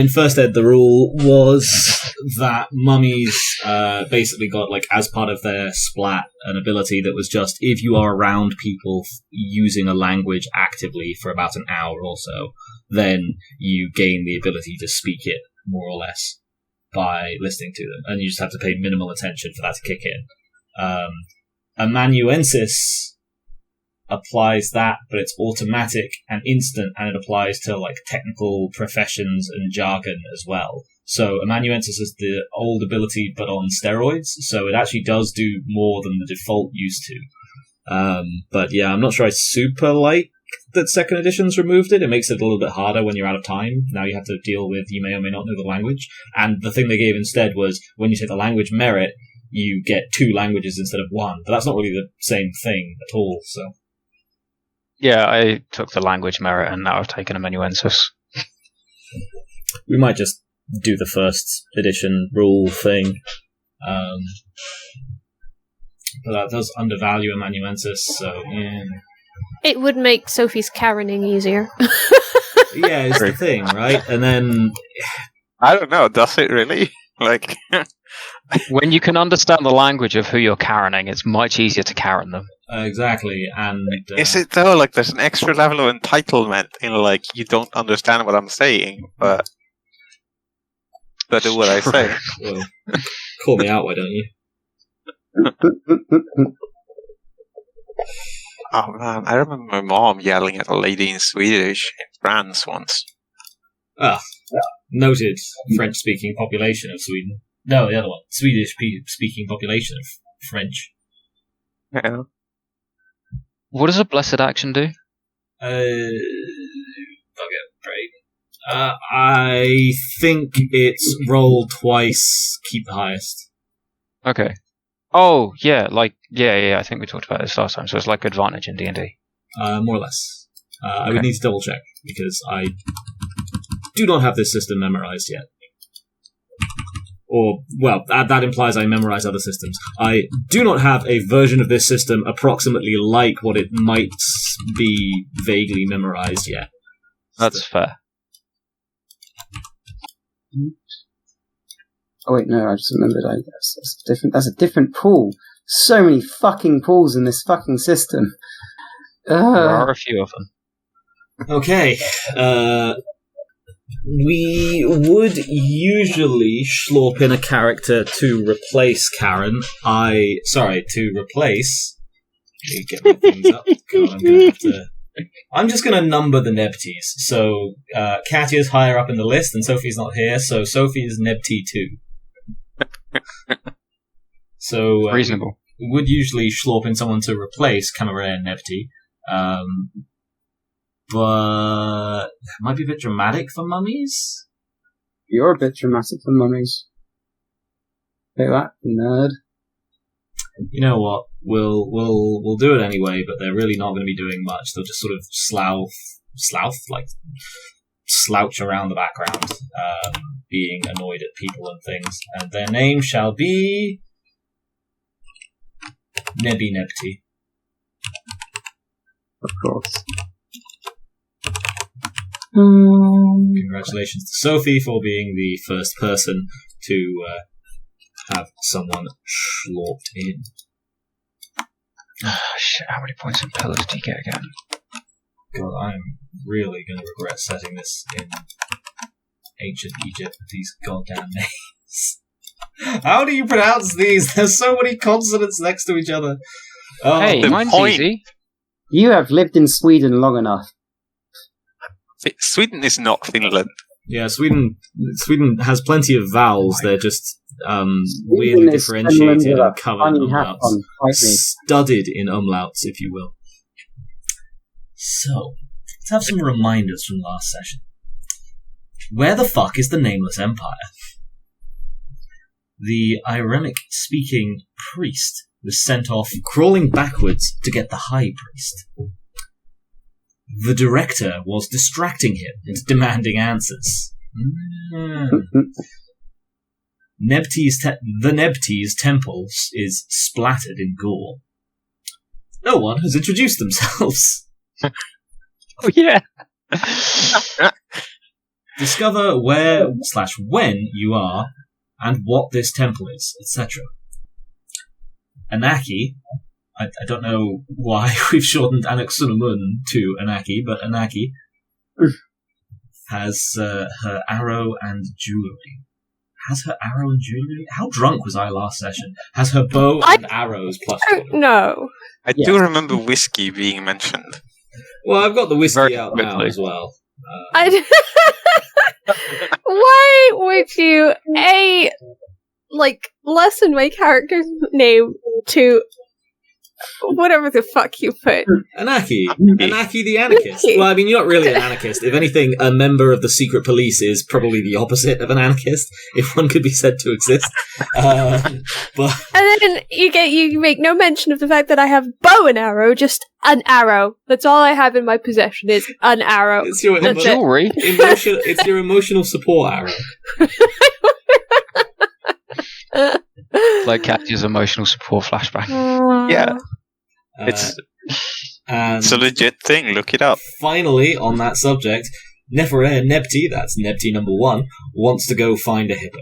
In First Ed, the rule was that mummies basically got, like, as part of their splat, an ability that was just, if you are around people using a language actively for about an hour or so, then you gain the ability to speak it, more or less, by listening to them. And you just have to pay minimal attention for that to kick in. Amanuensis applies that, but it's automatic and instant, and it applies to, like, technical professions and jargon as well. So amanuensis is the old ability, but on steroids, so it actually does do more than the default used to. But yeah, I'm not sure I super like that second edition's removed it. It makes it a little bit harder when you're out of time. Now you have to deal with, you may or may not know the language. And the thing they gave instead was, when you take the language merit, you get 2 languages instead of 1. But that's not really the same thing at all, so... Yeah, I took the language merit and now I've taken amanuensis. We might just do the first edition rule thing. But that does undervalue amanuensis, so yeah. It would make Sophie's Karening easier. Yeah, it's the thing, right? And then... I don't know, does it really? Like... When you can understand the language of who you're Karening, it's much easier to Karen them. Exactly, and... Is it though? Like, there's an extra level of entitlement in, like, you don't understand what I'm saying, but do what I say. Well, call me out, why don't you? Oh man, I remember my mom yelling at a lady in Swedish in France once. Ah, noted French-speaking population of Sweden. No, the other one. Swedish-speaking population of French. Yeah. What does a blessed action do? Bugger, right. I think it's roll twice, keep the highest. Okay. Oh, yeah, yeah, I think we talked about this last time, so it's like advantage in D&D. More or less. I would need to double check, because I do not have this system memorized yet. Or, well, that implies I memorize other systems. I do not have a version of this system approximately like what it might be vaguely memorized yet. That's fair. Oh wait, no, I just remembered. That's a different pool. So many fucking pools in this fucking system. There are a few of them. Okay, we would usually schlorp in a character to replace Karen. To replace... Let me get my things up. God, I'm just going to number the Nebties. So, Katya's higher up in the list, and Sophie's not here, so Sophie is Nebty 2. So, reasonable. We would usually schlorp in someone to replace Camera and Nebty. But it might be a bit dramatic for mummies. You're a bit dramatic for mummies. Say that, nerd. You know what? We'll do it anyway, but they're really not going to be doing much. They'll just sort of slouch around the background, being annoyed at people and things. And their name shall be Nebty. Of course. Congratulations to Sophie for being the first person to have someone schlorped in. Shit, how many points in pillars do you get again? God, I'm really going to regret setting this in ancient Egypt with these goddamn names. How do you pronounce these? There's so many consonants next to each other. Oh, hey, mine's easy. You have lived in Sweden long enough. Sweden is not Finland. Yeah, Sweden has plenty of vowels. They're just weirdly differentiated and covered in umlauts. Studded in umlauts, if you will. So, let's have some reminders from last session. Where the fuck is the Nameless Empire? The Iremic-speaking priest was sent off crawling backwards to get the high priest. The director was distracting him into demanding answers. The Nebty's temples is splattered in gore. No one has introduced themselves. Oh, yeah. Discover where/when you are and what this temple is, etc. Ankhy, I don't know why we've shortened Anaksunamun to Ankhy, but Ankhy has her arrow and jewellery. Has her arrow and jewellery? How drunk was I last session? Has her bow and arrows plus No. I do remember whiskey being mentioned. Well, I've got the whiskey Very out now quickly. as well. Why would you lessen my character's name to whatever the fuck you put? Ankhy the anarchist. Ankhy. Well, I mean, you're not really an anarchist. If anything, a member of the secret police is probably the opposite of an anarchist, if one could be said to exist. But And then you make no mention of the fact that I have bow and arrow, just an arrow. That's all I have in my possession is an arrow. it's your That's it. Jewelry. it's your emotional support arrow. Like Katya's emotional support flashback. Yeah. And It's a legit thing. Look it up. finally, on that subject, Nefynebbers, that's Nebty number 1, wants to go find a hippo.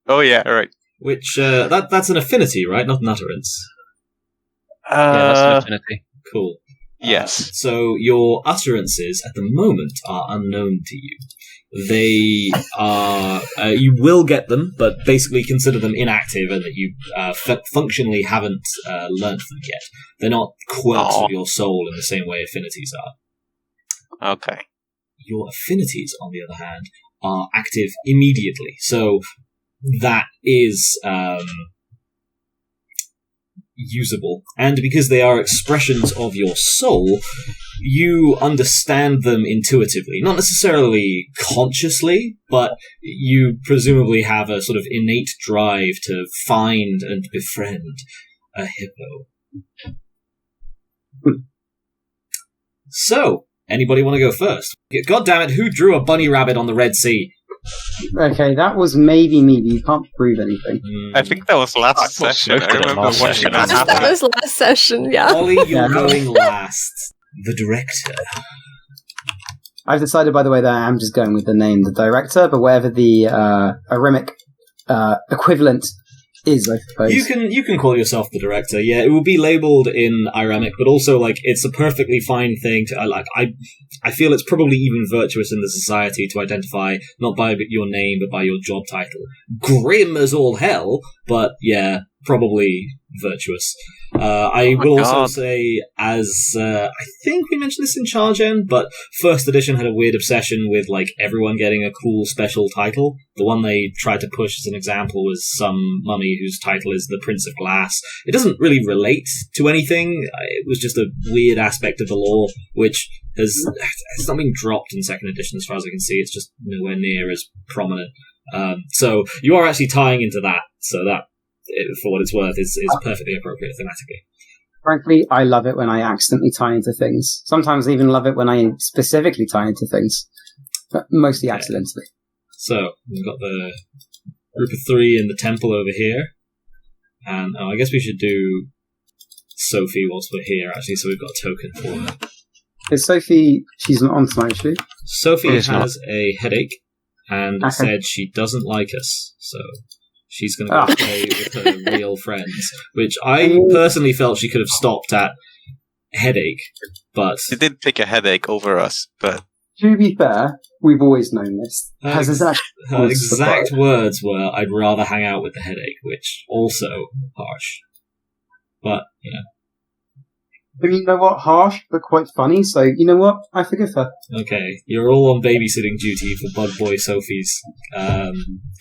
Oh yeah, right. Which, that's an affinity, right? Not an utterance. Yeah, that's an affinity. Cool. Yes. So your utterances at the moment are unknown to you. They are, you will get them, but basically consider them inactive and that you functionally haven't learnt them yet. They're not quirks of your soul in the same way affinities are. Okay. Your affinities, on the other hand, are active immediately. So that is usable. And because they are expressions of your soul, you understand them intuitively. Not necessarily consciously, but you presumably have a sort of innate drive to find and befriend a hippo. So, anybody want to go first? God damn it, who drew a bunny rabbit on the Red Sea? Okay, that was maybe me, but you can't prove anything. I think that was last session. I remember last watching session. that That happen. was last session, yeah. Ollie, you're Yeah. going last. The director. I've decided, by the way, that I am just going with the name, the director, but whatever the Arimic equivalent is, I suppose. You can call yourself the director. Yeah, it will be labeled in Iramic, but also like it's a perfectly fine thing to I feel it's probably even virtuous in the society to identify not by your name but by your job title. Grim as all hell, but yeah, probably virtuous. I will also God. say, as I think we mentioned this in Charge End, but First Edition had a weird obsession with like everyone getting a cool special title. The one they tried to push as an example was some mummy whose title is the Prince of Glass. It doesn't really relate to anything. It was just a weird aspect of the lore, which has not been dropped in Second Edition as far as I can see. It's just nowhere near as prominent. So you are actually tying into that, so that, for what it's worth, is perfectly appropriate thematically. Frankly, I love it when I accidentally tie into things. Sometimes I even love it when I specifically tie into things. But mostly accidentally. So, we've got the group of 3 in the temple over here. And I guess we should do Sophie whilst we're here, actually, so we've got a token for her. Is Sophie, she's not on tonight, is she? Sophie Is not. has a headache and Okay. said she doesn't like us, so she's going to go play with her real friends, which I personally felt she could have stopped at headache, but She did pick a headache over us, but To be fair, we've always known this. Her Has exact her exact words were, "I'd rather hang out with the headache," which also harsh. But, you know. But you know what? Harsh, but quite funny. So, you know what? I forgive her. Okay, you're all on babysitting duty for Bug Boy Sophie's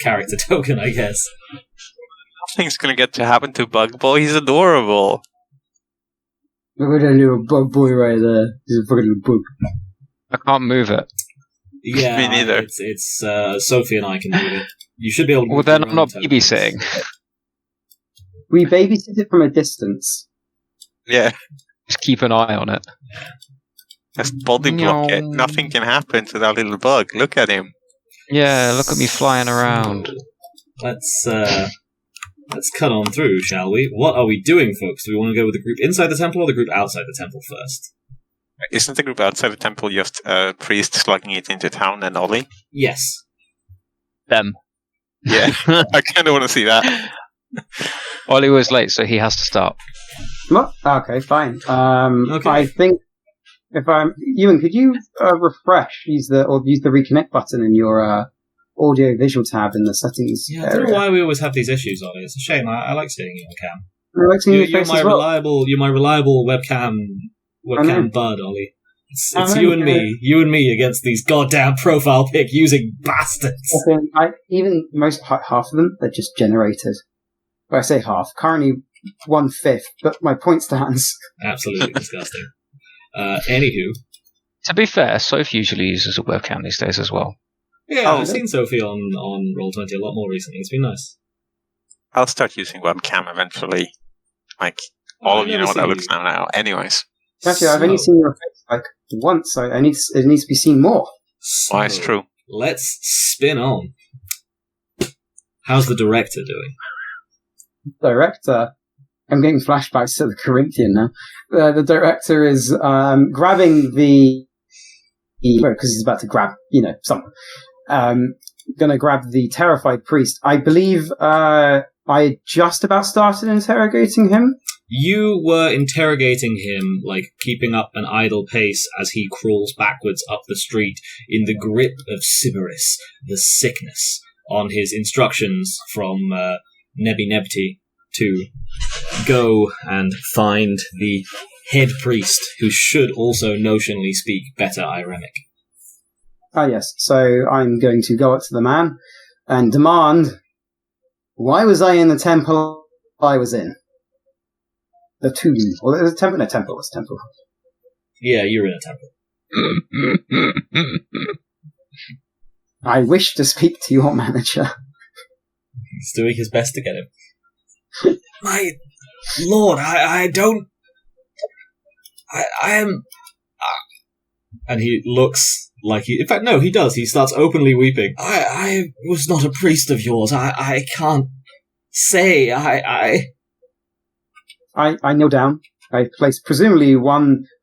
character token, I guess. nothing's gonna get to happen to Bug Boy. He's adorable. Look at that little bug boy right there. He's a fucking little bug. I can't move it. Yeah, Me neither. It's Sophie and I can do it. You should be able to. Well, move then your I'm own not tokens. babysitting. We babysit it from a distance. Yeah, Just keep an eye on it. just body block it. Meow. Nothing can happen to that little bug. Look at him. Yeah, look at me flying around. Let's cut on through, shall we? What are we doing, folks? Do we want to go with the group inside the temple or the group outside the temple first? Isn't the group outside the temple just a priest slugging it into town and Ollie? Yes. Them. Yeah, I kind of want to see that. Ollie was late, so he has to start. What? Okay, fine. Okay. I think if I'm Ewan, could you refresh? Use the reconnect button in your audio visual tab in the settings. Yeah, I don't know why we always have these issues, Ollie. It's a shame. I like seeing you on cam. I like seeing your You're face my as well. reliable webcam bud, Ollie. It's you and me. You and me against these goddamn profile pic using bastards. Even half of them, they're just generated. Well, I say half. Currently 1/5, but my point stands. Absolutely disgusting. Anywho. To be fair, Sophie usually uses a webcam these days as well. Yeah, I've seen Sophie on Roll20 a lot more recently. It's been nice. I'll start using webcam eventually. Like, all of you know what that looks now. Anyways. Actually, I've only seen your face like once, so it needs to be seen more. So, it's true. Let's spin on. How's the director doing? Director? I'm getting flashbacks to the Corinthian now. The director is grabbing because he's about to grab, something. Gonna grab the terrified priest. I believe I just about started interrogating him. You were interrogating him, like keeping up an idle pace as he crawls backwards up the street in the grip of Sybaris, the sickness, on his instructions from Nefynebbers to go and find the head priest, who should also notionally speak better Iremic. Ah, yes. So I'm going to go up to the man and demand, why was I in the temple I was in? The tomb. Well, it was a temple. No, temple was temple. Yeah, you're in a temple. I wish to speak to your manager. He's doing his best to get him. My lord, I don't... I am... And he looks like he... In fact, no, he does. He starts openly weeping. I was not a priest of yours. I can't say. I kneel down. I place presumably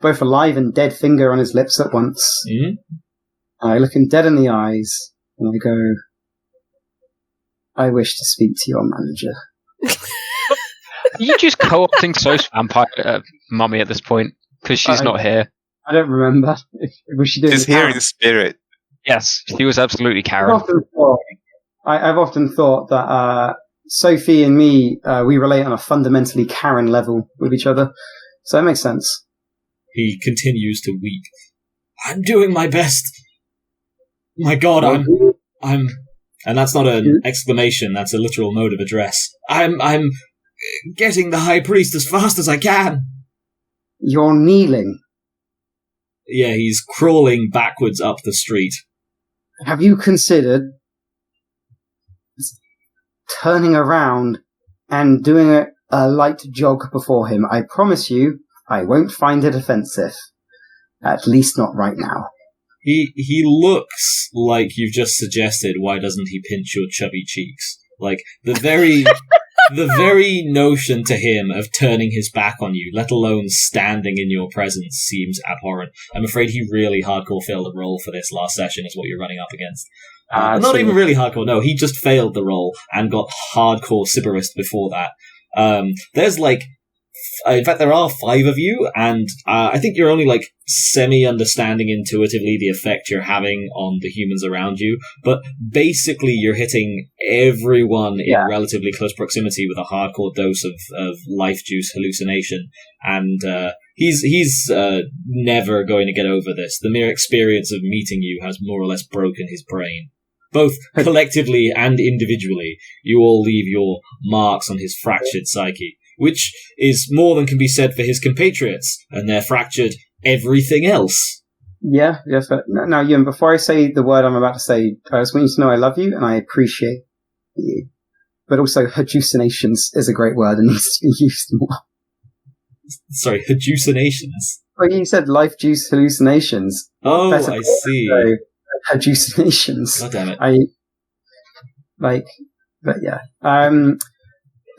both a live and dead finger on his lips at once. Mm-hmm. I look him dead in the eyes, and I go, I wish to speak to your manager. Are you just co-opting So's vampire mummy at this point? Because she's not here. I don't remember. Was she doing She's here in spirit. Yes, she was absolutely Karen. I've often thought that Sophie and me, we relate on a fundamentally Karen level with each other. So that makes sense. He continues to weep. I'm doing my best. My God, I'm, and that's not an exclamation. That's a literal mode of address. I'm getting the high priest as fast as I can. You're kneeling. Yeah, he's crawling backwards up the street. Have you considered turning around and doing a light jog before him? I promise you, I won't find it offensive. At least not right now. He looks like you've just suggested, why doesn't he pinch your chubby cheeks? Like, the very notion to him of turning his back on you, let alone standing in your presence, seems abhorrent. I'm afraid he really hardcore failed a roll for this last session, is what you're running up against. Not even really hardcore, no, he just failed the roll and got hardcore Sybarist before that. There's in fact, there are 5 of you, and I think you're only semi-understanding intuitively the effect you're having on the humans around you, but basically you're hitting everyone in relatively close proximity with a hardcore dose of life juice hallucination, and he's never going to get over this. The mere experience of meeting you has more or less broken his brain. Both collectively and individually, you all leave your marks on his fractured psyche, which is more than can be said for his compatriots, and they're fractured everything else. Yeah, yes. Now, Ewan, before I say the word I'm about to say, I just want you to know I love you and I appreciate you. But also, hallucinations is a great word and needs to be used more. Sorry, hallucinations? Well, you said life juice hallucinations. Oh, I see. So, hallucinations. God damn it. But yeah.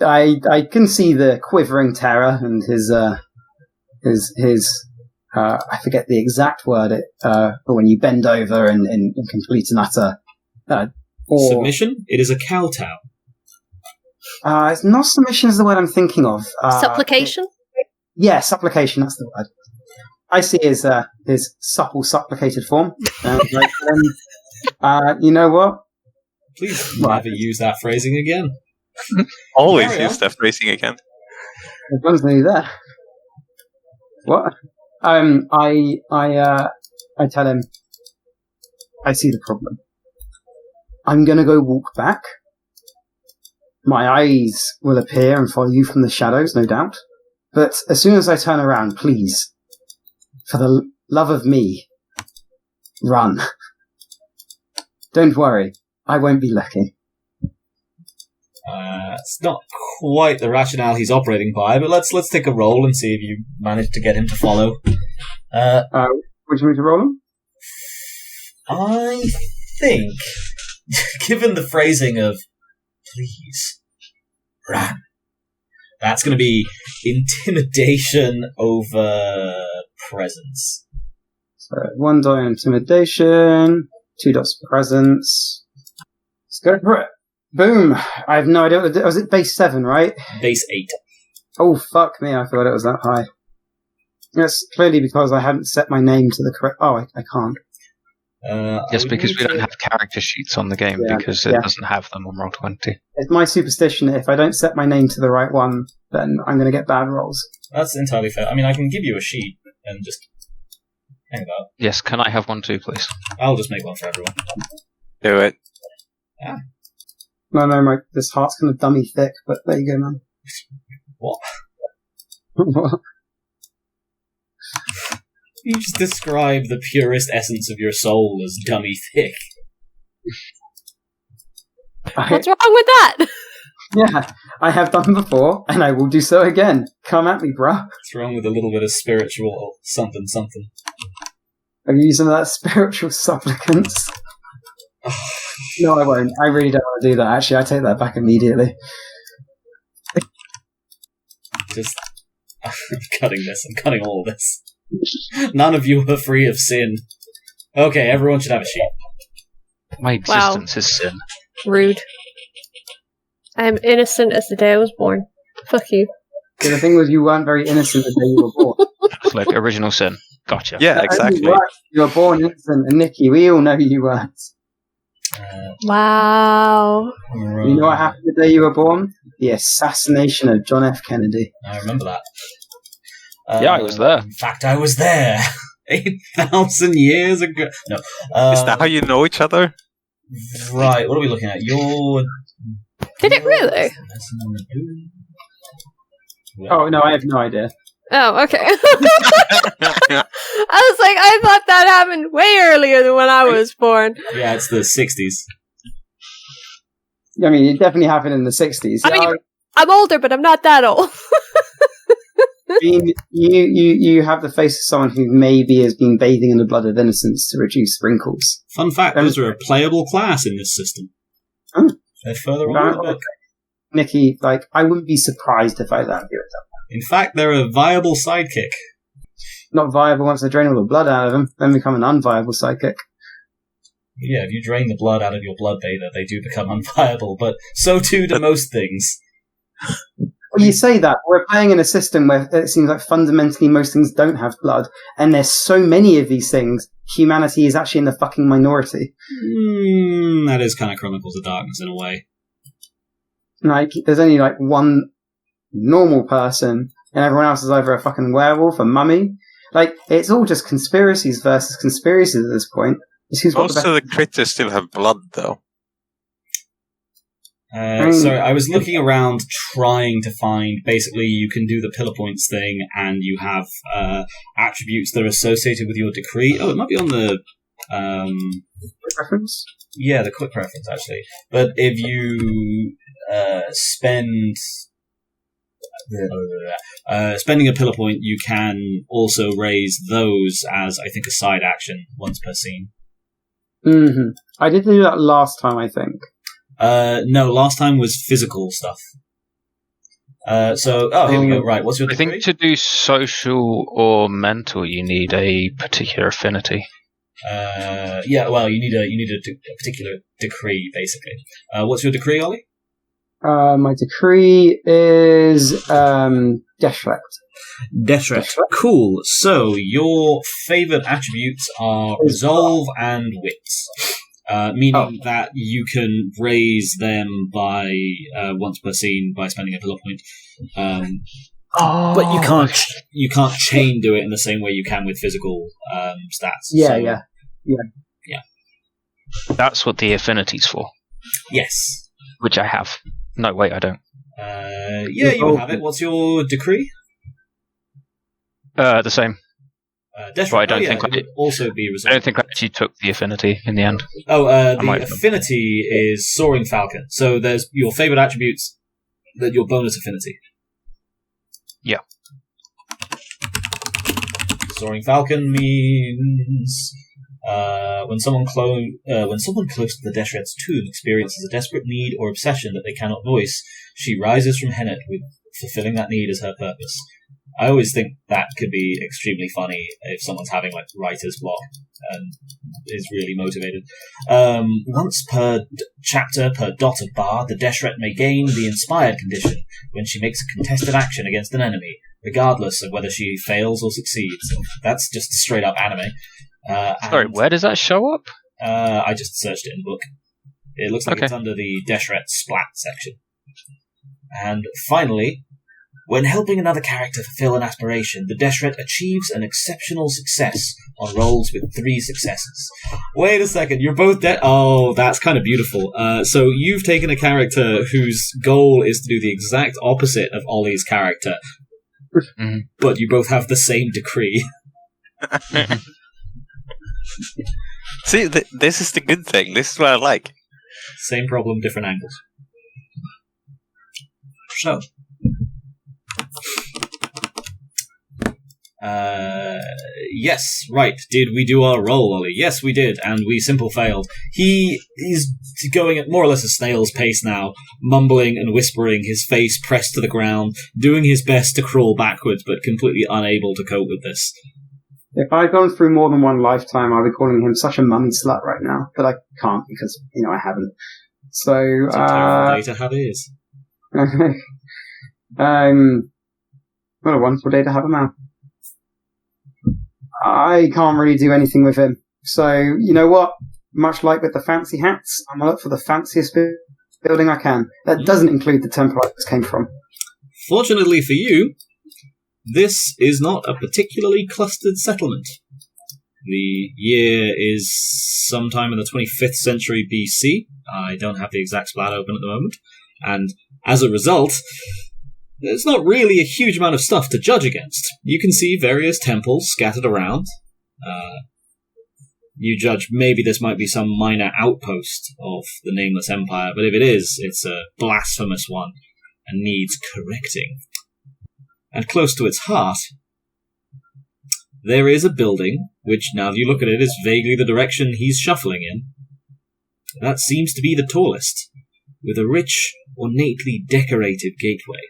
I can see the quivering terror and his I forget the exact word, but when you bend over and complete an utter, or, submission? It is a kowtow. it's not submission is the word I'm thinking of. Supplication? Yeah, supplication, that's the word. I see his supple supplicated form. You know what? Please never use that phrasing again. Always Carry use on. that phrasing again. Everyone's nearly there. What? I tell him, I see the problem. I'm gonna go walk back. My eyes will appear and follow you from the shadows, no doubt. But as soon as I turn around, please, for the love of me, run. Don't worry, I won't be looking. It's not quite the rationale he's operating by, but let's take a roll and see if you manage to get him to follow. Would you move to roll him? I think, given the phrasing of "please run," that's going to be intimidation over presence. So 1 die on intimidation, 2 dots presence. Let's go for it. Boom! I have no idea what was it base 7, right? Base 8. Oh, fuck me, I thought it was that high. That's clearly because I hadn't set my name to the correct... Oh, I can't. Yes, because we don't have character sheets on the game because it doesn't have them on Roll20. It's my superstition that if I don't set my name to the right one, then I'm going to get bad rolls. That's entirely fair. I mean, I can give you a sheet and just hang about. Yes, can I have one too, please? I'll just make one for everyone. Do it. Yeah. No, this heart's kind of dummy thick, but there you go, man. What? What? You just describe the purest essence of your soul as dummy thick. What's wrong with that? Yeah, I have done before, and I will do so again. Come at me, bruh. What's wrong with a little bit of spiritual something? Have you used some of that spiritual supplicants? No, I won't. I really don't want to do that. Actually, I take that back immediately. Just... I'm cutting this. I'm cutting all of this. None of you are free of sin. Okay, everyone should have a sheet. My existence is sin. Rude. I am innocent as the day I was born. Fuck you. So the thing was, you weren't very innocent the day you were born. Like original sin. Gotcha. Yeah, exactly. You were born innocent, and Nikki, we all know you weren't. Wow. You know what happened the day you were born? The assassination of John F. Kennedy. I remember that. Yeah, I was there. In fact, I was there. 8,000 years ago. No. Is that how you know each other? Right, what are we looking at? Did it really? Oh, no, I have no idea. Oh, okay. I was like, I thought that happened way earlier than when I was born. Yeah, it's the 60s. I mean, it definitely happened in the 60s. I mean, I'm older, but I'm not that old. I mean, you have the face of someone who maybe has been bathing in the blood of innocence to reduce wrinkles. Fun fact, those are a playable class in this system. Oh. They're further on in the book. Nikki, like, I wouldn't be surprised if I learned you that. In fact, they're a viable sidekick. Not viable once I drain all the blood out of them, then become an unviable sidekick. Yeah, if you drain the blood out of your blood bather, they do become unviable, but so too do most things. Well, you say that. We're playing in a system where it seems like fundamentally most things don't have blood, and there's so many of these things, humanity is actually in the fucking minority. That is kind of Chronicles of Darkness in a way. Like, there's only like one normal person, and everyone else is either a fucking werewolf, a mummy. Like, it's all just conspiracies versus conspiracies at this point. Most of the critters still have blood, though. So I was looking around trying to find, basically you can do the pillar points thing and you have attributes that are associated with your decree. Oh, it might be on the... reference? Yeah, the quick reference actually. But if you spending a pillar point, you can also raise those as, I think, a side action once per scene. Mm-hmm. I did do that last time, I think. No, last time was physical stuff. Here we go. Right, what's your I degree? think to do social or mental, you need a particular affinity. You need a particular decree, basically. What's your decree, Ollie? My decree is Depress-out. Depress. Cool. So your favored attributes are resolve and wits, meaning that you can raise them by once per scene by spending a pillar point. But you can't chain do it in the same way you can with physical stats. Yeah. That's what the affinity's for. Yes. Which I have. No, wait, I don't. You have it. What's your decree? The same. But I don't think it would also be resolved. I don't think I actually took the affinity in the end. The affinity is Soaring Falcon. So there's your favorite attributes, your bonus affinity. Yeah. Soaring Falcon means when someone close to the Deshret's tomb experiences a desperate need or obsession that they cannot voice, she rises from Hennet with fulfilling that need as her purpose. I always think that could be extremely funny if someone's having like writer's block and is really motivated. Once per chapter per dot of bar, the Deshret may gain the inspired condition when she makes a contested action against an enemy, regardless of whether she fails or succeeds. That's just straight up anime. Sorry, where does that show up? I just searched it in the book. It looks like it's under the Deshret Splat section. And finally, when helping another character fulfill an aspiration, the Deshret achieves an exceptional success on rolls with 3 successes. Wait a second, you're both dead? Oh, that's kind of beautiful. So you've taken a character whose goal is to do the exact opposite of Ollie's character, but you both have the same decree. See, this is the good thing. This is what I like. Same problem, different angles. So... yes, right. Did we do our roll, Ollie? Yes, we did, and we simple failed. He's going at more or less a snail's pace now, mumbling and whispering, his face pressed to the ground, doing his best to crawl backwards, but completely unable to cope with this. If I'd gone through more than one lifetime, I'd be calling him such a mummy slut right now, but I can't because, I haven't. So, it's a terrible day to have ears. What a wonderful day to have a man. I can't really do anything with him. So, you know what? Much like with the fancy hats, I'm up for the fanciest building I can. That doesn't include the temple I just came from. Fortunately for you, this is not a particularly clustered settlement. The year is sometime in the 25th century BC. I don't have the exact splat open at the moment. And as a result, there's not really a huge amount of stuff to judge against. You can see various temples scattered around. You judge maybe this might be some minor outpost of the Nameless Empire, but if it is, it's a blasphemous one and needs correcting. And close to its heart, there is a building, which, now that you look at it, is vaguely the direction he's shuffling in. That seems to be the tallest, with a rich, ornately decorated gateway,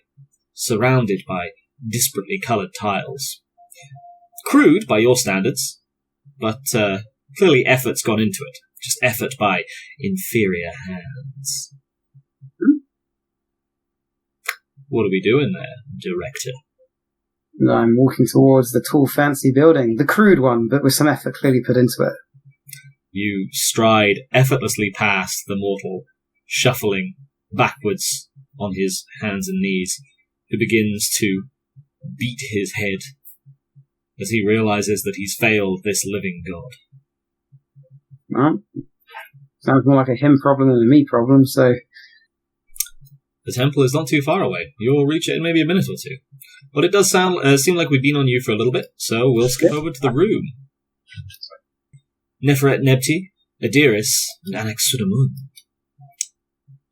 surrounded by disparately coloured tiles. Crude by your standards, but clearly effort's gone into it. Just effort by inferior hands. What are we doing there, Director? I'm walking towards the tall, fancy building, the crude one, but with some effort clearly put into it. You stride effortlessly past the mortal, shuffling backwards on his hands and knees, who begins to beat his head as he realizes that he's failed this living god. Well, sounds more like a him problem than a me problem, so... The temple is not too far away. You'll reach it in maybe a minute or two. But it does seem like we've been on you for a little bit, so we'll skip over to the room. Nefynebbers, Adiris, and Anaxudamun.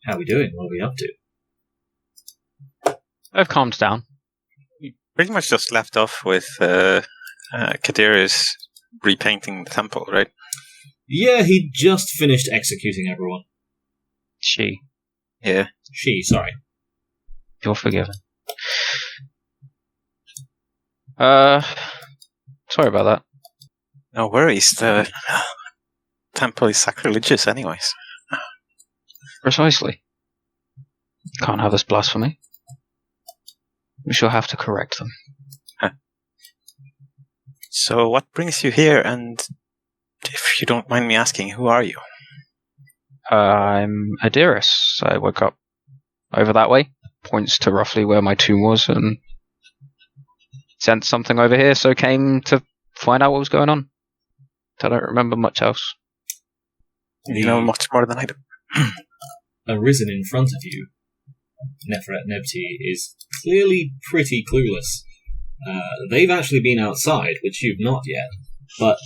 How are we doing? What are we up to? I've calmed down. Pretty much just left off with Adiris repainting the temple, right? Yeah, he just finished executing everyone. She. Yeah. She, sorry. You're forgiven. Sorry about that. No worries. The temple is sacrilegious, anyways. Precisely. Can't have this blasphemy. We shall have to correct them. So, what brings you here? And if you don't mind me asking, who are you? I'm Adiris. I woke up over that way. Points to roughly where my tomb was, and sent something over here, so came to find out what was going on. I don't remember much else. You know much more than I do. Arisen in front of you, Nefynebbers, is clearly pretty clueless. They've actually been outside, which you've not yet, but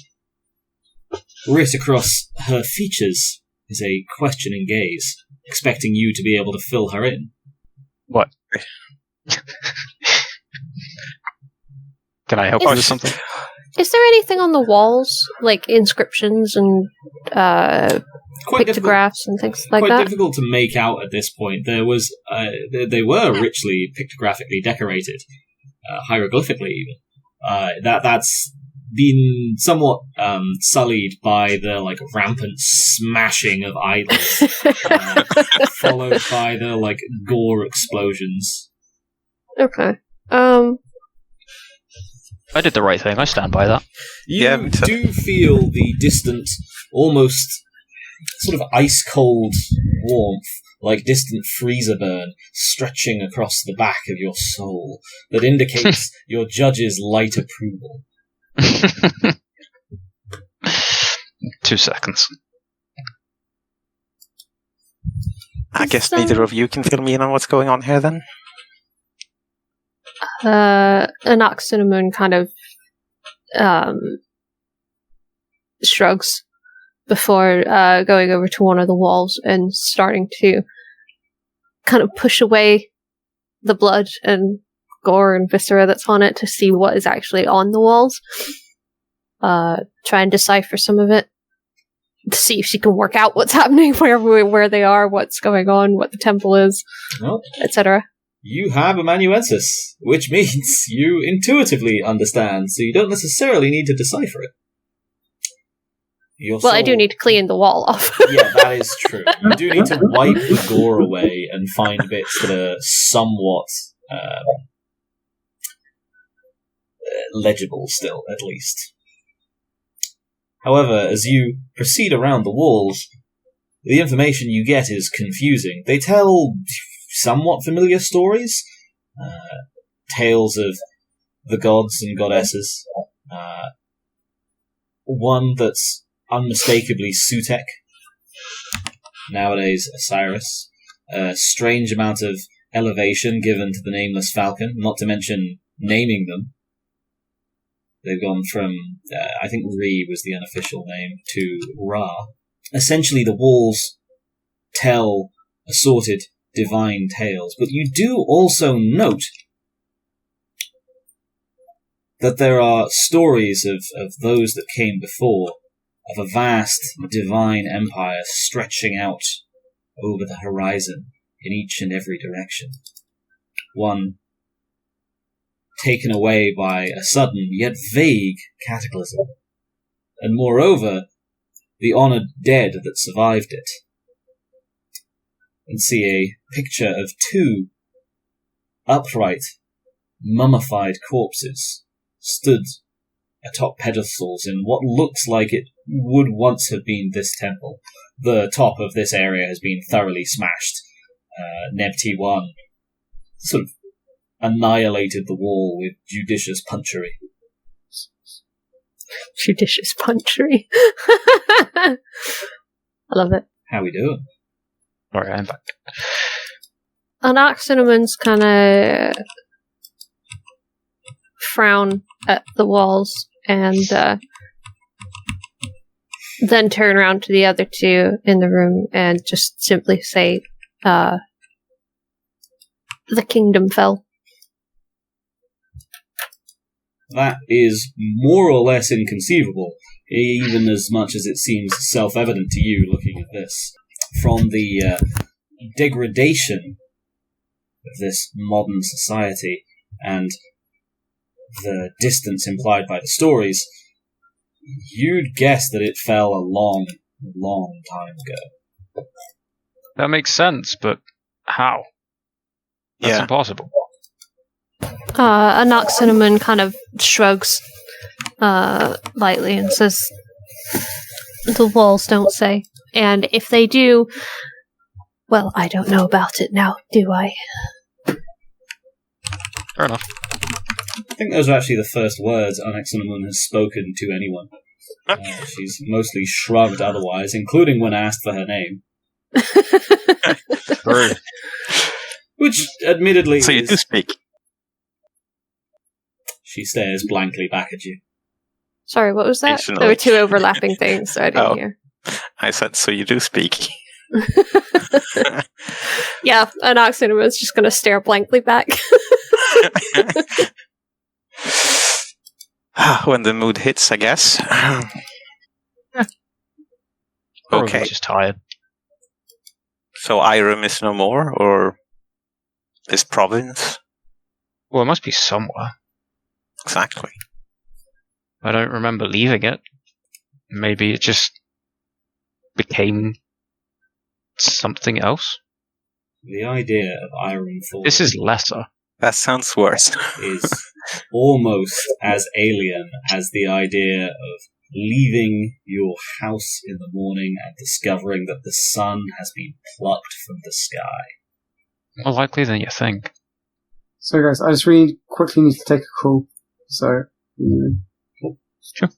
writ across her features is a questioning gaze, expecting you to be able to fill her in. What? Can I help you with something? Is there anything on the walls, like inscriptions and pictographs and things like quite that? Difficult to make out at this point. There was, they were richly pictographically decorated, hieroglyphically even. That's been somewhat sullied by the rampant smashing of idols, followed by the gore explosions. Okay. I did the right thing. I stand by that. You do feel the distant, almost sort of ice-cold warmth, like distant freezer burn, stretching across the back of your soul, that indicates your judge's light approval. 2 seconds. I guess neither of you can fill me in on what's going on here, then? Cinnamon kind of shrugs before going over to one of the walls and starting to kind of push away the blood and gore and viscera that's on it to see what is actually on the walls. Try and decipher some of it to see if she can work out what's happening, where they are, what's going on, what the temple is, etc. You have amanuensis, which means you intuitively understand, so you don't necessarily need to decipher it. I do need to clean the wall off. Yeah, that is true. You do need to wipe the gore away and find bits that are somewhat legible still, at least. However, as you proceed around the walls, the information you get is confusing. They tell somewhat familiar stories, tales of the gods and goddesses. One that's unmistakably Sutek, nowadays Osiris. A strange amount of elevation given to the nameless falcon, not to mention naming them. They've gone from, I think Re was the unofficial name, to Ra. Essentially, the walls tell assorted divine tales, but you do also note that there are stories of those that came before, of a vast divine empire stretching out over the horizon in each and every direction. One taken away by a sudden yet vague cataclysm, and moreover, the honoured dead that survived it. And see a picture of two upright, mummified corpses stood atop pedestals in what looks like it would once have been this temple. The top of this area has been thoroughly smashed. Neb-T1 sort of annihilated the wall with judicious punchery. Judicious punchery. I love it. How we doing? Sorry, I'm back. Cinnamon's kind of frown at the walls and then turn around to the other two in the room and just simply say, the kingdom fell. That is more or less inconceivable, even as much as it seems self-evident to you looking at this. From the degradation of this modern society and the distance implied by the stories, you'd guess that it fell a long, long time ago. That makes sense, but how? That's impossible. Anaximon kind of shrugs lightly and says, "The walls don't say. And if they do, well, I don't know about it now, do I?" Fair enough. I think those are actually the first words Anaximon has spoken to anyone. She's mostly shrugged otherwise, including when asked for her name. Which, admittedly, so you do speak. She stares blankly back at you. Sorry, what was that? Ancient There were knowledge. two overlapping things, so I didn't hear. I said, so you do speak. Yeah, Anaximon's just going to stare blankly back. When the mood hits, I guess. Probably Okay. just tired. So Irem is no more, or this province? Well, it must be somewhere. Exactly. I don't remember leaving it. Maybe it just became something else. The idea of Irem Falls This is lesser. That sounds worse. is almost as alien as the idea of leaving your house in the morning and discovering that the sun has been plucked from the sky. More likely than you think. So, guys, I just really quickly need to take a call. So, Sure.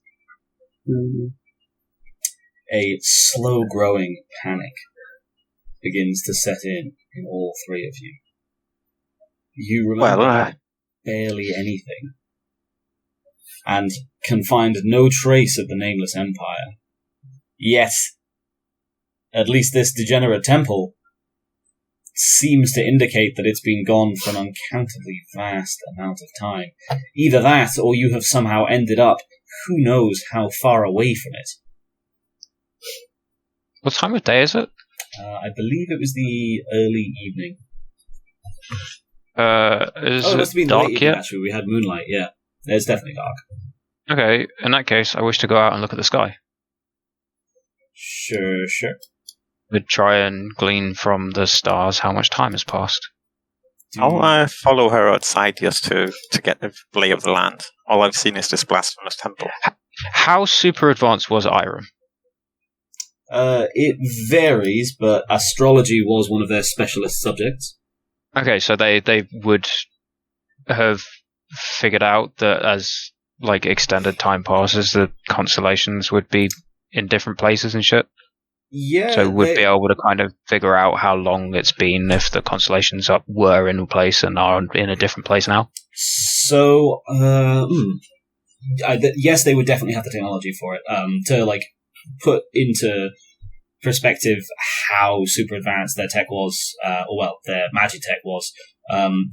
A slow-growing panic begins to set in all three of you. You remember barely anything, and can find no trace of the Nameless Empire. Yet, at least this degenerate temple seems to indicate that it's been gone for an uncountably vast amount of time. Either that, or you have somehow ended up who knows how far away from it. What time of day is it? I believe it was the early evening. Is it must have it been dark late evening, yet? actually. We had moonlight, yeah. It's definitely dark. Okay, in that case, I wish to go out and look at the sky. Sure. Would try and glean from the stars how much time has passed. I'll follow her outside just to get the lay of the land. All I've seen is this blasphemous temple. How super advanced was Irem? It varies, but astrology was one of their specialist subjects. Okay, so they would have figured out that as like extended time passes, the constellations would be in different places and shit. Yeah. So would be able to kind of figure out how long it's been if the constellations were in a place and are in a different place now. So, yes, they would definitely have the technology for it. To like put into perspective how super advanced their tech was, their magic tech was.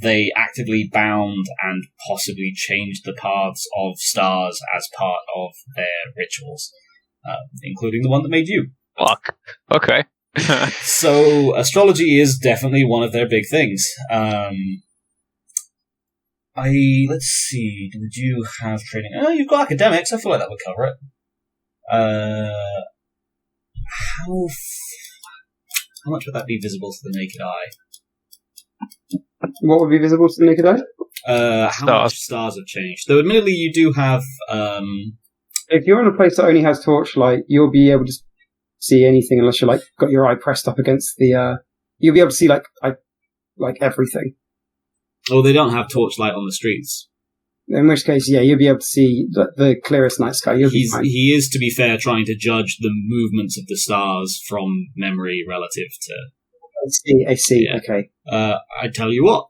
They actively bound and possibly changed the paths of stars as part of their rituals, including the one that made you. Fuck. Okay. So astrology is definitely one of their big things. Let's see. Would you have training? Oh, you've got academics. I feel like that would cover it. How much would that be visible to the naked eye? what would be visible to the naked eye? How much stars have changed? Though, admittedly, you do have. If you're in a place that only has torchlight, you'll be able to see anything unless you're like got your eye pressed up against the. You'll be able to see like everything. Oh, they don't have torchlight on the streets. In which case, yeah, you'll be able to see the clearest night sky. He is, to be fair, trying to judge the movements of the stars from memory relative to. I see. Yeah. Okay. I tell you what,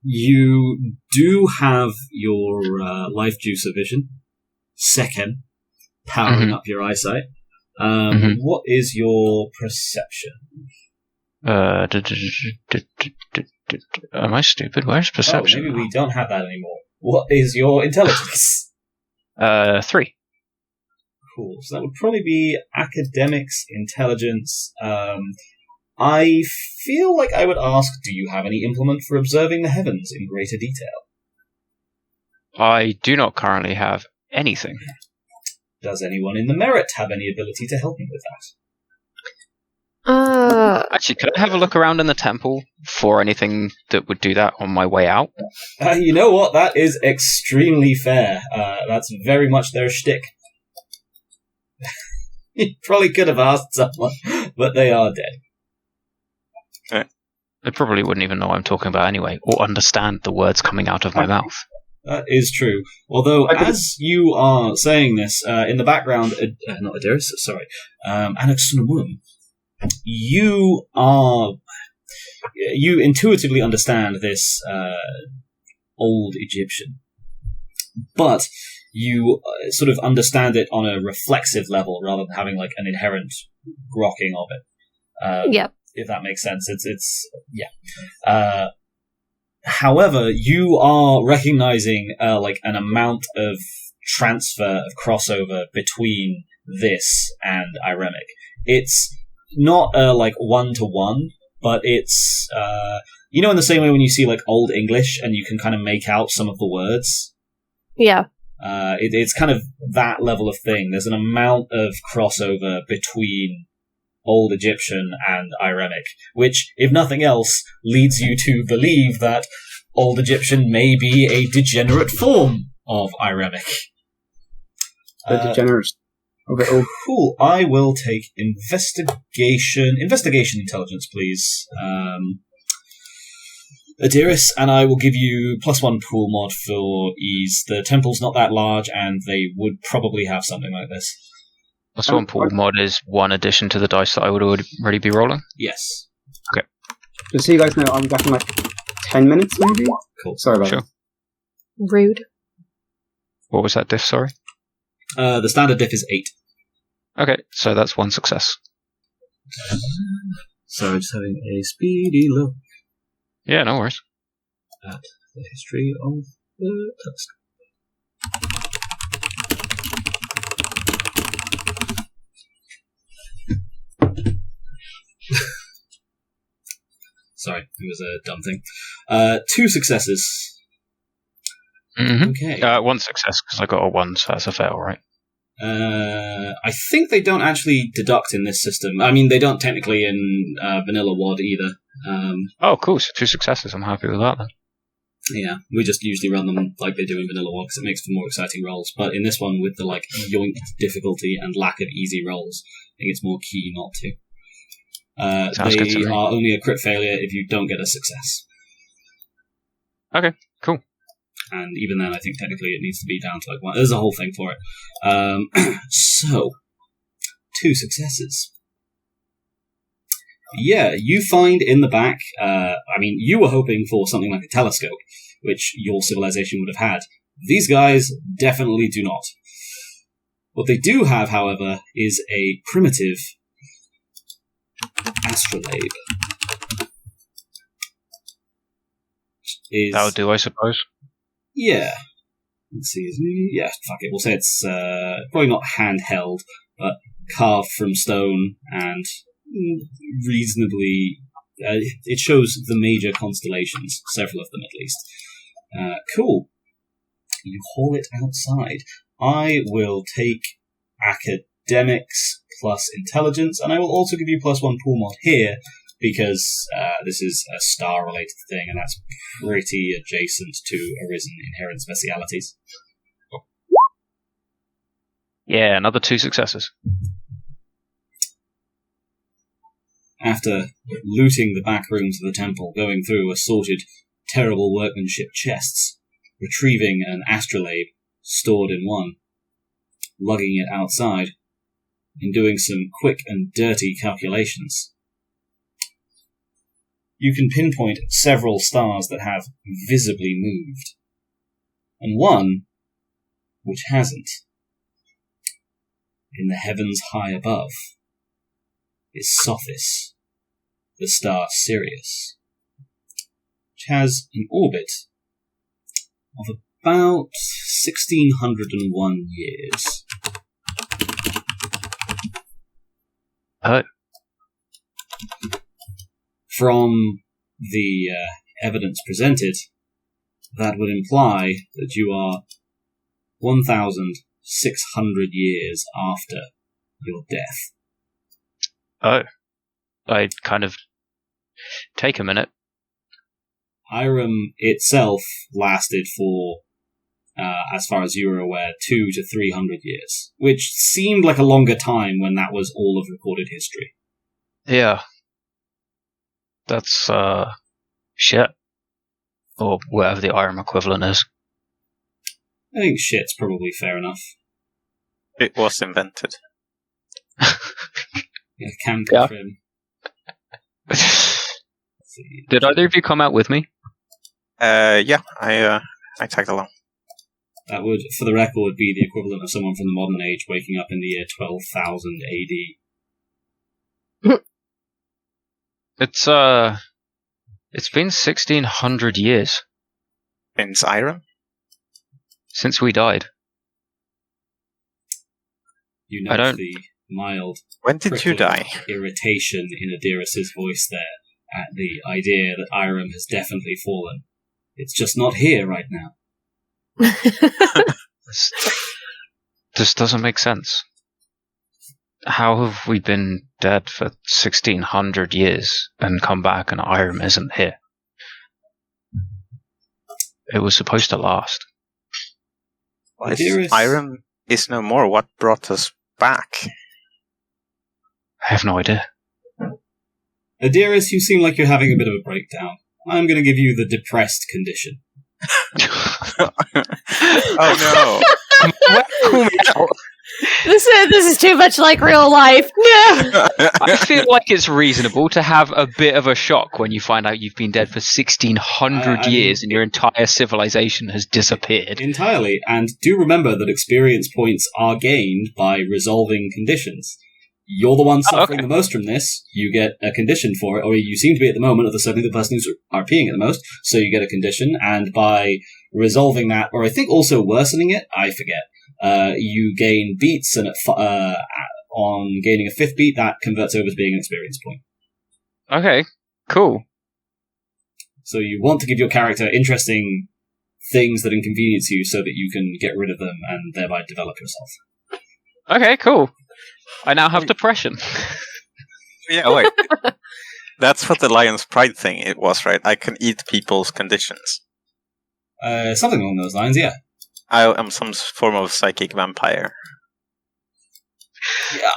you do have your life juice of vision, second, powering up your eyesight. What is your perception? Am I stupid? Where's perception? Oh, maybe we don't have that anymore. What is your intelligence? 3. Cool. So that would probably be academics, intelligence. I feel like I would ask, do you have any implement for observing the heavens in greater detail? I do not currently have anything. Does anyone in the merit have any ability to help me with Actually, could I have a look around in the temple for anything that would do that on my way out? that? You know what? That is extremely fair. That's very much their shtick. You probably could have asked someone, but they are dead. They probably wouldn't even know what I'm talking about anyway, or understand the words coming out of my mouth. That is true. Although, as you are saying this, in the background, not Adiris, sorry, Anaxunamun, you intuitively understand this old Egyptian, but you sort of understand it on a reflexive level rather than having like an inherent grokking of it. Yep. If that makes sense. It's yeah. However, you are recognizing like an amount of transfer of crossover between this and Iremic. It's not like 1-to-1, but it's in the same way when you see like Old English and you can kind of make out some of the words. Yeah. It's kind of that level of thing. There's an amount of crossover between Old Egyptian and Iremic, which, if nothing else, leads you to believe that Old Egyptian may be a degenerate form of Iremic. The degenerate of it all. Cool. I will take investigation intelligence, please. Adiris, and I will give you +1 pool mod for ease. The temple's not that large, and they would probably have something like this. +1 pool mod is 1 addition to the dice that I would already be rolling? Yes. Okay. Just so you guys know, I'm back in like 10 minutes, maybe? Cool. Sorry about Sure. that. Rude. What was that diff, sorry? The standard diff is 8. Okay, so that's 1 success. So just having a speedy look Yeah, no worries. at the history of the telescope. Sorry, it was a dumb thing. 2 successes. Mm-hmm. Okay. 1 success, because I got a 1, so that's a fail, right? I think they don't actually deduct in this system. I mean, they don't technically in vanilla WoD either. Oh, cool, so 2 successes, I'm happy with that then. Yeah, we just usually run them like they do in vanilla WoD because it makes for more exciting rolls. But in this one, with the like yoinked difficulty and lack of easy rolls, I think it's more key not to. Sounds good to They me. are only a crit failure if you don't get a success. Okay, cool. And even then, I think technically it needs to be down to like 1. There's a whole thing for it. So, 2 successes. Yeah, you find in the back, you were hoping for something like a telescope, which your civilization would have had. These guys definitely do not. What they do have, however, is a primitive astrolabe. That'll do, I suppose. Yeah. Let's see. Yeah, fuck it. We'll say it's probably not handheld, but carved from stone and reasonably. It shows the major constellations, several of them at least. Cool. You haul it outside. I will take academics plus intelligence, and I will also give you +1 pool mod here, because this is a star-related thing, and that's pretty adjacent to Arisen inherent specialities. Yeah, another 2 successes. After looting the back rooms of the temple, going through assorted, terrible workmanship chests, retrieving an astrolabe stored in one, lugging it outside, and doing some quick and dirty calculations, you can pinpoint several stars that have visibly moved, and one which hasn't. In the heavens high above is Sophis, the star Sirius, which has an orbit of about 1601 years. From the evidence presented, that would imply that you are 1,600 years after your death. Oh. I'd kind of take a minute. Irem itself lasted for, as far as you were aware, 200 to 300 years, which seemed like a longer time when that was all of recorded history. Yeah. That's, shit. Or whatever the Irem equivalent is. I think shit's probably fair enough. It was invented. Yeah, can confirm. Did either of you come out with me? Yeah, I tagged along. That would, for the record, be the equivalent of someone from the modern age waking up in the year 12,000 AD. It's been 1,600 years. In Irem? Since we died. You note the mild When did you die? irritation in Adiris' voice there at the idea that Irem has definitely fallen. It's just not here right now. This doesn't make sense. How have we been dead for 1,600 years and come back and Irem isn't here? It was supposed to last. Well, Irem is no more. What brought us back? I have no idea. Adiris, you seem like you're having a bit of a breakdown. I'm going to give you the depressed condition. Oh no! This is too much like real life. No. I feel like it's reasonable to have a bit of a shock when you find out you've been dead for 1,600 years and your entire civilization has disappeared. Entirely, and do remember that experience points are gained by resolving conditions. You're the one suffering the most from this. You get a condition for it, or you seem to be at the moment, or certainly the person who's RPing at the most, so you get a condition, and by resolving that, or I think also worsening it, I forget, you gain beats, and on gaining a fifth beat, that converts over as being an experience point. Okay, cool. So you want to give your character interesting things that inconvenience you so that you can get rid of them and thereby develop yourself. Okay, cool. I now have depression. Yeah, wait. That's what the Lion's Pride thing it was, right? I can eat people's conditions. Something along those lines, yeah. I am some form of psychic vampire. Yeah,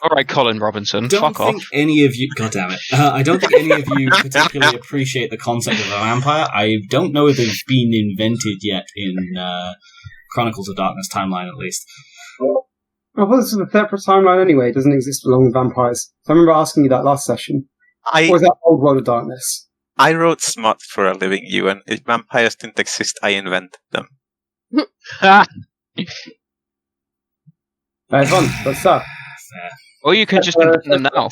Alright, Colin Robinson, don't fuck think off. any of you... God damn it. I don't think any of you particularly appreciate the concept of a vampire. I don't know if it's been invented yet in Chronicles of Darkness timeline, at least. Well, this is a separate timeline anyway. It doesn't exist along with vampires. So I remember asking you that last session. Or was that Old World of Darkness? I wrote smut for a living, Ewan. If vampires didn't exist, I invented them. Very fun. Good stuff. Or you can just invent them now.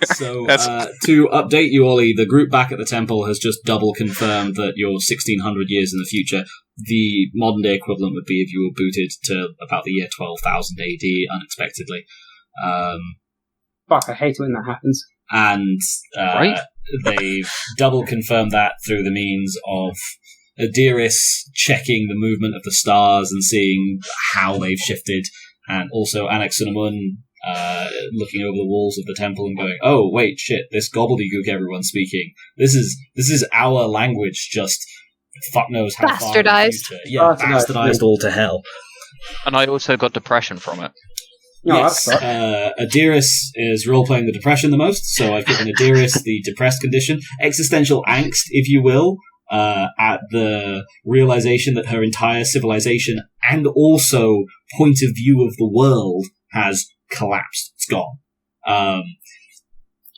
So, to update you, Ollie, the group back at the temple has just double confirmed that you're 1,600 years in the future. The modern day equivalent would be if you were booted to about the year 12,000 AD unexpectedly. Fuck, I hate it when that happens. And Right? they've double confirmed that through the means of Adiris checking the movement of the stars and seeing how they've shifted, and also Anaxunamun looking over the walls of the temple and going, oh, wait, shit, this gobbledygook everyone's speaking. This is our language, just fuck knows how far in the Bastardized. future. Yeah, bastardized all to hell. And I also got depression from it. No, Yes, that's Adiris is role-playing the depression the most, so I've given Adiris the depressed condition. Existential angst, if you will, at the realization that her entire civilization and also point of view of the world has collapsed. It's gone.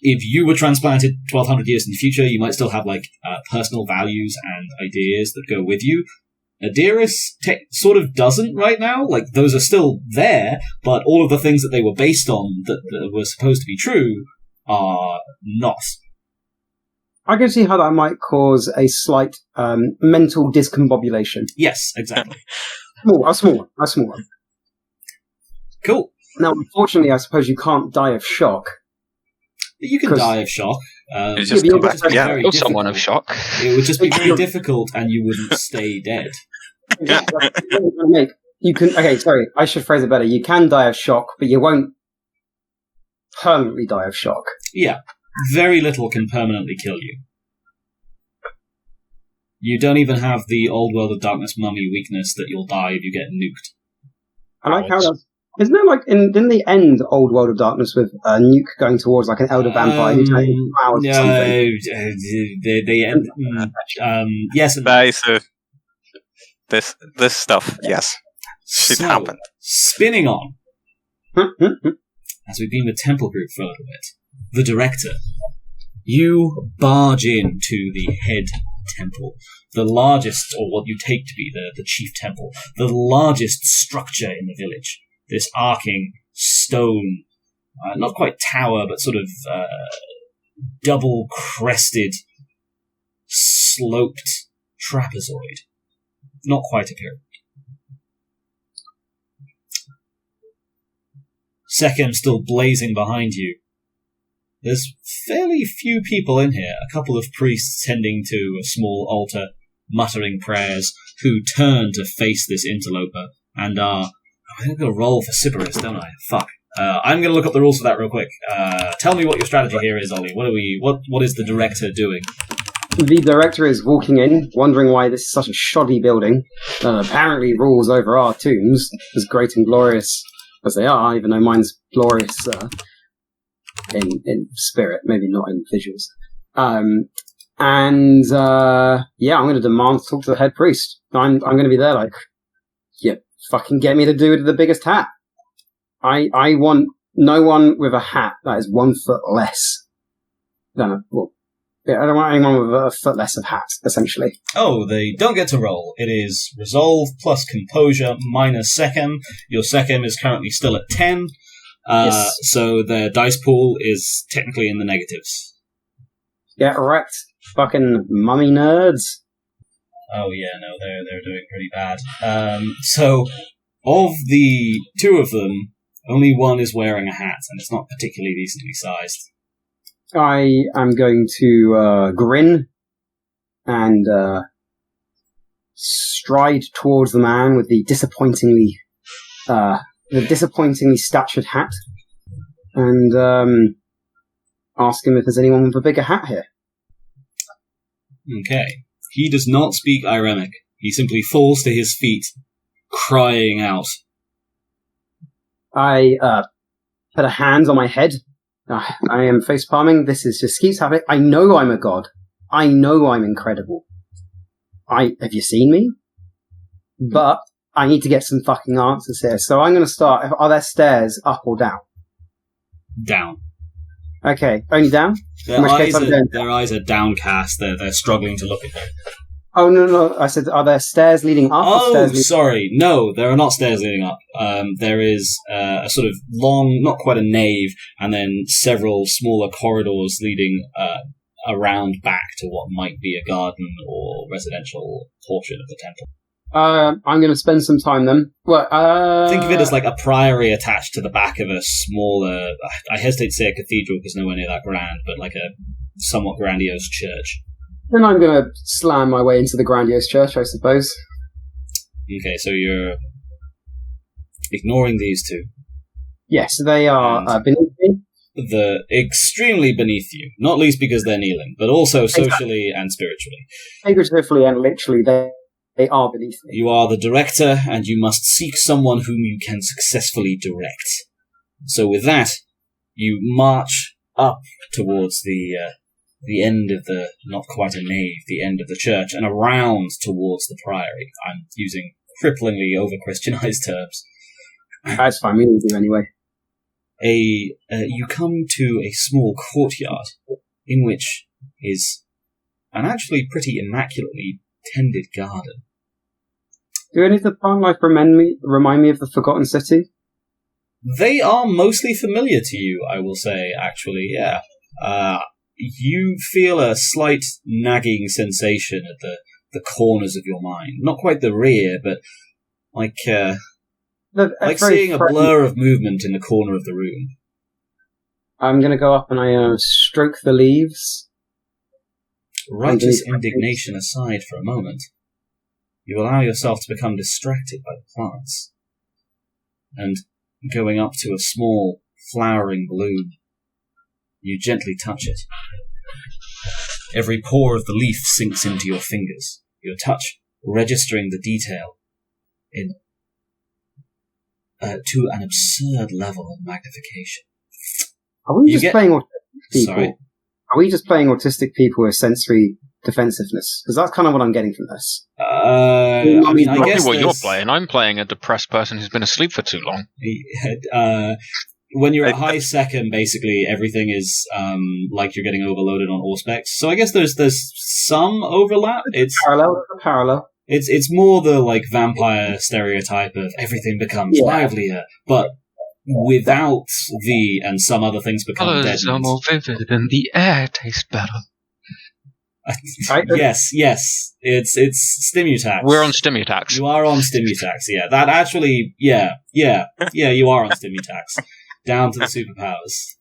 If you were transplanted 1,200 years in the future, you might still have personal values and ideas that go with you. Adiris sort of doesn't right now. Like, those are still there, but all of the things that they were based on that were supposed to be true are not. I can see how that might cause a slight mental discombobulation. Yes, exactly. A small one. Cool. Now, unfortunately, I suppose you can't die of shock. You can 'Cause- die of shock. It's just Yeah, come but back again. very Or someone of difficult. shock. It would just be very difficult, and you wouldn't stay dead. You can. Okay, sorry. I should phrase it better. You can die of shock, but you won't permanently die of shock. Yeah, very little can permanently kill you. You don't even have the Old World of Darkness mummy weakness that you'll die if you get nuked. I like how that's. Isn't there like didn't they end Old World of Darkness with a nuke going towards like an elder vampire who's taking powers or something? Yes and That is this stuff. Yes, it so, happened. Spinning on, as we've been with Temple Group for a little bit, the director, you barge into the head temple, the largest, or what you take to be the chief temple, the largest structure in the village. This arcing stone, not quite tower, but sort of double-crested, sloped trapezoid. Not quite a pyramid. Sekhem still blazing behind you. There's fairly few people in here. A couple of priests tending to a small altar, muttering prayers, who turn to face this interloper and are... I'm going to go roll for Sybaris, don't I? Fuck. I'm going to look up the rules for that real quick. Tell me what your strategy here is, Ollie. What is the director doing? The director is walking in, wondering why this is such a shoddy building that apparently rules over our tombs, as great and glorious as they are, even though mine's glorious in spirit, maybe not in visuals. I'm going to demand to talk to the head priest. I'm going to be there like, yeah, fucking get me to do it with the biggest hat. I want no one with a hat that is 1 foot less than I don't want anyone with a foot less of hat, essentially. Oh, they don't get to roll. It is resolve plus composure minus Sekhem. Your Sekhem is currently still at 10. Yes. So the dice pool is technically in the negatives. Get wrecked, fucking mummy nerds. Oh yeah, no, they're doing pretty bad. So of the two of them, only one is wearing a hat, and it's not particularly decently sized. I am going to grin and stride towards the man with the disappointingly statured hat, and ask him if there's anyone with a bigger hat here. Okay. He does not speak Iremic. He simply falls to his feet, crying out. I put a hand on my head. I am face palming. This is just keeps happening. I know I'm a god. I know I'm incredible. Have you seen me? But I need to get some fucking answers here. So I'm going to start. Are there stairs up or down? Down. Okay, only down? Their eyes are downcast. They're struggling to look at them. Oh, no. I said, are there stairs leading up? Or stairs leading... sorry. No, there are not stairs leading up. There is a sort of long, not quite a nave, and then several smaller corridors leading around back to what might be a garden or residential portion of the temple. I'm going to spend some time then. Well, think of it as like a priory attached to the back of a smaller, I hesitate to say a cathedral because nowhere near that grand, but like a somewhat grandiose church. Then I'm going to slam my way into the grandiose church, I suppose. Okay, so you're ignoring these two. Yes, they are beneath me. The extremely beneath you, not least because they're kneeling, but also socially and spiritually. Figuratively and literally, they are beneath me. You are the director, and you must seek someone whom you can successfully direct. So with that, you march up towards the end of the, not quite a nave, the end of the church, and around towards the priory. I'm using cripplingly over-Christianized terms. That's fine, we do anyway. You come to a small courtyard, in which is an actually pretty immaculately tended garden. Do any of the plant life remind me of the Forgotten City? They are mostly familiar to you, I will say, actually, yeah. You feel a slight nagging sensation at the corners of your mind. Not quite the rear, but like seeing a blur of movement in the corner of the room. I'm going to go up and I stroke the leaves. Righteous indignation aside for a moment, you allow yourself to become distracted by the plants. And going up to a small, flowering bloom, you gently touch it. Every pore of the leaf sinks into your fingers, your touch registering the detail in to an absurd level of magnification. Are we just playing autistic people? Sorry? Are we just playing autistic people with sensory defensiveness? Because that's kind of what I'm getting from this. I mean, I guess what you're playing. I'm playing a depressed person who's been asleep for too long. When you're at high second, basically everything is like you're getting overloaded on all specs. So I guess there's some overlap. It's parallel. It's more the like vampire stereotype of everything becomes livelier, but without the and some other things become deadened. Colors are more vivid and the air tastes better. Yes. It's Stimutax. We're on Stimutax. You are on Stimutax, yeah. That actually, yeah, you are on Stimutax. Down to the superpowers.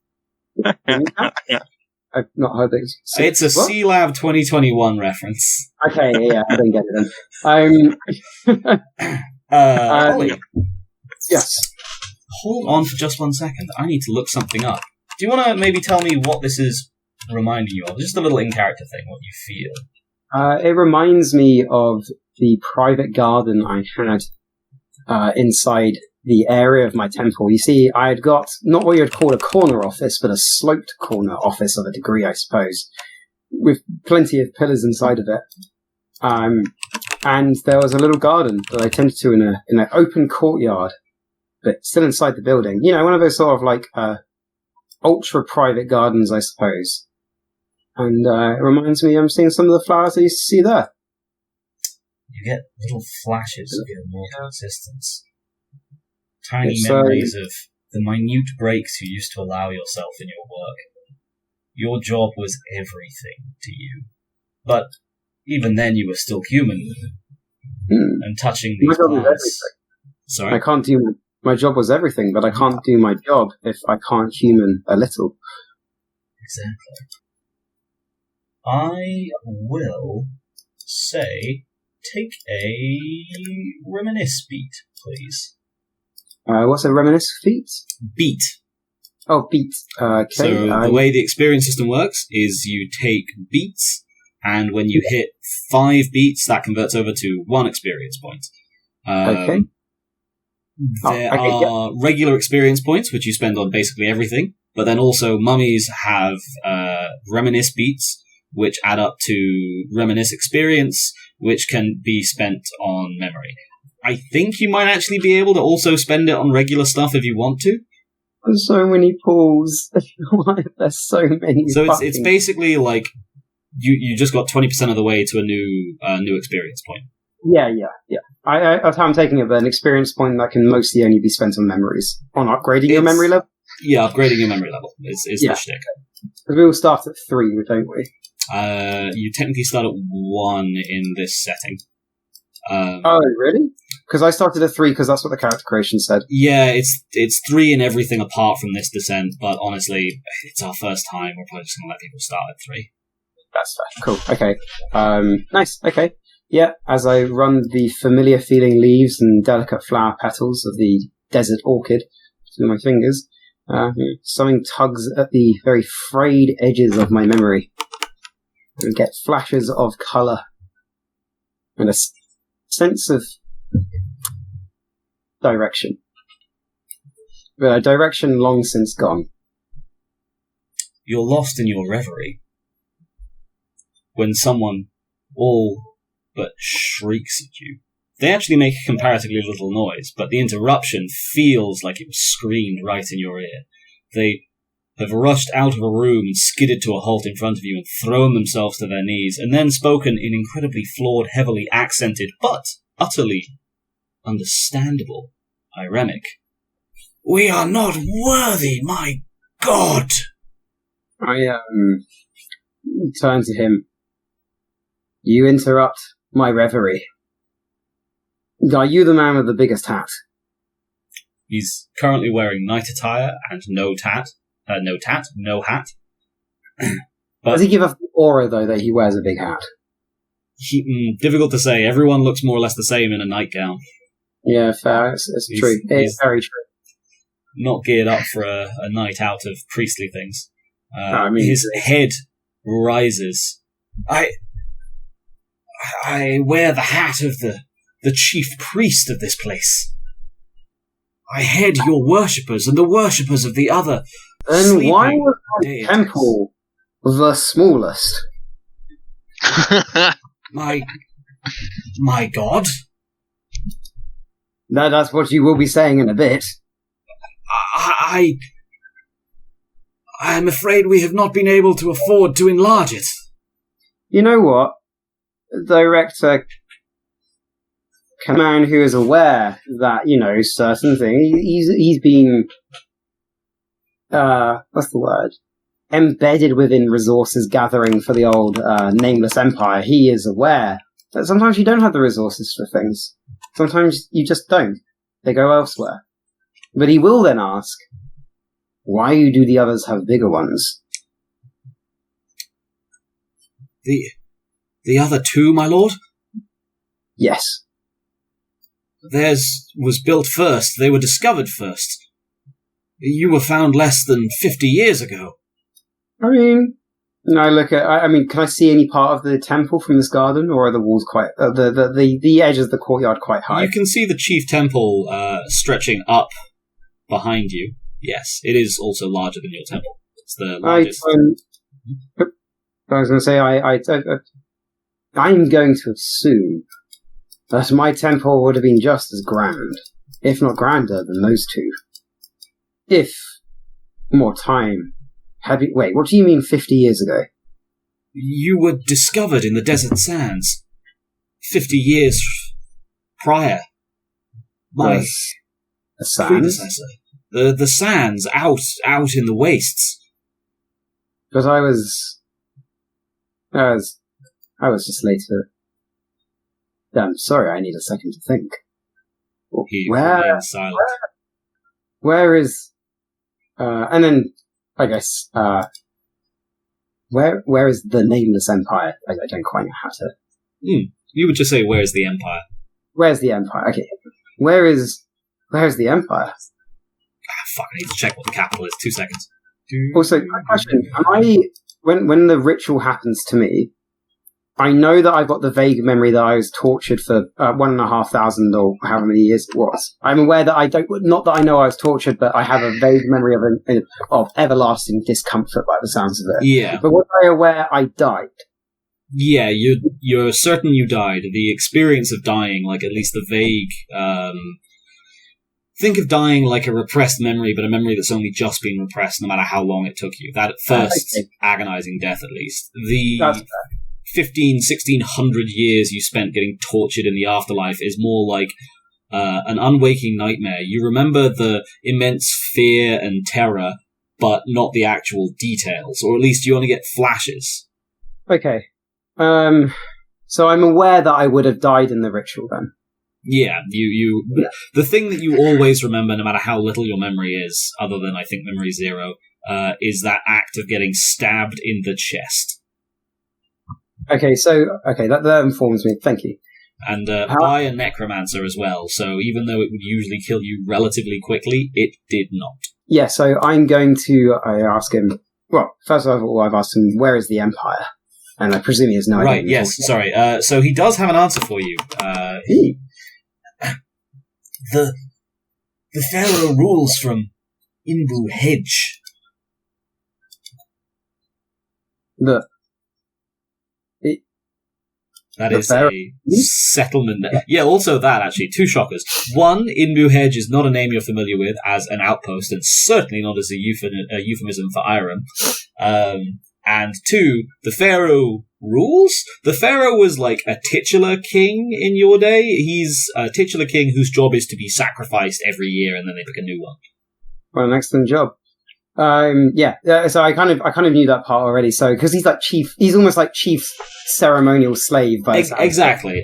I've not heard this. It's a C-Lab 2021 reference. Okay, yeah, I didn't get it then. Ollie. Yes. Hold on for just 1 second. I need to look something up. Do you want to maybe tell me what this is reminding you of? Just a little in-character thing, what you feel. It reminds me of the private garden I had inside the area of my temple. You see, I had got not what you'd call a corner office, but a sloped corner office of a degree, I suppose, with plenty of pillars inside of it. And there was a little garden that I tended to in an open courtyard, but still inside the building. You know, one of those sort of like ultra private gardens, I suppose. And it reminds me, I'm seeing some of the flowers I used to see there. You get little flashes of your mortal existence. Tiny memories of the minute breaks you used to allow yourself in your work. Your job was everything to you. But even then you were still human. And touching these plants. Sorry? I can't do my job was everything, but I can't do my job if I can't human a little. Exactly. I will say, take a reminisce beat, please. What's a reminisce feat? Beat. Oh, beat. Okay. So the way the experience system works is you take beats, and when you hit 5 beats, that converts over to 1 experience point. Okay. There are regular experience points, which you spend on basically everything, but then also mummies have reminisce beats, which add up to reminisce experience, which can be spent on memory. I think you might actually be able to also spend it on regular stuff if you want to. There's so many pools. Why are there so many? So it's basically like you just got 20% of the way to a new experience point. Yeah. That's how I'm taking it. An experience point that can mostly only be spent on memories, on upgrading your memory level. Yeah, upgrading your memory level is the shtick. Because we all start at 3, don't we? You technically start at 1 in this setting. Oh, really? Because I started at 3 because that's what the character creation said. Yeah, it's 3 in everything apart from this descent, but honestly, it's our first time. We're probably just going to let people start at 3. That's fair. Cool. Okay. Nice. Okay. Yeah, as I run the familiar feeling leaves and delicate flower petals of the desert orchid through my fingers, something tugs at the very frayed edges of my memory. And get flashes of colour and a sense of direction. But a direction long since gone. You're lost in your reverie when someone all but shrieks at you. They actually make a comparatively little noise, but the interruption feels like it was screamed right in your ear. They have rushed out of a room and skidded to a halt in front of you and thrown themselves to their knees, and then spoken in incredibly flawed, heavily accented, but utterly understandable irenic. "We are not worthy, my God!" I turn to him. "You interrupt my reverie. Are you the man with the biggest hat?" He's currently wearing night attire and no tat, no hat. Does he give off the aura, though, that he wears a big hat? Difficult to say. Everyone looks more or less the same in a nightgown. Yeah, fair. It's true. It's very true. Not geared up for a night out of priestly things. His head rises. I wear the hat of the chief priest of this place. I head your worshippers and the worshippers of the other. Then why was my temple the smallest? My god? No, that's what you will be saying in a bit. I'm afraid we have not been able to afford to enlarge it. You know what? Director, a man who is aware that, certain things, he's been, what's the word? Embedded within resources gathering for the old, nameless empire. He is aware that sometimes you don't have the resources for things. Sometimes you just don't. They go elsewhere. But he will then ask, why do the others have bigger ones? The other two, my lord? Yes. Theirs was built first. They were discovered first. You were found less than 50 years ago. I mean, can I see any part of the temple from this garden, or are the walls quite, the edges of the courtyard quite high? You can see the chief temple stretching up behind you. Yes, it is also larger than your temple. It's the largest. I was going to say, I'm going to assume that my temple would have been just as grand, if not grander, than those two. If more time had been... Wait, what do you mean 50 years ago? You were discovered in the desert sands 50 years prior. My predecessor. The sands out in the wastes. But I was just later. I'm sorry, I need a second to think. He remained silent. Where is... and then, I guess, where is the nameless empire? I don't quite know how to... You would just say, where's the empire? Where's the empire? Okay. Where's the empire? Fuck, I need to check what the capital is. 2 seconds. Also, my question, when the ritual happens to me, I know that I've got the vague memory that I was tortured for 1,500 or however many years it was. I'm aware that not that I know I was tortured, but I have a vague memory of everlasting discomfort by the sounds of it. Yeah. But was I aware I died? Yeah, you're certain you died. The experience of dying, like at least the vague, think of dying like a repressed memory, but a memory that's only just been repressed no matter how long it took you. That first agonizing death, at least. That's fair. 1,600 years you spent getting tortured in the afterlife is more like an unwaking nightmare. You remember the immense fear and terror, but not the actual details, or at least you only get flashes. Okay. So I'm aware that I would have died in the ritual then. Yeah, the thing that you always remember, no matter how little your memory is, other than I think memory 0, is that act of getting stabbed in the chest. Okay, that informs me. Thank you. And by a necromancer as well, so even though it would usually kill you relatively quickly, it did not. Yeah, so I'm going to ask him... Well, first of all, I've asked him, where is the Empire? And I presume he has no idea. Right, yes, sorry. So he does have an answer for you. The Pharaoh rules from Inbu Hedge. That is a settlement. Yeah, also that, actually. 2 shockers. 1, Inbu Hedge is not a name you're familiar with as an outpost, and certainly not as a euphemism for Irem. And 2, the Pharaoh rules? The Pharaoh was like a titular king in your day. He's a titular king whose job is to be sacrificed every year, and then they pick a new one. Well, an excellent job. So I kind of knew that part already. So because he's like he's almost like chief ceremonial slave. Exactly.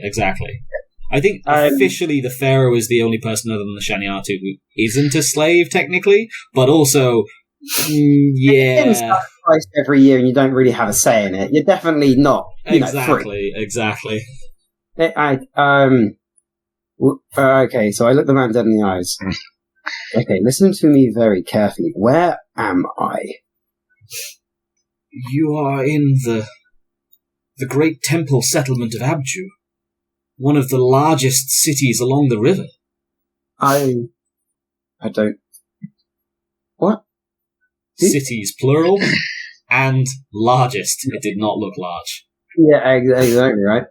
I think officially the Pharaoh is the only person other than the Shaniatu who isn't a slave technically, but also Yeah. It's sacrificed every year and you don't really have a say in it. You're definitely not, free. Exactly. Okay, so I look the man dead in the eyes. Okay, listen to me very carefully. Where am I? You are in the great temple settlement of Abju, one of the largest cities along the river. I don't... What? Cities, plural, and largest. It did not look large. Yeah, exactly, right.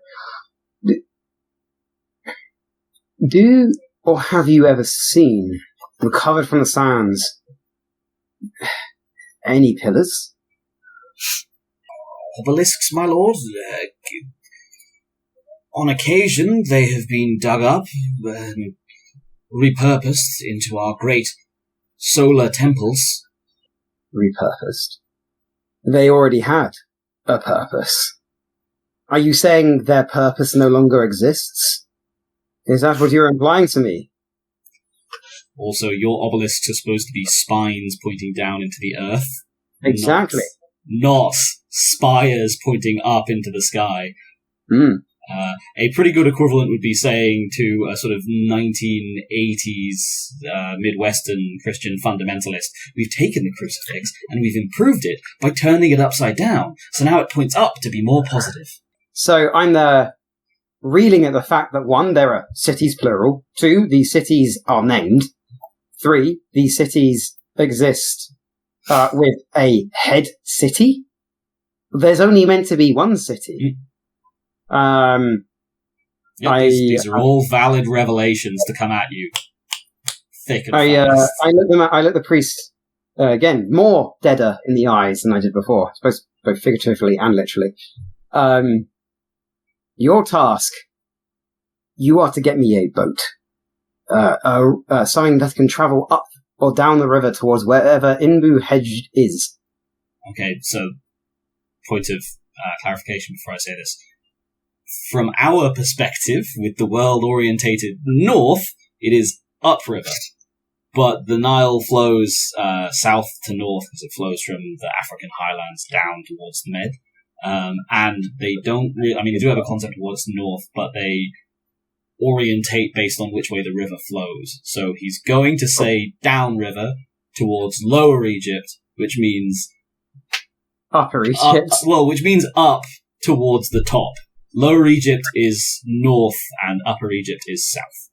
Do or have you ever seen, recovered from the sands, any pillars? Obelisks, my lord. On occasion, they have been dug up and repurposed into our great solar temples. Repurposed? They already had a purpose. Are you saying their purpose no longer exists? Is that what you're implying to me? Also, your obelisks are supposed to be spines pointing down into the earth. Exactly. Not spires pointing up into the sky. Mm. A pretty good equivalent would be saying to a sort of 1980s Midwestern Christian fundamentalist, we've taken the crucifix and we've improved it by turning it upside down, so now it points up to be more positive. So I'm there reeling at the fact that 1, there are cities plural, 2, these cities are named, 3, these cities exist with a head city. There's only meant to be one city. These are all valid revelations to come at you. Thick and fast. I look the priest again, more deader in the eyes than I did before, I suppose both figuratively and literally. Your task, you are to get me a boat. Something that can travel up or down the river towards wherever Inbu Hedge is. Okay, so point of clarification before I say this. From our perspective, with the world orientated north, it is upriver. But the Nile flows south to north because it flows from the African highlands down towards the Med. And they don't really, they do have a concept of what's north, but they orientate based on which way the river flows. So he's going to say downriver towards Lower Egypt, which means Upper Egypt. Which means up towards the top. Lower Egypt is north and Upper Egypt is south.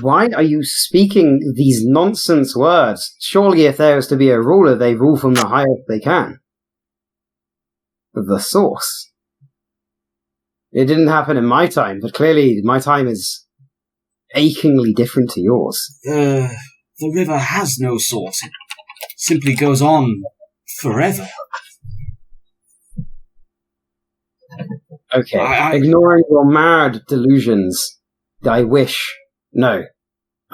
Why are you speaking these nonsense words? Surely if there is to be a ruler, they rule from the highest they can. The source. It didn't happen in my time, but clearly my time is achingly different to yours. The river has no source. It simply goes on forever. Okay, ignoring your mad delusions, I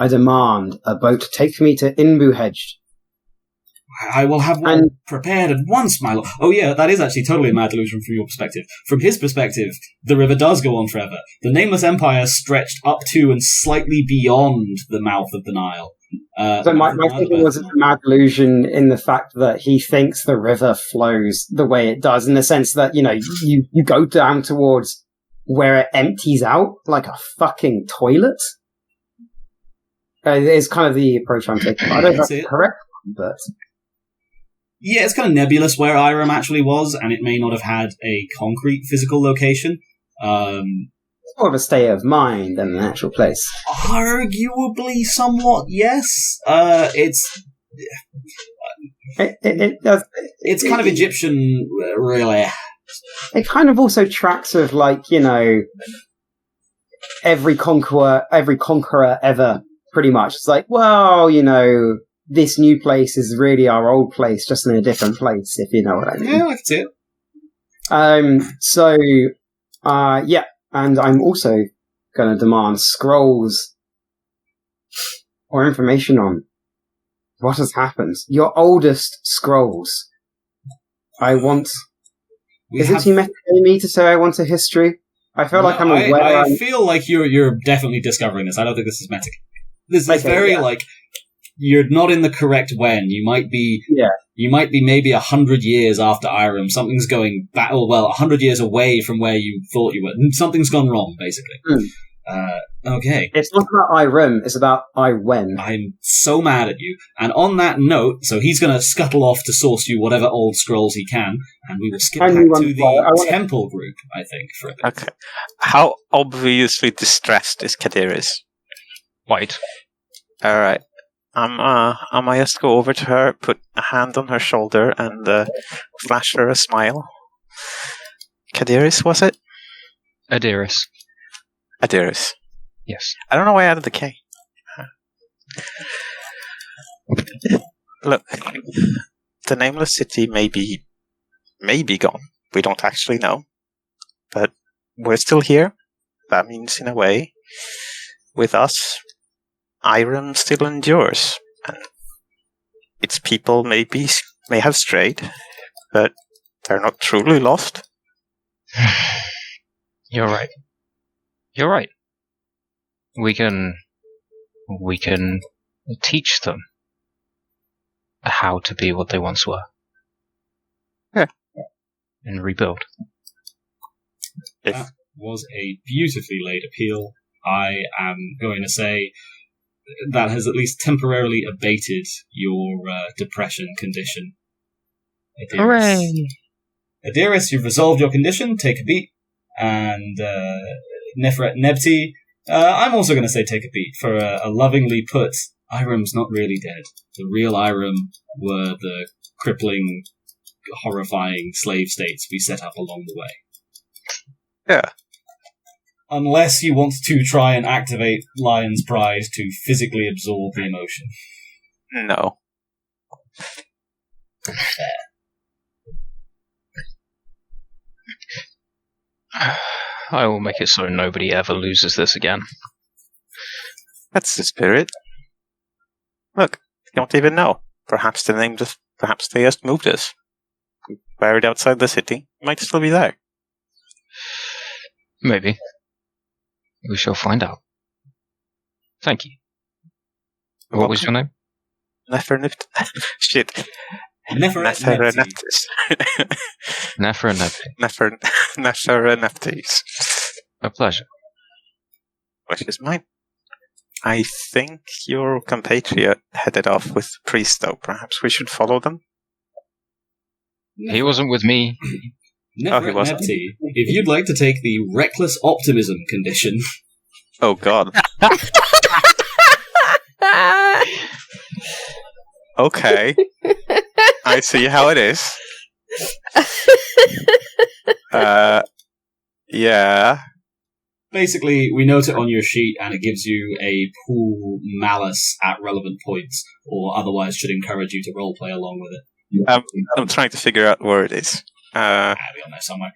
demand a boat to take me to Inbu Hedge. I will have one prepared at once, my lord. Oh yeah, that is actually totally a mad delusion from your perspective. From his perspective, the river does go on forever. The Nameless Empire stretched up to and slightly beyond the mouth of the Nile. So my thinking was a mad delusion in the fact that he thinks the river flows the way it does, in the sense that, you go down towards where it empties out like a fucking toilet. It's kind of the approach I'm taking. I don't know if that's correct, but... Yeah, it's kind of nebulous where Irem actually was, and it may not have had a concrete physical location. It's more of a state of mind than an actual place. Arguably, somewhat, yes. It's kind of Egyptian, really. It kind of also tracks with, every conqueror ever, pretty much. It's like, well, this new place is really our old place, just in a different place, if you know what I mean. Yeah, I can see it. And I'm also going to demand scrolls or information on what has happened. Your oldest scrolls. I want... Isn't he metagaming me to say I want a history? I feel like I'm aware... I feel like you're definitely discovering this. I don't think this is metagaming. This is you're not in the correct when. You might be maybe 100 years after Irem. Something's going back, 100 years away from where you thought you were. Something's gone wrong, basically. Okay. It's not about Irem, it's about Iwen. I'm so mad at you. And on that note, so he's going to scuttle off to source you whatever old scrolls he can, and we will skip back to the temple group, I think, for a bit. Okay. How obviously distressed is Adiris? White. Alright. I might just go over to her, put a hand on her shoulder, and flash her a smile. Adiris, was it? Adiris. Adiris. Yes. I don't know why I added the K. Look, the nameless city may be gone. We don't actually know. But we're still here. That means, in a way, with us, Irem still endures. And its people may have strayed, but they're not truly lost. You're right. You're right. We can teach them how to be what they once were. Yeah. And rebuild. That was a beautifully laid appeal. I am going to say that has at least temporarily abated your depression condition. Adiris. Hooray! Adiris, you've resolved your condition. Take a beat. And Nefynebbers, I'm also going to say take a beat for a lovingly put, Irem's not really dead. The real Irem were the crippling, horrifying slave states we set up along the way. Yeah. Unless you want to try and activate Lion's Pride to physically absorb the emotion. No. I will make it so nobody ever loses this again. That's the spirit. Look, we don't even know. Perhaps they just moved us. Buried outside the city. Might still be there. Maybe. We shall find out. Thank you. What was your name? Nefynebbers. Shit. Nefynebbers. Nefynebbers. A pleasure. Which is mine. I think your compatriot headed off with the priest, though. Perhaps we should follow them? He wasn't with me. He wasn't. If you'd like to take the reckless optimism condition... Oh, God. Okay. I see how it is. Yeah. Basically, we note it on your sheet, and it gives you a pool malice at relevant points, or otherwise should encourage you to roleplay along with it. I'm trying to figure out where it is. I'll be on there somewhere.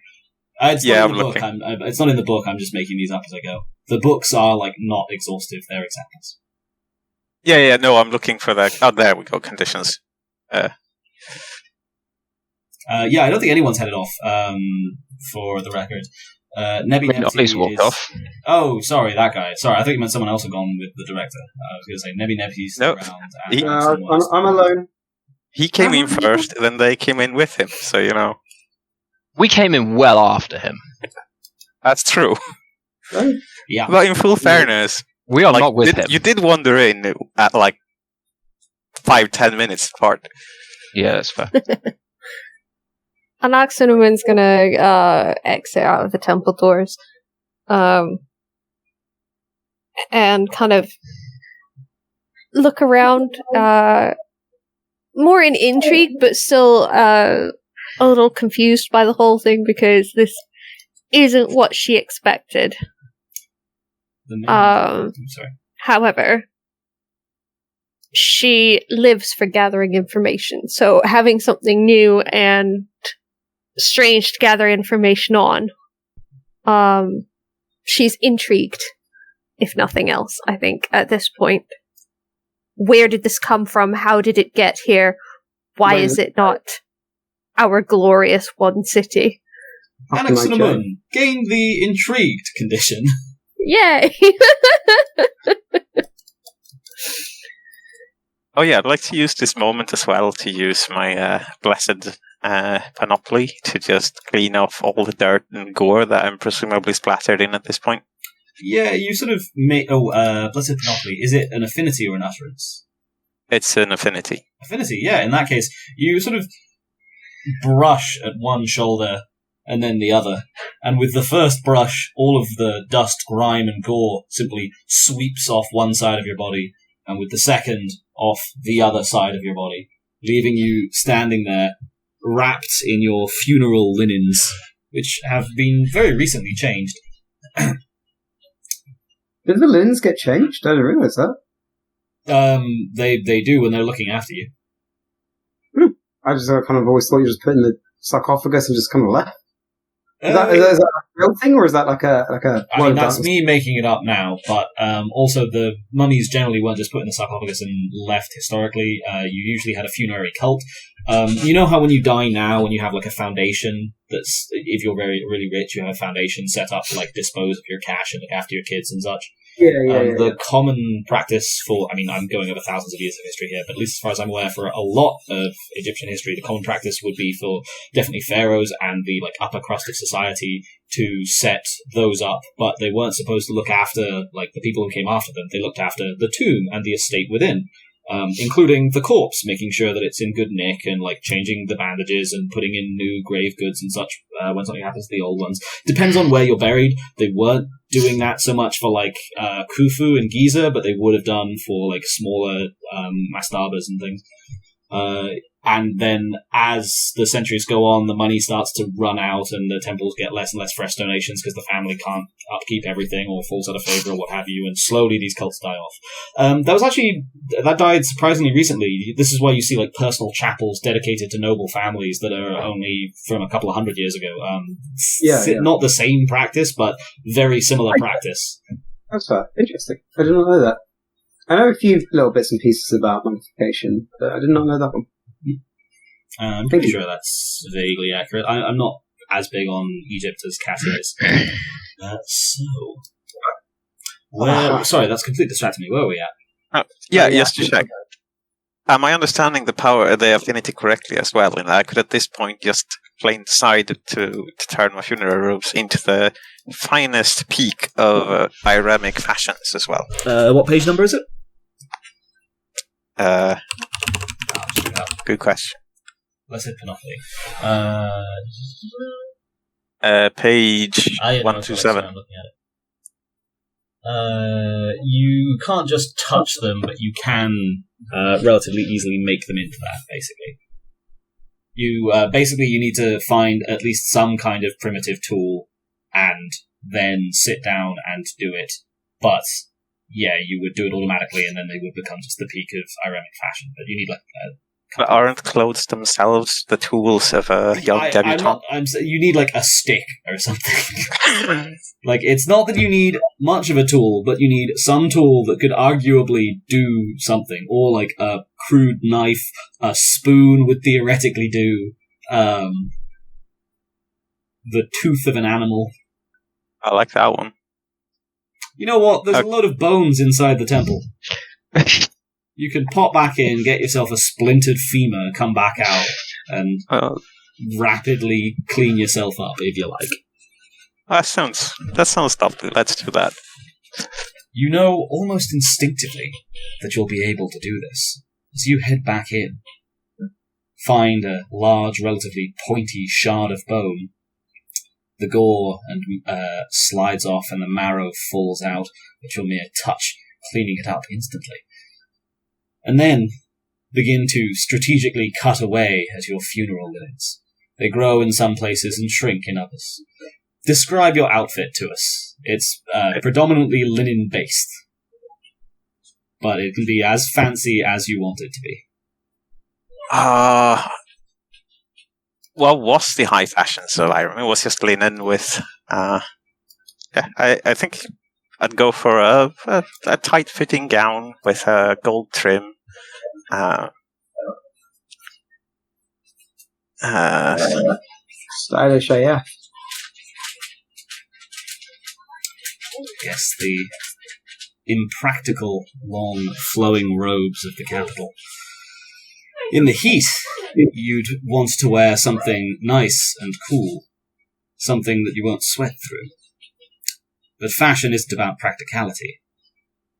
It's not in the book. It's not in the book. I'm just making these up as I go. The books are not exhaustive. They're examples. Yeah. No, I'm looking for that. Oh, there we go. Conditions. I don't think anyone's headed off. For the record, Nefynebbers walked off. Oh, sorry, that guy. Sorry, I thought you meant someone else had gone with the director. I was going to say Nefynebbers around. I'm alone. He came in first, then they came in with him. So we came in well after him. That's true. Yeah. But in full fairness, we are not with him. You did wander in at 5-10 minutes apart. Yeah, that's fair. Anaxinoman's gonna exit out of the temple doors, and kind of look around, more in intrigue, but still a little confused by the whole thing because this isn't what she expected. I'm sorry. However, she lives for gathering information, so having something new and strange to gather information on, she's intrigued, if nothing else, I think, at this point. Where did this come from? How did it get here? Why is it not our glorious one city? Anaxinoman, gain the intrigued condition. Yay! Oh yeah, I'd like to use this moment as well to use my blessed panoply to just clean off all the dirt and gore that I'm presumably splattered in at this point. Yeah, you sort of make... Blessed Panoply. Is it an affinity or an utterance? It's an affinity. Affinity, yeah. In that case, you sort of brush at one shoulder and then the other. And with the first brush, all of the dust, grime, and gore simply sweeps off one side of your body, and with the second, off the other side of your body, leaving you standing there, wrapped in your funeral linens, which have been very recently changed. Did the linens get changed? I didn't realise that. They do when they're looking after you. I just kind of always thought you just put in the sarcophagus and just kind of left. Is that a real thing, or is that like a? I mean, that's me making it up now, but also the mummies generally weren't just put in the sarcophagus and left historically. You usually had a funerary cult. You know how when you die now, when you have like a foundation that's, if you're really rich, you have a foundation set up to like dispose of your cash and look after your kids and such. The common practice for, I mean, I'm going over thousands of years of history here, but at least as far as I'm aware, for a lot of Egyptian history, the common practice would be for definitely pharaohs and the like upper crust of society to set those up, but they weren't supposed to look after like the people who came after them. They looked after the tomb and the estate within. Including the corpse, making sure that it's in good nick and like changing the bandages and putting in new grave goods and such when something happens to the old ones. Depends on where you're buried. They weren't doing that so much for like Khufu and Giza, but they would have done for like smaller mastabas and things. And then as the centuries go on, the money starts to run out and the temples get less and less fresh donations because the family can't upkeep everything or falls out of favor or what have you, and slowly these cults die off. That died surprisingly recently. This is why you see like personal chapels dedicated to noble families that are only from a couple of hundred years ago. Not the same practice, but very similar practice. That's interesting. I did not know that. I know a few little bits and pieces about mummification, but I did not know that one. I'm pretty sure that's vaguely accurate. I'm not as big on Egypt as Cassie is. Sorry, that's completely distracting me. Where are we at? Just to check. Am I understanding the affinity correctly as well? And I could at this point just plain decide to turn my funeral robes into the finest peak of iramic fashions as well. What page number is it? Good question. Blessed Panoply. Page 127. I'm looking at it. You can't just touch them, but you can relatively easily make them into that, basically. You need to find at least some kind of primitive tool and then sit down and do it. But, yeah, you would do it automatically and then they would become just the peak of ironic fashion. But you need like but aren't clothes themselves the tools of a young debutante? You need like a stick or something. Like, it's not that you need much of a tool, but you need some tool that could arguably do something. Or like a crude knife, a spoon would theoretically do, the tooth of an animal. I like that one. You know what? There's a load of bones inside the temple. You can pop back in, get yourself a splintered femur, come back out, and rapidly clean yourself up if you like. That sounds lovely. Let's do that. You know almost instinctively that you'll be able to do this. As you head back in, find a large, relatively pointy shard of bone. The gore and slides off and the marrow falls out at your mere touch, cleaning it up instantly. And then begin to strategically cut away at your funeral linens. They grow in some places and shrink in others. Describe your outfit to us. It's predominantly linen-based, but it can be as fancy as you want it to be. What was the high fashion? So I remember it was just linen with. I think I'd go for a tight-fitting gown with a gold trim. Stylish AF. Yes, impractical, long, flowing robes of the capital. In the heat, you'd want to wear something nice and cool, something that you won't sweat through. But fashion isn't about practicality.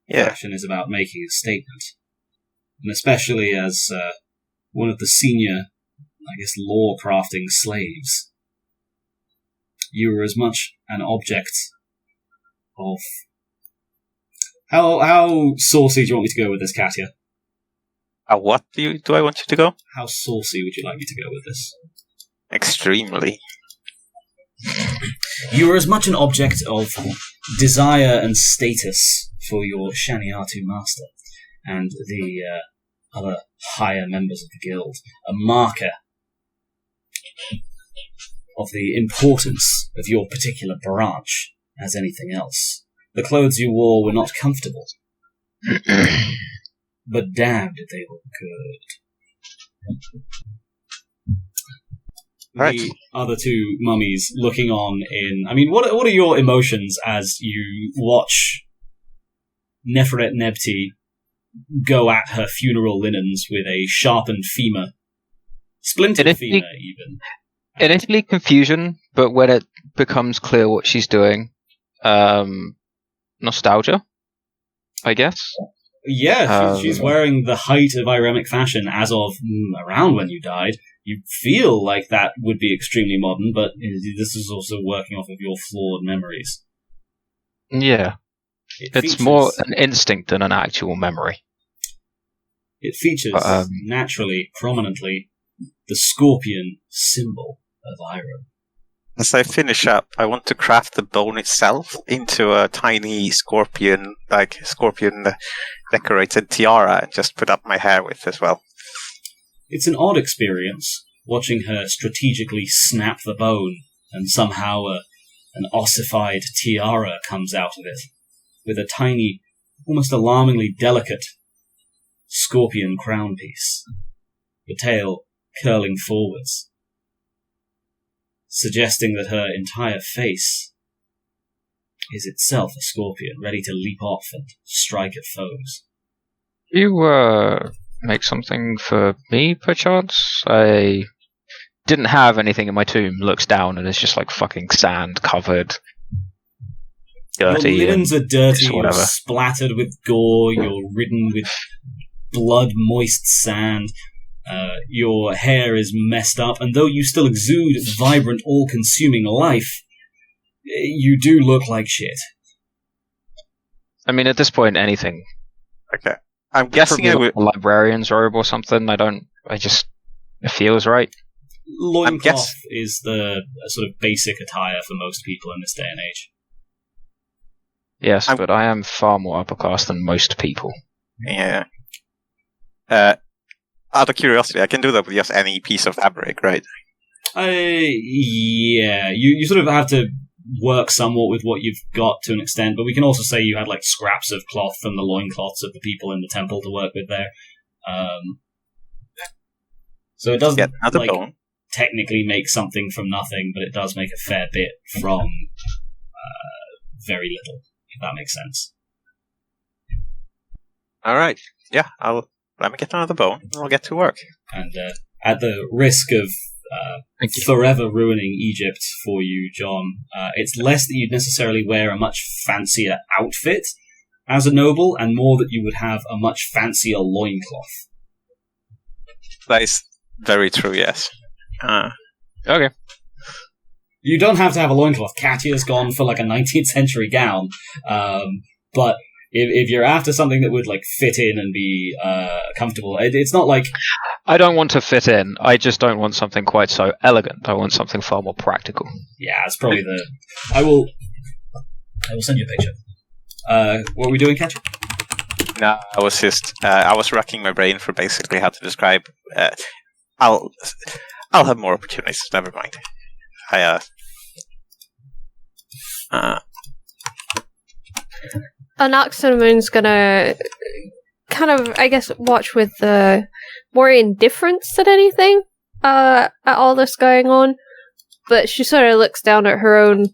Yeah. Fashion is about making a statement. And especially as one of the senior, law-crafting slaves, you were as much an object of... How saucy do you want me to go with this, Katya? What do I want you to go? How saucy would you like me to go with this? Extremely. You are as much an object of desire and status for your Shaniatu master and the other higher members of the guild. A marker of the importance of your particular branch as anything else. The clothes you wore were not comfortable. But damn, did they look good. Right. The other two mummies looking on in... I mean, what are your emotions as you watch Nefynebbers go at her funeral linens with a sharpened femur? Splintered femur, even. Initially confusion, but when it becomes clear what she's doing, nostalgia, I guess. Yeah, she's wearing the height of iremic fashion as of around when you died. You feel like that would be extremely modern, but this is also working off of your flawed memories. Yeah. It's more an instinct than an actual memory. It features, naturally, prominently, the scorpion symbol of Iron. As I finish up, I want to craft the bone itself into a tiny scorpion decorated tiara and just put up my hair with as well. It's an odd experience, watching her strategically snap the bone, and somehow an ossified tiara comes out of it, with a tiny, almost alarmingly delicate scorpion crown piece, the tail curling forwards, suggesting that her entire face is itself a scorpion, ready to leap off and strike at foes. You, make something for me, perchance? I didn't have anything in my tomb. Looks down and it's just like fucking sand covered, dirty. Your linens are dirty, you're splattered with gore, you're ridden with blood-moist sand. Your hair is messed up, and though you still exude vibrant, all-consuming life, you do look like shit. I mean, at this point, anything. Okay. I'm guessing a librarian's robe or something. It feels right. Loincloth is the sort of basic attire for most people in this day and age. Yes, but I am far more upper class than most people. Yeah. Out of curiosity, I can do that with just any piece of fabric, right? Yeah. You sort of have to work somewhat with what you've got to an extent, but we can also say you had like scraps of cloth from the loincloths of the people in the temple to work with there. So it doesn't technically make something from nothing, but it does make a fair bit from very little, if that makes sense. Alright. Yeah, let me get another bone, and I'll get to work. And at the risk of forever ruining Egypt for you, John, it's less that you'd necessarily wear a much fancier outfit as a noble, and more that you would have a much fancier loincloth. That is very true, yes. Okay. You don't have to have a loincloth. Katya's gone for like a 19th century gown, but if you're after something that would like fit in and be comfortable, it's not like... I don't want to fit in. I just don't want something quite so elegant. I want something far more practical. Yeah, that's probably the... I will send you a picture. What are we doing, Katya? No, I was just... I was racking my brain for basically how to describe... I'll have more opportunities. Never mind. Anoxinamoon's gonna kind of, I guess, watch with more indifference than anything at all this going on, but she sort of looks down at her own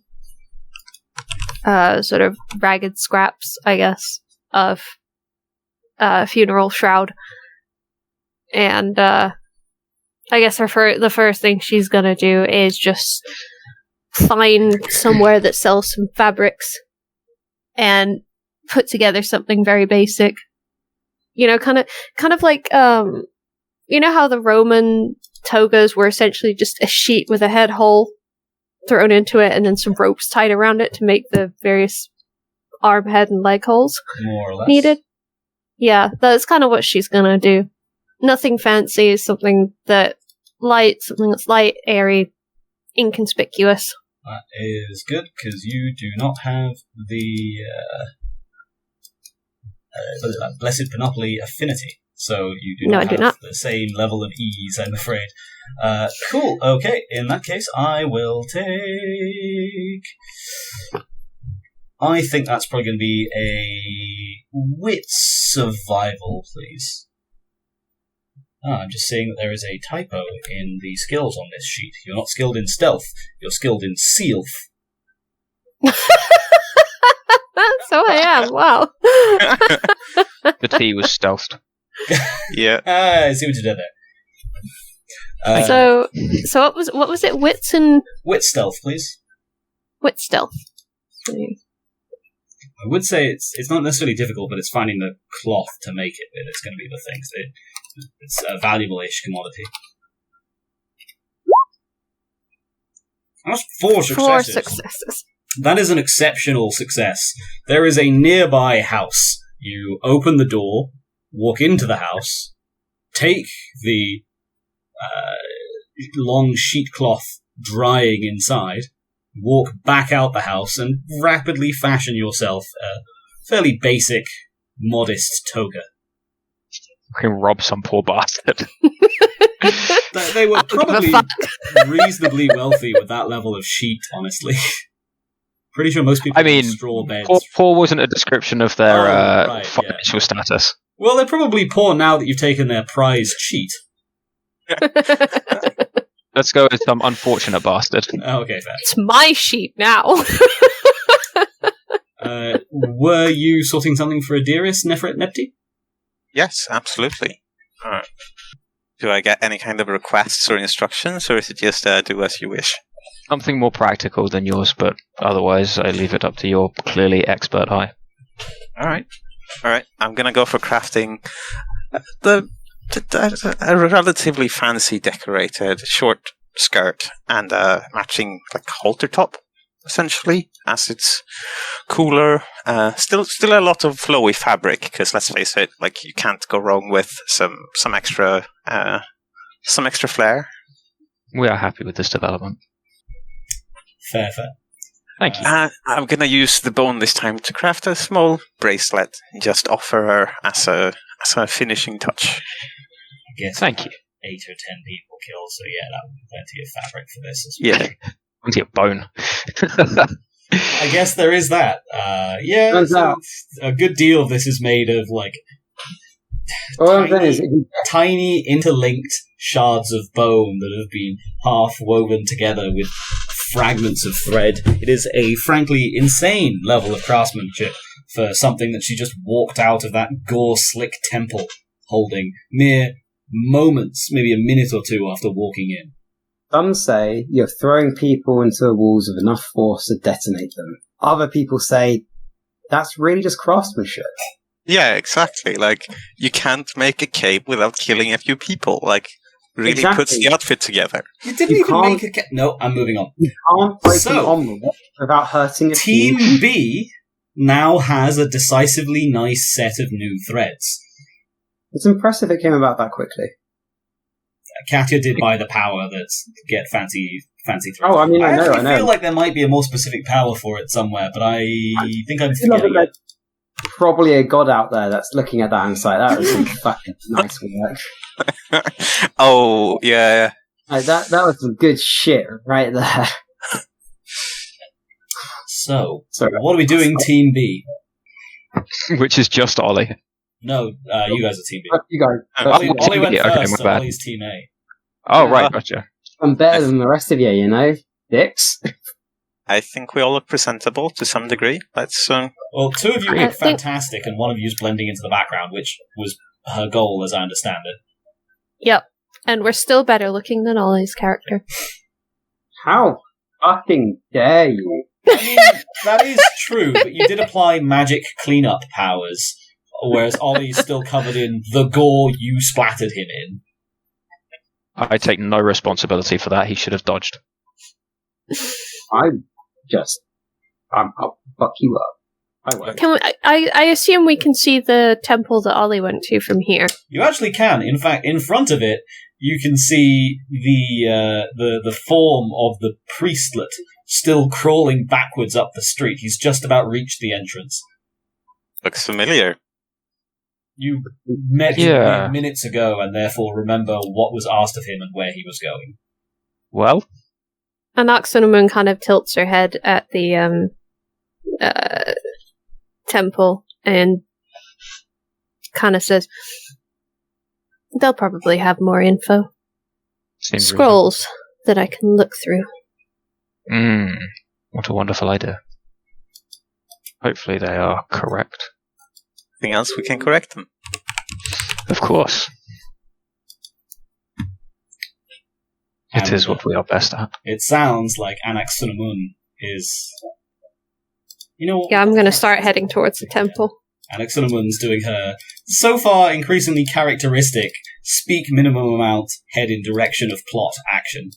sort of ragged scraps, I guess, of funeral shroud. And I guess the first thing she's gonna do is just find somewhere that sells some fabrics and put together something very basic. You know, kind of like you know how the Roman togas were essentially just a sheet with a head hole thrown into it and then some ropes tied around it to make the various arm, head, and leg holes More or less. needed. Yeah, that's kind of what she's gonna do. Nothing fancy, something that's light, airy, inconspicuous. That is good, because you do not have the Blessed Panoply affinity. So you do not have the same level of ease, I'm afraid. Cool, okay. In that case, I will take... I think that's probably going to be a wit survival, please. I'm just seeing that there is a typo in the skills on this sheet. You're not skilled in stealth, you're skilled in sealth. So I am, wow. The T was stealthed. Yeah. I see what you did there. So what was it? Wits and Wit stealth, please. wit stealth. I would say it's not necessarily difficult, but it's finding the cloth to make it that it's going to be the things. It's a valuable-ish commodity. That's 4 successes. 4 successes. That is an exceptional success. There is a nearby house. You open the door, walk into the house, take the long sheet cloth drying inside, walk back out the house, and rapidly fashion yourself a fairly basic, modest toga. I can rob some poor bastard. They were probably reasonably wealthy with that level of sheet, honestly. Pretty sure most people have straw beds. Poor wasn't a description of their financial status. Well, they're probably poor now that you've taken their prized sheet. Let's go with some unfortunate bastard. Okay, fair. It's my sheet now. Were you sorting something for Adiris, Nefynebbers? Yes, absolutely. Alright. Do I get any kind of requests or instructions, or is it just do as you wish? Something more practical than yours, but otherwise I leave it up to your clearly expert eye. Alright. I'm gonna go for crafting a relatively fancy decorated short skirt and a matching halter top, essentially, as it's cooler. Still a lot of flowy fabric, because let's face it, you can't go wrong with some extra flair. We are happy with this development. Fair. Thank you. I'm gonna use the bone this time to craft a small bracelet and just offer her as a finishing touch. I guess Thank you. 8 or 10 people killed, so yeah, that would be plenty of fabric for this as Yeah. Plenty of bone. I guess there is that. So a good deal of this is made of tiny interlinked shards of bone that have been half woven together with fragments of thread. It is a frankly insane level of craftsmanship for something that she just walked out of that gore-slick temple holding mere moments, maybe a minute or two after walking in. Some say you're throwing people into the walls with enough force to detonate them. Other people say that's really just craftsmanship. Yeah, exactly. You can't make a cape without killing a few people. Really Exactly. Puts the outfit together. You didn't even make a No, I'm moving on. You can't break an omelette without hurting a Team team. B now has a decisively nice set of new threads. It's impressive it came about that quickly. Katya did buy the power that's get fancy threads. Oh, I know. I feel like there might be a more specific power for it somewhere, but I think I'm forgetting it. There's probably a god out there that's looking at that and saying, that was some fucking nice work. Oh, yeah. That was some good shit right there. So, what are we doing, Team B? Which is just Ollie. No, you guys are Team B. You guys. Ollie went okay, first, my so bad. Ollie's Team A. Oh, right, gotcha. I'm better than the rest of you, dicks. I think we all look presentable to some degree. Let's. Well, two of you I look think- fantastic, and one of you's blending into the background, which was her goal, as I understand it. Yep. And we're still better looking than Ollie's character. How fucking dare you? I mean, that is true, but you did apply magic cleanup powers, whereas Ollie's still covered in the gore you splattered him in. I take no responsibility for that. He should have dodged. I'll fuck you up. I won't. Can we, I assume we can see the temple that Ollie went to from here. You actually can. In fact, in front of it, you can see the form of the priestlet still crawling backwards up the street. He's just about reached the entrance. Looks familiar. You met him minutes ago, and therefore remember what was asked of him and where he was going. Well, And Axonomoon kind of tilts her head at the temple and kind of says, they'll probably have more info. seems Scrolls that I can look through. What a wonderful idea. Hopefully they are correct. Anything else we can correct them? Of course. It is what we are best at. It sounds like Anaxunamun is... You know what? Yeah, I'm going to start heading towards the temple. Anaxunamun's doing her, so far increasingly characteristic, speak minimum amount, head in direction of plot action.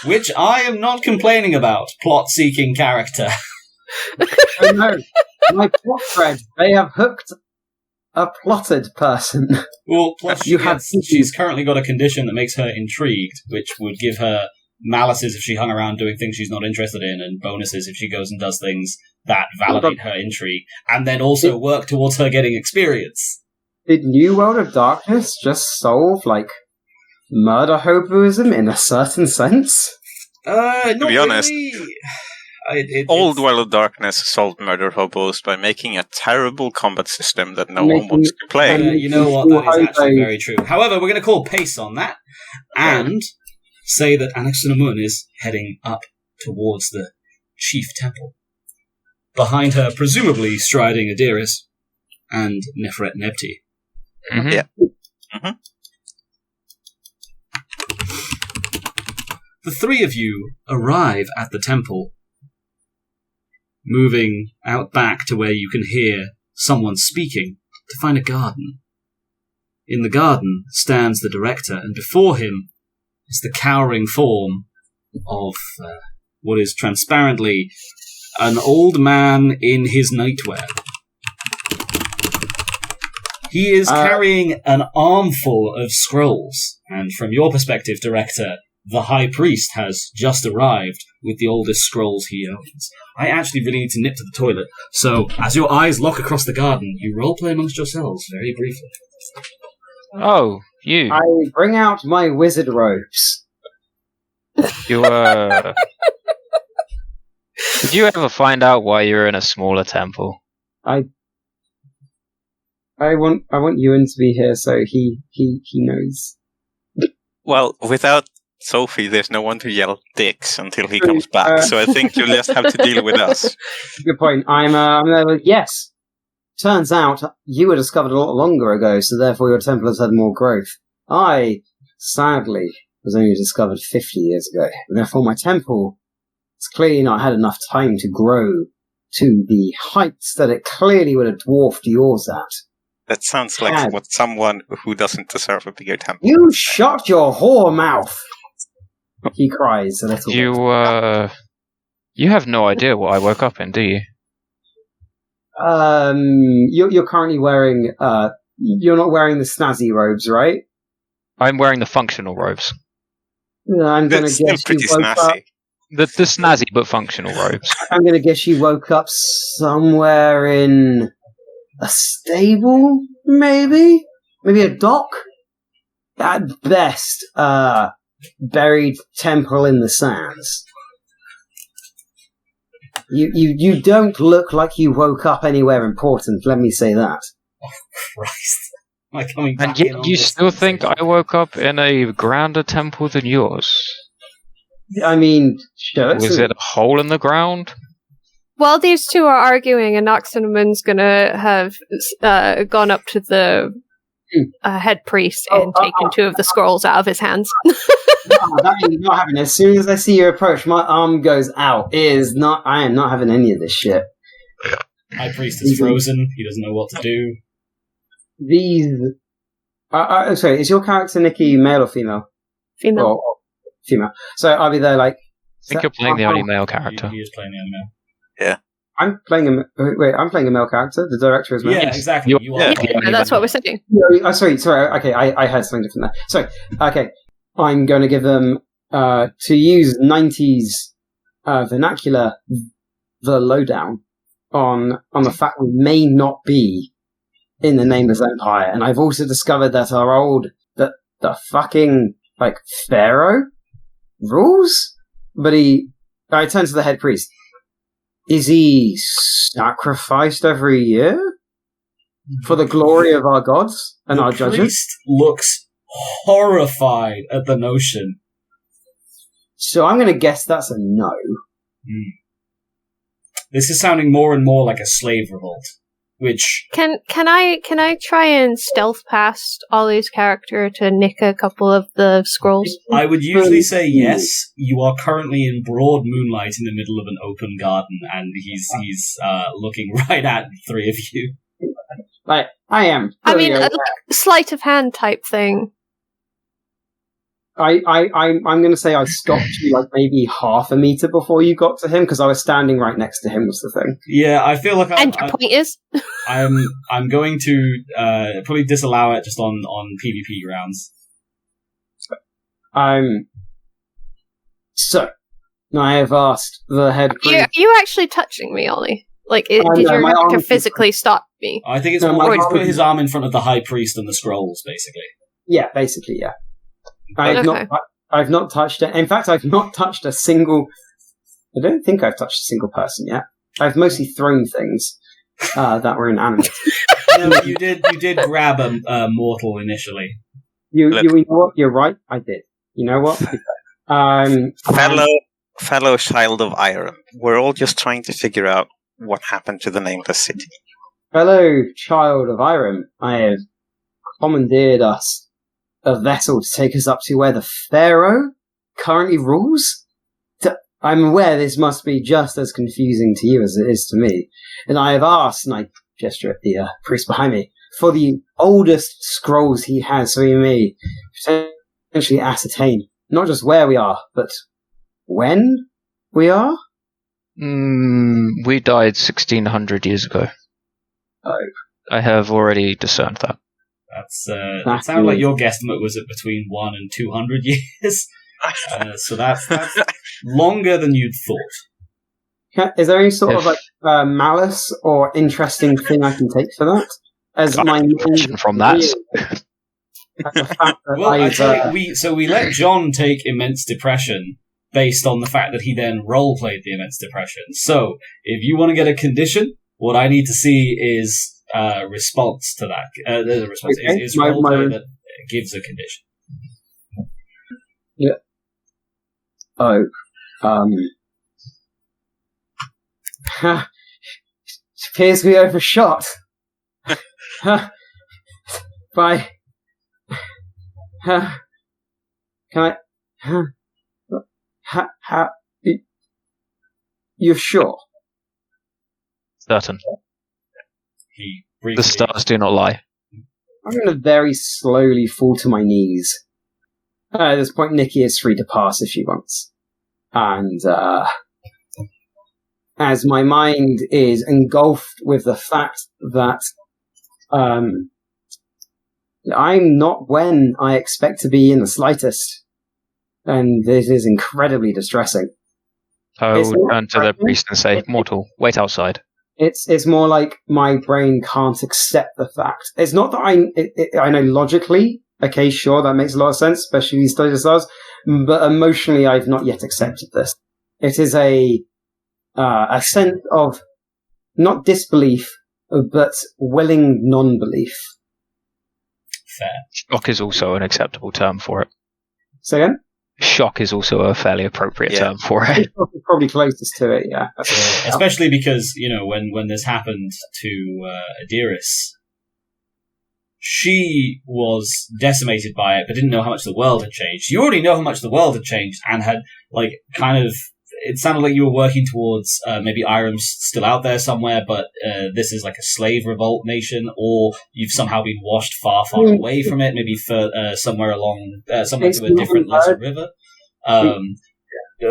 Which I am not complaining about, plot-seeking character. Oh no, my plot thread. They have hooked a plotted person. Well, plus You she's currently got a condition that makes her intrigued, which would give her malices if she hung around doing things she's not interested in, and bonuses if she goes and does things that validate her intrigue, and then also work towards her getting experience. Did New World of Darkness just solve, like, murder hoboism in a certain sense? Not be honest, really. Old World of Darkness solved murder hobos by making a terrible combat system that no one wants to play. You know what, that is actually very true. However, we're going to call pace on that, and say that Anaxunamun is heading up towards the chief temple. Behind her, presumably striding Adiris and Nefynebbers. Mm-hmm. Yeah. Mm-hmm. The three of you arrive at the temple, moving out back to where you can hear someone speaking, to find a garden. In the garden stands the director, and before him is the cowering form of what is transparently an old man in his nightwear. He is carrying an armful of scrolls, and from your perspective, director, the High Priest has just arrived with the oldest scrolls he owns. I actually really need to nip to the toilet, so as your eyes lock across the garden, you roleplay amongst yourselves very briefly. Oh, you. I bring out my wizard robes. You, Did you ever find out why you're in a smaller temple? I want Ewan to be here so he knows. Well, without Sophie, there's no one to yell dicks until he comes back, so I think you'll just have to deal with us. Good point. Yes. Turns out you were discovered a lot longer ago, so therefore your temple has had more growth. I, sadly, was only discovered 50 years ago. And therefore my temple has clearly not had enough time to grow to the heights that it clearly would have dwarfed yours at. That sounds like what someone who doesn't deserve a bigger temple. You shut your whore mouth! He cries a little bit. You have no idea what I woke up in, do you? You're currently wearing, you're not wearing the snazzy robes, right? I'm wearing the functional robes. I'm gonna It's guess still you pretty woke up. snazzy. The snazzy but functional robes. I'm gonna guess you woke up somewhere in a stable, maybe? Maybe a dock? At best, buried temple in the sands. You don't look like you woke up anywhere important, let me say that. Oh, Christ. Am I coming back And in yet on you this still think conversation? I woke up in a grander temple than yours? I mean, sure. Was it a hole in the ground? While these two are arguing, Anaxinamon's gonna have gone up to the head priest and taken two of the scrolls out of his hands. That ain't not happening. As soon as I see you approach, my arm goes out. I am not having any of this shit. High priest is frozen. He doesn't know what to do. These. Sorry, is your character Nikki male or female? Female. Or female. So I'll be there like. I think you're playing the only male character. He is playing the only male. Yeah. I'm playing I'm playing a male character. The director is male. Yeah, exactly. You are. Yeah, that's what we're saying. Sorry. Okay, I heard something different there. Sorry. Okay, I'm going to give them to use 90s vernacular the lowdown on the fact we may not be in the Nameless Empire, and I've also discovered that the fucking like pharaoh rules, but I turn to the head priest. Is he sacrificed every year for the glory of our gods and our judges? The priest looks horrified at the notion. So I'm going to guess that's a no. This is sounding more and more like a slave revolt. Which can I try and stealth past Ollie's character to nick a couple of the scrolls? I would usually say yes. You are currently in broad moonlight in the middle of an open garden, and he's looking right at the three of you. Like I am. I mean, a sleight of hand type thing. I'm going to say I stopped you like maybe half a meter before you got to him because I was standing right next to him. Was the thing? Yeah, I feel like and your point is, I'm going to probably disallow it just on PvP rounds. So I have asked the head priest. You actually touching me, Ollie? Like, did your character physically stop me? I think it's more he's put his arm in front of the high priest and the scrolls, basically. Yeah, basically, yeah. I've not touched it. In fact, I've not touched a single. I don't think I've touched a single person yet. I've mostly thrown things that were inanimate. No, you did grab a mortal initially. You know what? You're right. I did. You know what? Fellow child of iron. We're all just trying to figure out what happened to the Nameless City. Fellow child of iron, I have commandeered us a vessel to take us up to where the Pharaoh currently rules. I'm aware this must be just as confusing to you as it is to me. And I have asked, and I gesture at the priest behind me, for the oldest scrolls he has so he may potentially ascertain not just where we are, but when we are? We died 1600 years ago. Oh. I have already discerned that. That sounded like your guesstimate was at between 1 and 200 years. So that's longer than you'd thought. Is there any sort of like malice or interesting thing I can take for that? As my question from that. Well, I tell you, we let John take immense depression based on the fact that he then role-played the immense depression. So if you want to get a condition, what I need to see is response to that. The response is roleplay that gives a condition. Yeah. It appears we overshot. By. Can I? You're sure? Certain. The stars do not lie. I'm going to very slowly fall to my knees. At this point, Nikki is free to pass if she wants. And as my mind is engulfed with the fact that I'm not when I expect to be in the slightest. And this is incredibly distressing. I will turn to the priest and say, "Mortal, wait outside." It's more like my brain can't accept the fact. It's not that I know logically, okay, sure, that makes a lot of sense, especially these studies does, but emotionally I've not yet accepted this. It is a sense of not disbelief, but willing non-belief. Fair. Shock is also an acceptable term for it. Say again? Shock is also a fairly appropriate term for it. Probably closest to it, yeah. Especially because, when this happened to Adiris, she was decimated by it, but didn't know how much the world had changed. You already know how much the world had changed, and had, it sounded like you were working towards, maybe Irem's still out there somewhere, but this is like a slave revolt nation, or you've somehow been washed far, far away from it, maybe somewhere somewhere to a different lesser river.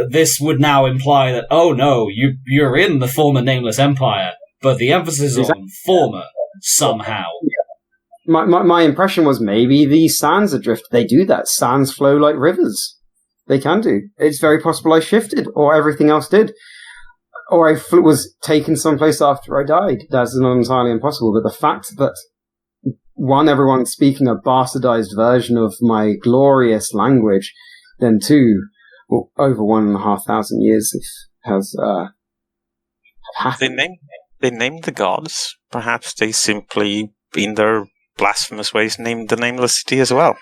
This would now imply that, oh no, you're in the former Nameless Empire, but the emphasis is on former, somehow. My impression was maybe these sands adrift. They do that. Sands flow like rivers. They can do. It's very possible I shifted, or everything else did. Or I was taken someplace after I died. That's not entirely impossible. But the fact that, one, everyone's speaking a bastardized version of my glorious language, then two, over 1,500 years has happened. They named the gods. Perhaps they simply, in their blasphemous ways, named the nameless city as well.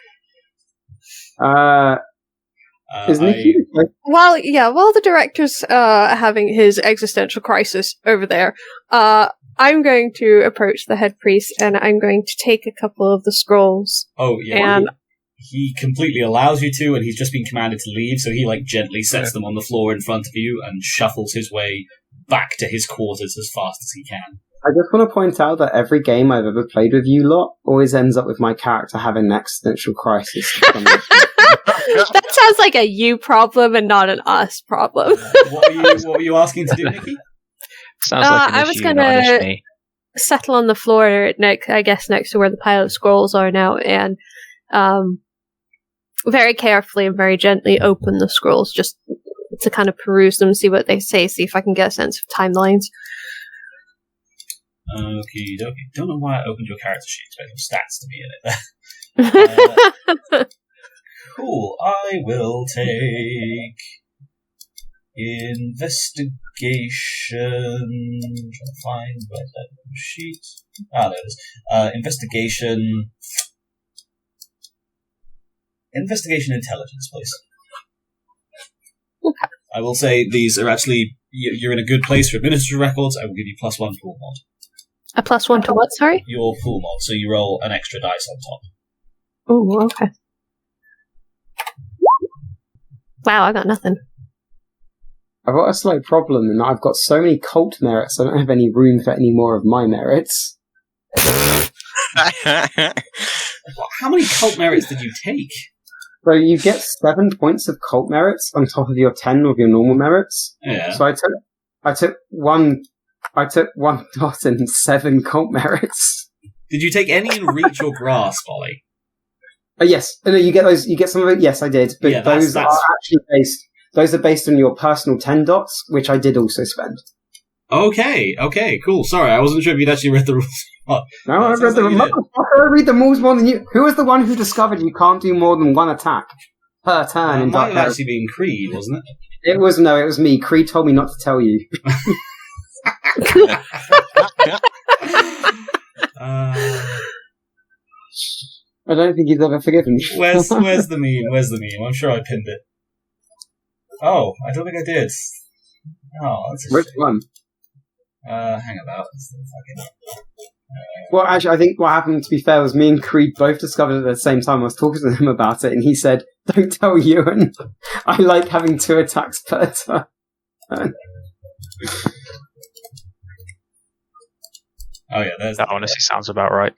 Isn't it? While the director's having his existential crisis over there, I'm going to approach the head priest and I'm going to take a couple of the scrolls. Oh, yeah. And he completely allows you to, and he's just been commanded to leave, so he gently sets them on the floor in front of you and shuffles his way back to his quarters as fast as he can. I just want to point out that every game I've ever played with you lot always ends up with my character having an existential crisis. That sounds like a you problem and not an us problem. What were you asking to do, Nikki? Sounds like an issue, not an issue. Settle on the floor next to where the pile of scrolls are now, and very carefully and very gently open the scrolls just to kind of peruse them, see what they say, see if I can get a sense of timelines. Okie dokie. Don't know why I opened your character sheet. Expect some stats to be in it. Cool. I will take investigation. Trying to find where's that sheet. There it is. Investigation intelligence, please. Okay. I will say these are actually, you're in a good place for administrative records. I will give you +1 pool mod. A +1 to what, sorry? Your pool mod, so you roll an extra dice on top. Oh, okay. Wow, I got nothing. I've got a slight problem in that I've got so many cult merits, I don't have any room for any more of my merits. How many cult merits did you take? So you get 7 points of cult merits on top of your 10 of your normal merits. Yeah. So I took one dot and 7 cult merits. Did you take any in reach or grasp, Ollie? Yes. No, you get those. You get some of it. Yes, I did. But Yeah, those that's- are actually based. Those are based on your personal 10 dots, which I did also spend. Okay, cool. Sorry, I wasn't sure if you'd actually read the rules. No, I read the motherfucker. I read the rules more than you. Who was the one who discovered you can't do more than one attack per turn in It might Dark have Heresy? actually been Creed, wasn't it? It was me. Creed told me not to tell you. I don't think he's ever forgiven me. Where's the meme? Where's the meme? I'm sure I pinned it. Oh, I don't think I did. Oh, that's a Which shame. one? Hang about. Well, actually, I think what happened, to be fair, was me and Creed both discovered it at the same time. I was talking to him about it, and he said, "Don't tell Ewan. I like having 2 attacks per turn." Oh yeah, there's That honestly sounds about right.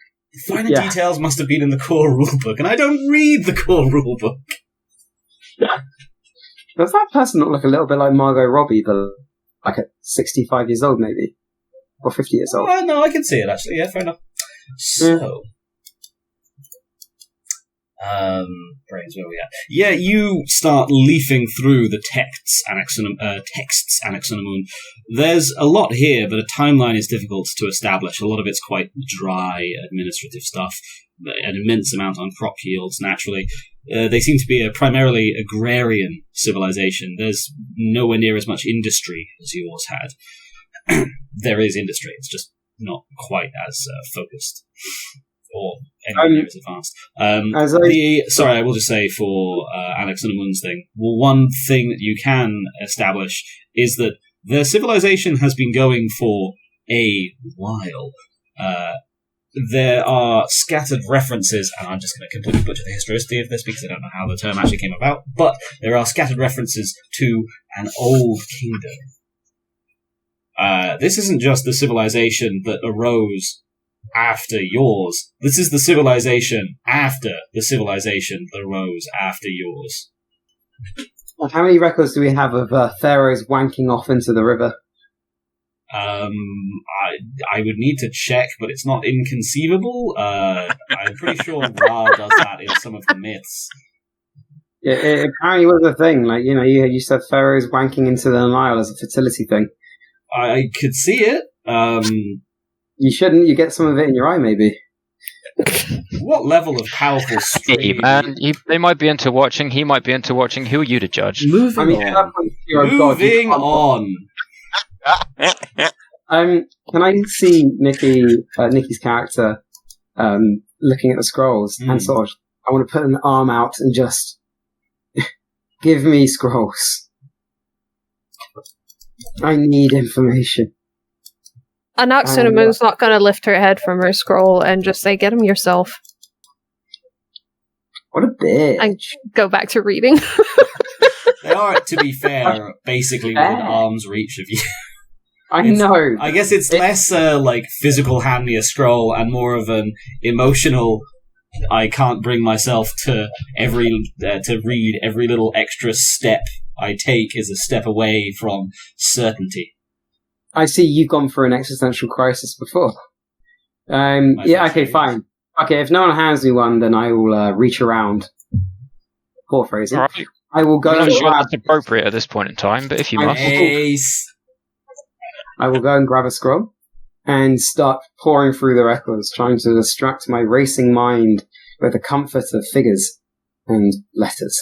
Finer Yeah. details must have been in the core rulebook, and I don't read the core rulebook. Does that person look like a little bit like Margot Robbie, but like at 65 years old, maybe? Or 50 years old? No, I can see it actually. Yeah, fair enough. So, brains, where are we at? Yeah, you start leafing through the texts Anaxonomoon. There's a lot here, but a timeline is difficult to establish. A lot of it's quite dry administrative stuff. An immense amount on crop yields, naturally. They seem to be a primarily agrarian civilization. There's nowhere near as much industry as yours had. There is industry, it's just not quite as focused. or anywhere near as advanced. as Sorry, I will just say for Alex and Amun's thing, well, one thing that you can establish is that their civilization has been going for a while. There are scattered references, and I'm just going to completely butcher the historicity of this because I don't know how the term actually came about, but there are scattered references to an old kingdom. This isn't just the civilization that arose after yours. This is the civilization after the civilization that arose after yours. how many records do we have of pharaohs wanking off into the river? I would need to check, but it's not inconceivable. I'm pretty sure Ra does that in some of the myths. It apparently was a thing. Like, you said pharaohs wanking into the Nile as a fertility thing. I could see it. You shouldn't. You get some of it in your eye, maybe. What level of powerful stream? Hey, man, they might be into watching. He might be into watching. Who are you to judge? Moving on. Can I see Nikki's character looking at the scrolls and sort of, I want to put an arm out and just give me scrolls. I need information. Anaxinamun's not going to lift her head from her scroll and just say, "Get him yourself." What a bitch. And go back to reading. They are, to be fair, basically within arm's reach of you. I know. I guess it's less like physical hand me a scroll and more of an emotional. I can't bring myself to read every little extra step I take is a step away from certainty. I see you've gone through an existential crisis before. Okay, fine. Okay, if no one hands me one, then I will reach around. Poor phrasing. Right. I will go I'm and not sure grab... that's appropriate at this point in time, but if you must. I will go and grab a scroll and start pouring through the records, trying to distract my racing mind with the comfort of figures and letters.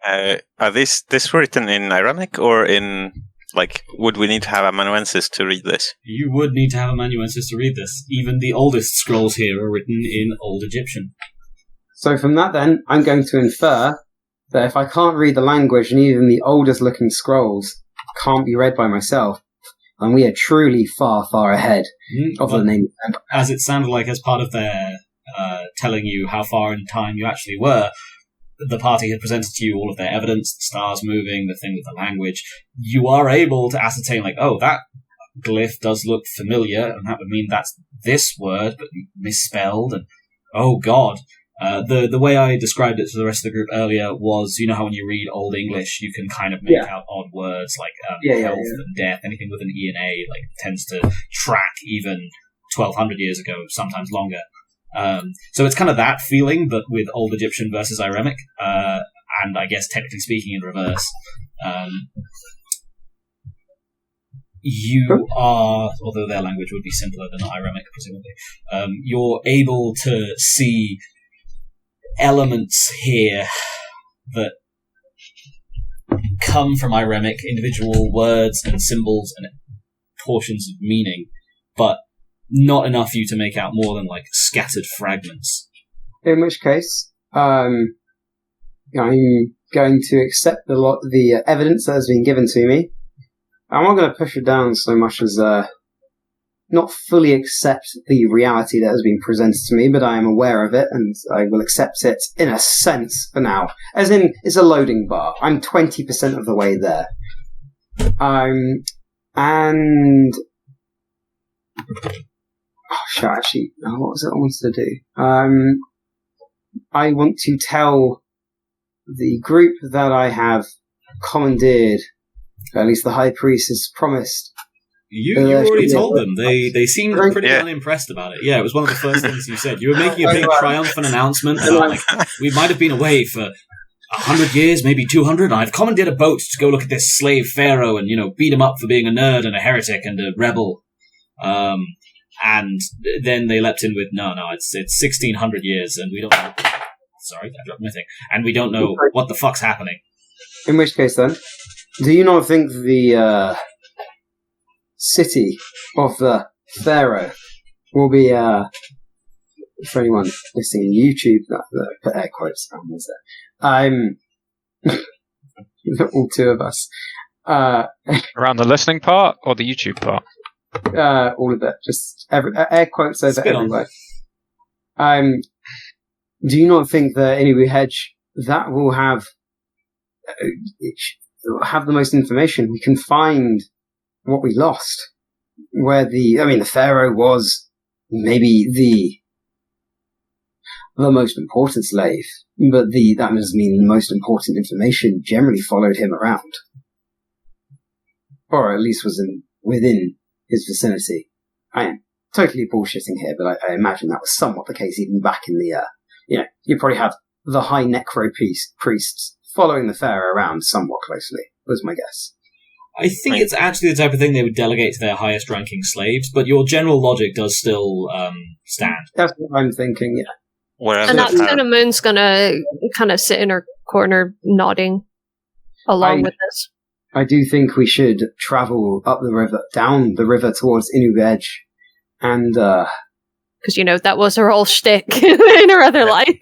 Are this written in Ironic or in, like, would we need to have amanuensis to read this? You would need to have amanuensis to read this. Even the oldest scrolls here are written in Old Egyptian. So from that then, I'm going to infer that if I can't read the language and even the oldest looking scrolls can't be read by myself, and we are truly far, far ahead of the name of the empire. As it sounded like as part of their telling you how far in time you actually were, the party had presented to you all of their evidence, the stars moving, the thing with the language. You are able to ascertain, like, oh, that glyph does look familiar, and that would mean that's this word, but misspelled, and oh god. The way I described it to the rest of the group earlier was, you know how when you read Old English, you can kind of make out odd words like health and death, anything with an E and A, like, tends to track even 1200 years ago, sometimes longer. So it's kind of that feeling, but with Old Egyptian versus Iremic, and I guess technically speaking in reverse. You are, although their language would be simpler than Iremic, presumably, you're able to see elements here that come from Iremic, individual words and symbols and portions of meaning, but not enough for you to make out more than, like, scattered fragments. In which case, I'm going to accept the evidence that has been given to me. I'm not going to push it down so much as not fully accept the reality that has been presented to me, but I am aware of it, and I will accept it in a sense for now. As in, it's a loading bar. I'm 20% of the way there. And... Oh, shit, actually, what was it I wanted to do? I want to tell the group that I have commandeered, at least the High Priest has promised. You already told them. They seemed pretty unimpressed about it. Yeah, it was one of the first things you said. You were making a big triumphant announcement about, like, we might have been away for 100 years, maybe 200, and I've commandeered a boat to go look at this slave pharaoh and, beat him up for being a nerd and a heretic and a rebel. And then they leapt in with, no, it's 1600 years, and we don't know... Sorry, I dropped my thing. And we don't know what the fuck's happening. In which case, then, do you not think the city of the pharaoh will be for anyone listening on YouTube, that put air quotes around there. All two of us. Around the listening part or the YouTube part? All of it. Just air quotes over Spit on. everywhere. Do you not think that Iniwu Hedge, that will have the most information? We can find what we lost. Where the Pharaoh was maybe the most important slave, but that doesn't mean the most important information generally followed him around. Or at least was within his vicinity. I am totally bullshitting here, but I imagine that was somewhat the case even back in the, you probably have the high necro priests following the pharaoh around somewhat closely, was my guess. I think it's actually the type of thing they would delegate to their highest ranking slaves, but your general logic does still stand. That's what I'm thinking, yeah. Whereas And that's Cinnamon's gonna kind of sit in her corner nodding along with this. I do think we should travel down the river towards Iniwu Hedge, and because that was her whole shtick in her other life,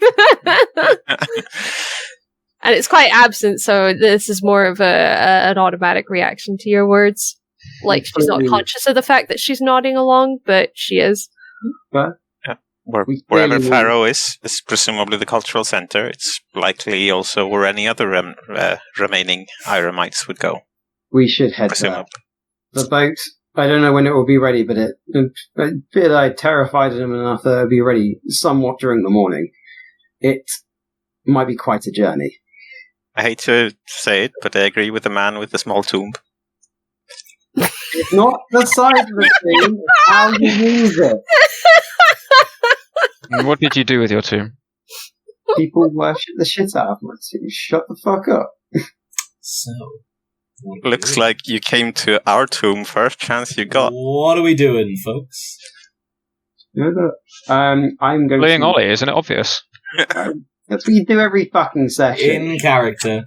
and it's quite absent. So this is more of an automatic reaction to your words. Like she's not conscious of the fact that she's nodding along, but she is. But wherever Pharaoh is presumably the cultural center. It's likely also where any other remaining Iramites would go. We should head there. The boat, I don't know when it will be ready, but I terrified him enough that it'll be ready somewhat during the morning. It might be quite a journey. I hate to say it, but I agree with the man with the small tomb. It's not the size of the thing, it's how you use it. What did you do with your tomb? People worship the shit out of my tomb. Shut the fuck up. So, Looks like you came to our tomb first chance you got. What are we doing, folks? I'm going Playing to... Ollie, isn't it obvious? That's what you do every fucking session. In character.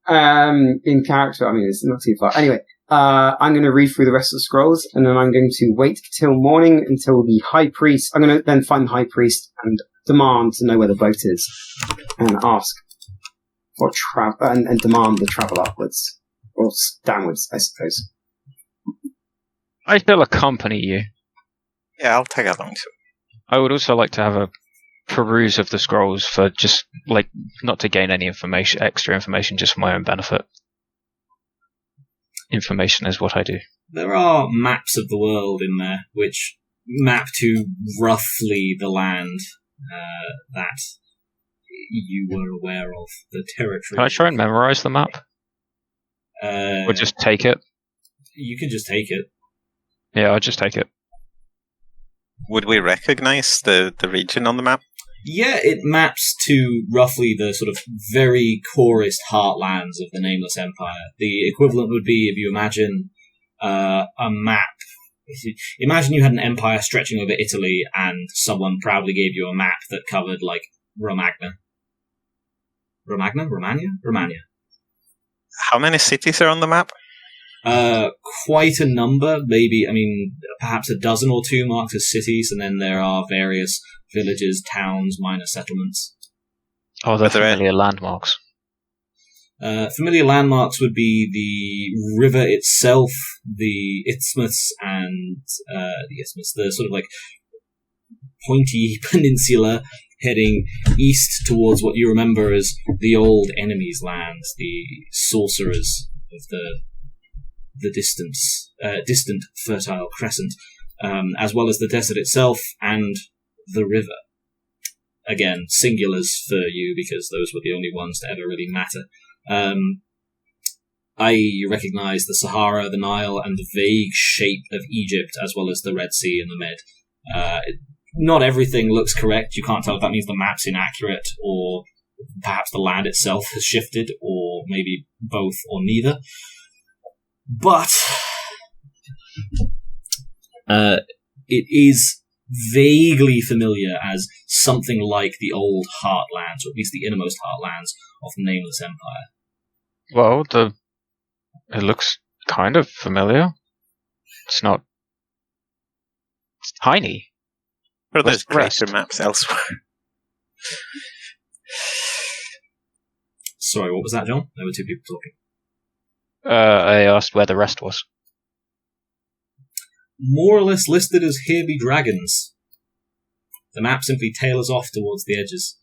In character, I mean, it's not too far. Anyway, I'm going to read through the rest of the scrolls, and then I'm going to wait till morning until the high priest... I'm going to then find the high priest and demand to know where the boat is, and ask for and demand the travel upwards. Or downwards, I suppose. I shall accompany you. Yeah, I'll tag along too. I would also like to have a peruse of the scrolls for just, not to gain any extra information, just for my own benefit. Information is what I do. There are maps of the world in there, which map to roughly the land that you were aware of, the territory. Can I try and memorize the map? Or just take it? You can just take it. Yeah, I'll just take it. Would we recognize the region on the map? Yeah, it maps to roughly the sort of very corest heartlands of the Nameless Empire. The equivalent would be if you imagine a map. Imagine you had an empire stretching over Italy and someone proudly gave you a map that covered, Romagna. Romagna? How many cities are on the map? Quite a number, maybe, perhaps a dozen or two marked as cities, and then there are various villages, towns, minor settlements. Oh, they're familiar landmarks. Familiar landmarks would be the river itself, the isthmus, and the sort of pointy peninsula heading east towards what you remember as the old enemy's lands, the sorcerers of the distant fertile crescent, as well as the desert itself and the river. Again, singulars for you because those were the only ones to ever really matter. You recognize the Sahara, the Nile, and the vague shape of Egypt, as well as the Red Sea and the Med. Not everything looks correct. You can't tell if that means the map's inaccurate, or perhaps the land itself has shifted, or maybe both or neither. But it is vaguely familiar as something like the old heartlands, or at least the innermost heartlands of the Nameless Empire. Well, it looks kind of familiar. It's not... It's tiny. Or there's What's the rest? greater maps elsewhere. Sorry, what was that, John? There were two people talking. I asked where the rest was. More or less listed as here be dragons. The map simply tailors off towards the edges.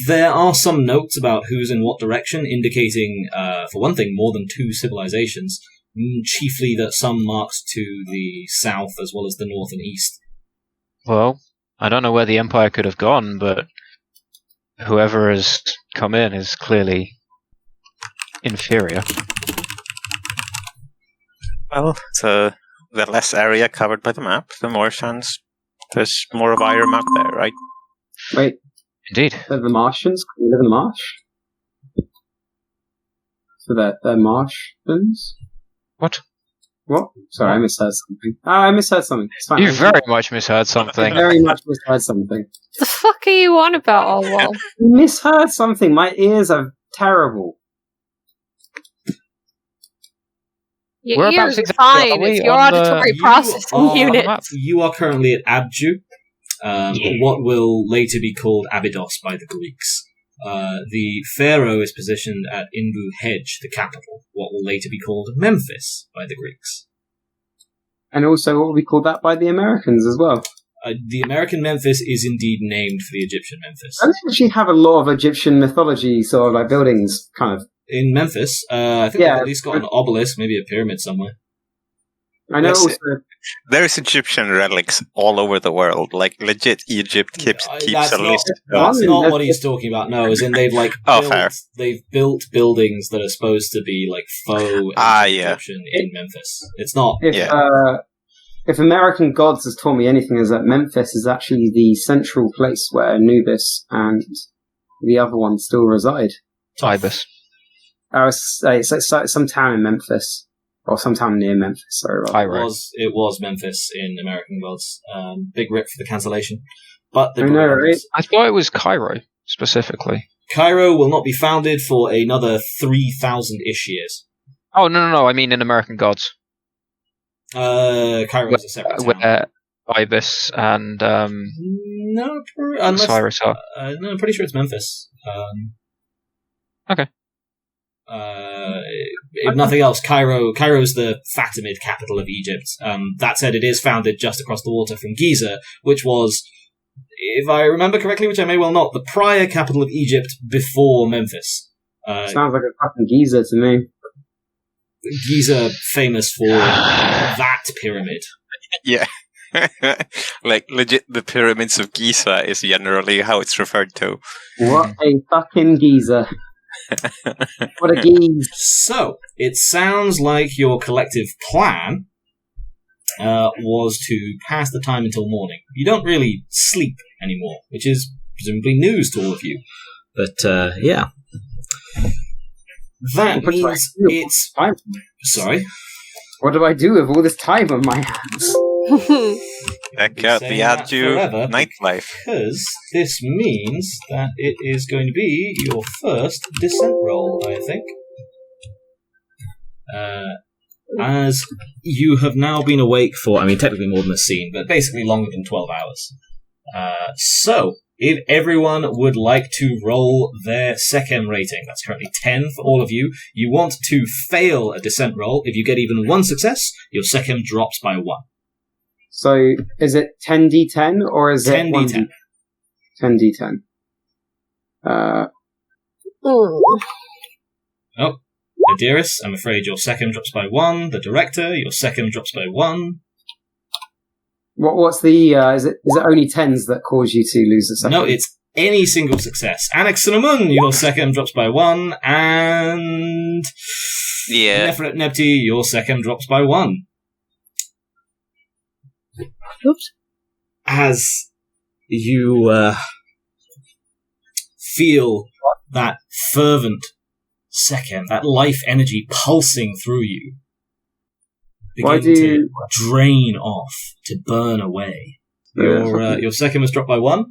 There are some notes about who's in what direction, indicating, for one thing, more than 2 civilizations, chiefly that some marked to the south as well as the north and east. Well, I don't know where the Empire could have gone, but whoever has come in is clearly inferior. Well, so the less area covered by the map, the more chance there's more of Iron map there, right? Wait, Indeed. they're the Martians? Can you live in the marsh? So they're Martians? What? What? Sorry, I misheard something. I misheard something. It's fine. You very much misheard I something. very much misheard something. The fuck are you on about, Allwall? Misheard something. My ears are terrible. Your Whereabouts ears are exactly are fine. we It's your on the- auditory You processing are- unit. You are currently at Abju, Yeah. what will later be called Abydos by the Greeks. The pharaoh is positioned at Inbu Hedge, the capital, what will later be called Memphis by the Greeks. And also, what would we call that by the Americans as well? The American Memphis is indeed named for the Egyptian Memphis. I actually have a lot of Egyptian mythology sort of like buildings, kind of. In Memphis, I think Yeah. they've at least got an obelisk, maybe a pyramid somewhere. I know Yes. also. There's Egyptian relics all over the world. Like, legit, Egypt keeps That's a not- list. That's Oh, not that's- what he's talking about. No, as in they've like Oh, built, fair. they've built buildings that are supposed to be like faux Yeah. Egyptian in Memphis. It's not. If American Gods has taught me anything, is that Memphis is actually the central place where Anubis and the other one still reside. Ibis. It's some town in Memphis, or some town near Memphis. Sorry, rather. Cairo. It was Memphis in American Gods. Big rip for the cancellation. But the I know, right? I thought it was Cairo, specifically. Cairo will not be founded for another 3,000-ish years. Oh, no, I mean in American Gods. Cairo is a separate town. Where Ibis and No, unless, Osiris are. no, I'm pretty sure it's Memphis. Okay. If nothing else, Cairo's the Fatimid capital of Egypt. That said, it is founded just across the water from Giza, which was, if I remember correctly, which I may well not, the prior capital of Egypt before Memphis. Sounds like a fucking geezer to me. Giza famous for that pyramid. Yeah. Like, legit, the pyramids of Giza is generally how it's referred to. What a fucking geezer. What a geeze. So, it sounds like your collective plan was to pass the time until morning. You don't really sleep anymore, which is presumably news to all of you. But, yeah. That means it's... Sorry? What do I do with all this time on my hands? Check out Say the that Adju forever, nightlife. Because this means that it is going to be your first descent roll, I think. As you have now been awake for, I mean, technically more than a scene, but basically longer than 12 hours. So, if everyone would like to roll their Sechem rating, that's currently 10 for all of you. You want to fail a descent roll. If you get even one success, your Sechem drops by 1. So, is it 10d10 or is it 10d10. 10d10. Oh, Adiris, I'm afraid your Sechem drops by 1. The director, your Sechem drops by 1. What's the, is it only 10s that cause you to lose a second? No, it's any single success. Annex Cinnamon, your Sechem drops by 1. And... Yeah. Nefynebbers, your Sechem drops by 1. Oops. As you feel that fervent Sechem, that life energy pulsing through you, begin to drain off, to burn away. Your Sechem has dropped by 1,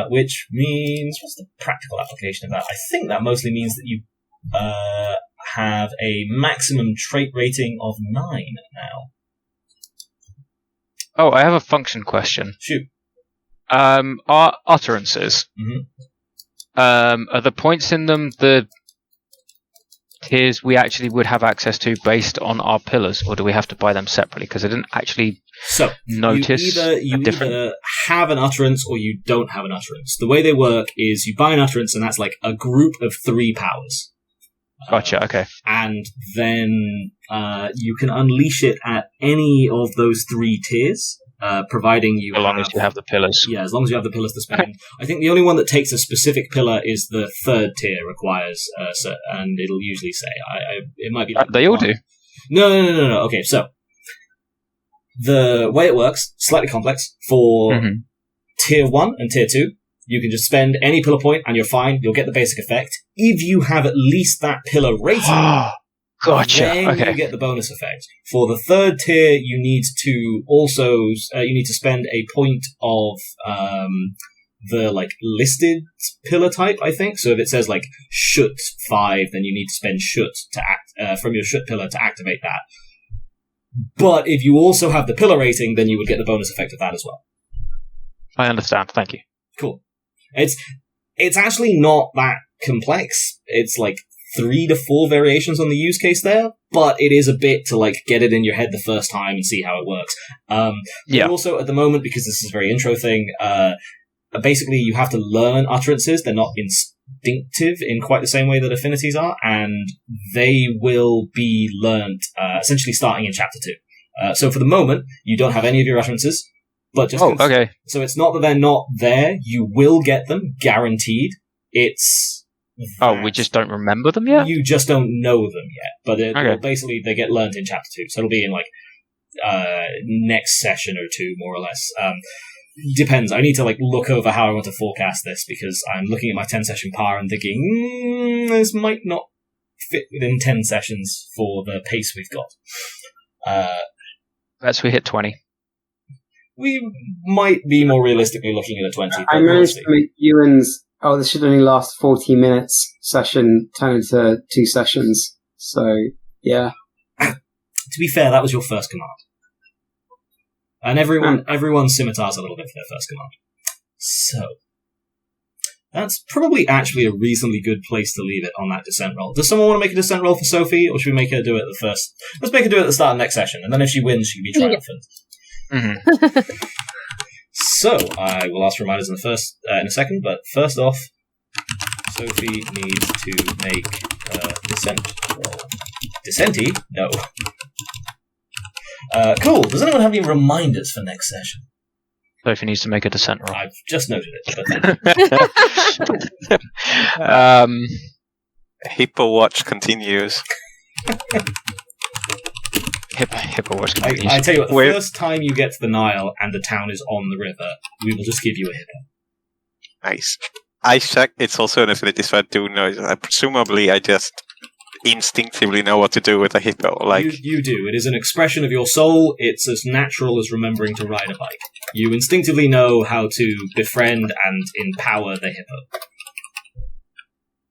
which means, what's the practical application of that? I think that mostly means that you have a maximum trait rating of 9 now. Oh, I have a function question. Shoot. Our utterances. Are the points in them the tiers we actually would have access to based on our pillars, or do we have to buy them separately? Because I didn't actually notice. You either have an utterance or you don't have an utterance. The way they work is you buy an utterance, and that's like a group of 3 powers. Gotcha. Okay. And then you can unleash it at any of those 3 tiers. Providing you as long as you have the pillars. Yeah, as long as you have the pillars to spend. I think the only one that takes a specific pillar is the 3rd tier requires, and it'll usually say, it might be like they all do. No. Okay, so the way it works, slightly complex. For tier 1 and tier 2, you can just spend any pillar point and you're fine. You'll get the basic effect. If you have at least that pillar rating, gotcha. then Okay. you get the bonus effect. For the 3rd tier, you need to also spend a point of the like listed pillar type, I think. So if it says like shoot 5, then you need to spend shoot to act from your shoot pillar to activate that. But if you also have the pillar rating, then you would get the bonus effect of that as well. I understand. Thank you. Cool. It's actually not that complex. It's like 3 to 4 variations on the use case there, but it is a bit to like get it in your head the first time and see how it works. But also at the moment, because this is a very intro thing, basically you have to learn utterances. They're not instinctive in quite the same way that affinities are, and they will be learnt essentially starting in chapter 2. So for the moment, you don't have any of your utterances, but just okay. So it's not that they're not there. You will get them, guaranteed. It's we just don't remember them yet? You just don't know them yet. But basically, they get learnt in chapter 2. So it'll be in, like, next session or 2, more or less. Depends. I need to, like, look over how I want to forecast this, because I'm looking at my 10-session par and thinking, this might not fit within 10 sessions for the pace we've got. Let's we hit 20. We might be more realistically looking at a 20. I managed to make Ewan's this should only last 40 minutes session turn into 2 sessions. So, yeah. To be fair, that was your first command. And everyone scimitars a little bit for their first command. So, that's probably actually a reasonably good place to leave it on that descent roll. Does someone want to make a descent roll for Sophie, or should we make her do it at the first? Let's make her do it at the start of next session, and then if she wins, she can be triumphant. So, I will ask for reminders in a second, but first off, Sophie needs to make a descent roll. Descenty? No. Cool. Does anyone have any reminders for next session? Sophie needs to make a descent roll. I've just noted it. But Hippo Watch continues. Hippo Watch continues. I tell you what, the first time you get to the Nile and the town is on the river, we will just give you a hippo. Nice. I check. It's also an affinity, so I do know. Presumably, I just instinctively know what to do with a hippo. Like you do. It is an expression of your soul. It's as natural as remembering to ride a bike. You instinctively know how to befriend and empower the hippo.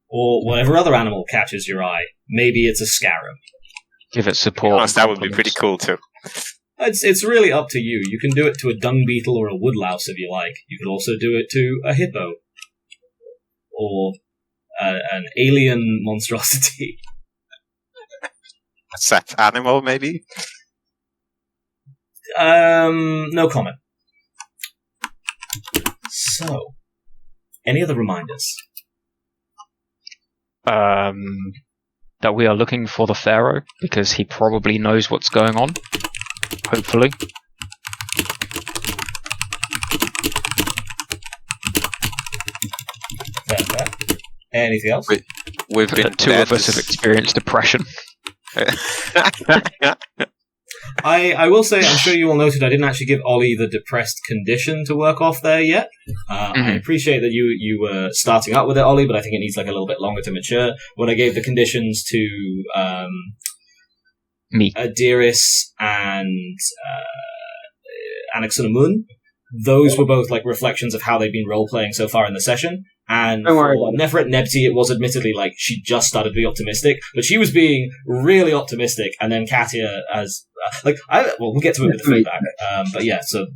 Or whatever other animal catches your eye. Maybe it's a scarab. Give it support. That would be pretty cool too. It's really up to you. You can do it to a dung beetle or a woodlouse if you like. You could also do it to a hippo. Or an alien monstrosity. A set animal, maybe? No comment. So, any other reminders? That we are looking for the Pharaoh, because he probably knows what's going on. Hopefully. Fair. Anything else? We've been two of us have experienced depression. I will say, I'm sure you all noted, I didn't actually give Ollie the depressed condition to work off there yet. I appreciate that you were starting out with it, Ollie, but I think it needs like a little bit longer to mature. When I gave the conditions to me, Adiris, and Anaxunamun, those were both like reflections of how they've been role-playing so far in the session. And for Nefynebbers, it was admittedly like she just started to be optimistic, but she was being really optimistic, and then Katia we'll get to it with the feedback. But yeah, so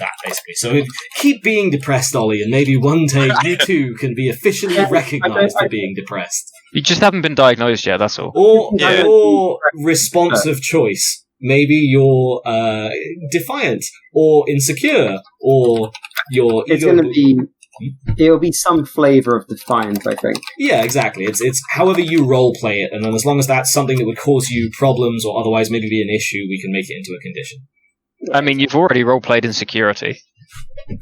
that, basically. So keep being depressed, Ollie, and maybe one day you too can be officially recognised for being depressed. You just haven't been diagnosed yet, that's all. Or response of choice. Maybe you're defiant, or insecure, or you're... It's going to be... It'll be some flavour of defiance, I think. Yeah, exactly. It's however you role-play it, and then as long as that's something that would cause you problems or otherwise maybe be an issue, we can make it into a condition. I mean, you've already role-played insecurity.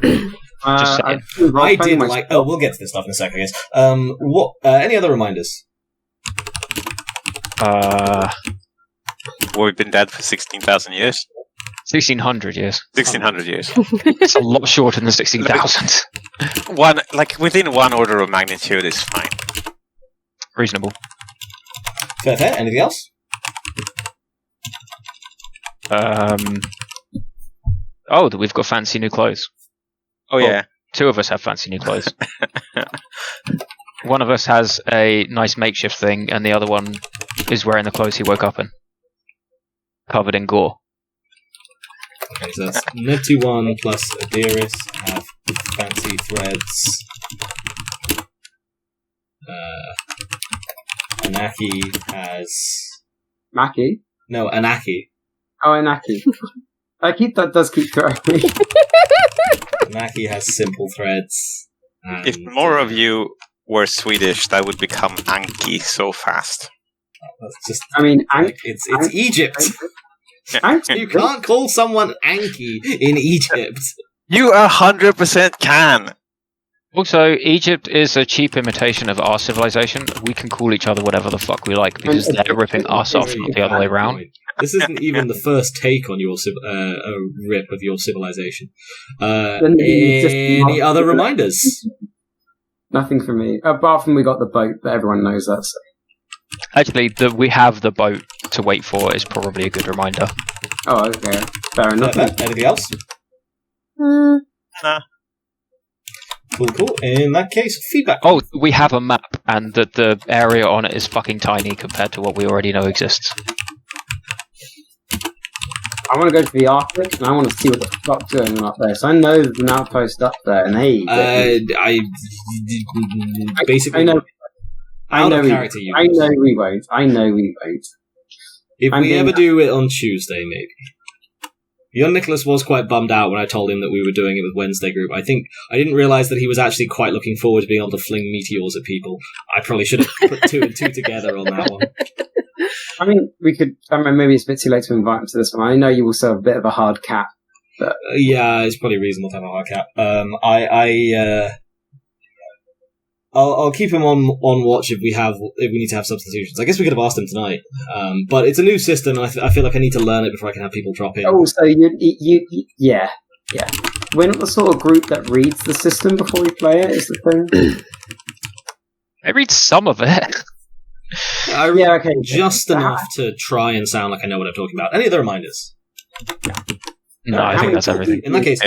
Just saying. I did like... Oh, we'll get to this stuff in a sec, I guess. Any other reminders? We've been dead for 16,000 years. 1,600 years. 1,600 years. It's a lot shorter than 16,000. Within one order of magnitude is fine. Reasonable. Fair. Anything else? We've got fancy new clothes. Oh, yeah. Two of us have fancy new clothes. One of us has a nice makeshift thing, and the other one is wearing the clothes he woke up in. Covered in gore. Okay, so that's Nefynebbers plus Adiris have fancy threads. Ankhy has... Mackie? No, Ankhy. Oh, Ankhy. That does keep throwing me. Ankhy has simple threads. If more of you were Swedish, that would become Ankhy so fast. That's just... I mean, it's Egypt. You can't call someone Ankhy in Egypt. You 100% can. Also, Egypt is a cheap imitation of our civilization. We can call each other whatever the fuck we like because they're ripping us off, not the other way around. This isn't even the first take on your rip of your civilization. Any other reminders? Nothing for me. Apart from we got the boat, but everyone knows that. So. Actually, we have the boat to wait for is probably a good reminder. Oh, okay. Fair enough. Anything else? Nah. Cool. In that case, feedback. Oh, we have a map, and the area on it is fucking tiny compared to what we already know exists. I want to go to the Arctic, and I want to see what the fuck's going on up there. So I know there's an outpost up there, and hey... I basically... I know we won't. If we ever do it on Tuesday, maybe. Young Nicholas was quite bummed out when I told him that we were doing it with Wednesday group. I think I didn't realise that he was actually quite looking forward to being able to fling meteors at people. I probably should have put two and two together on that one. I mean, we could... I mean, maybe it's a bit too late to invite him to this one. I know you also have a bit of a hard cap. But... yeah, it's probably reasonable to have a hard cap. I'll keep him on watch if we need to have substitutions. I guess we could have asked him tonight, but it's a new system, and I feel like I need to learn it before I can have people drop in. Oh, so yeah. We're not the sort of group that reads the system before we play it. Is the thing? I read some of it. I read just enough to try and sound like I know what I'm talking about. Any other reminders? No, I think that's everything. In that case.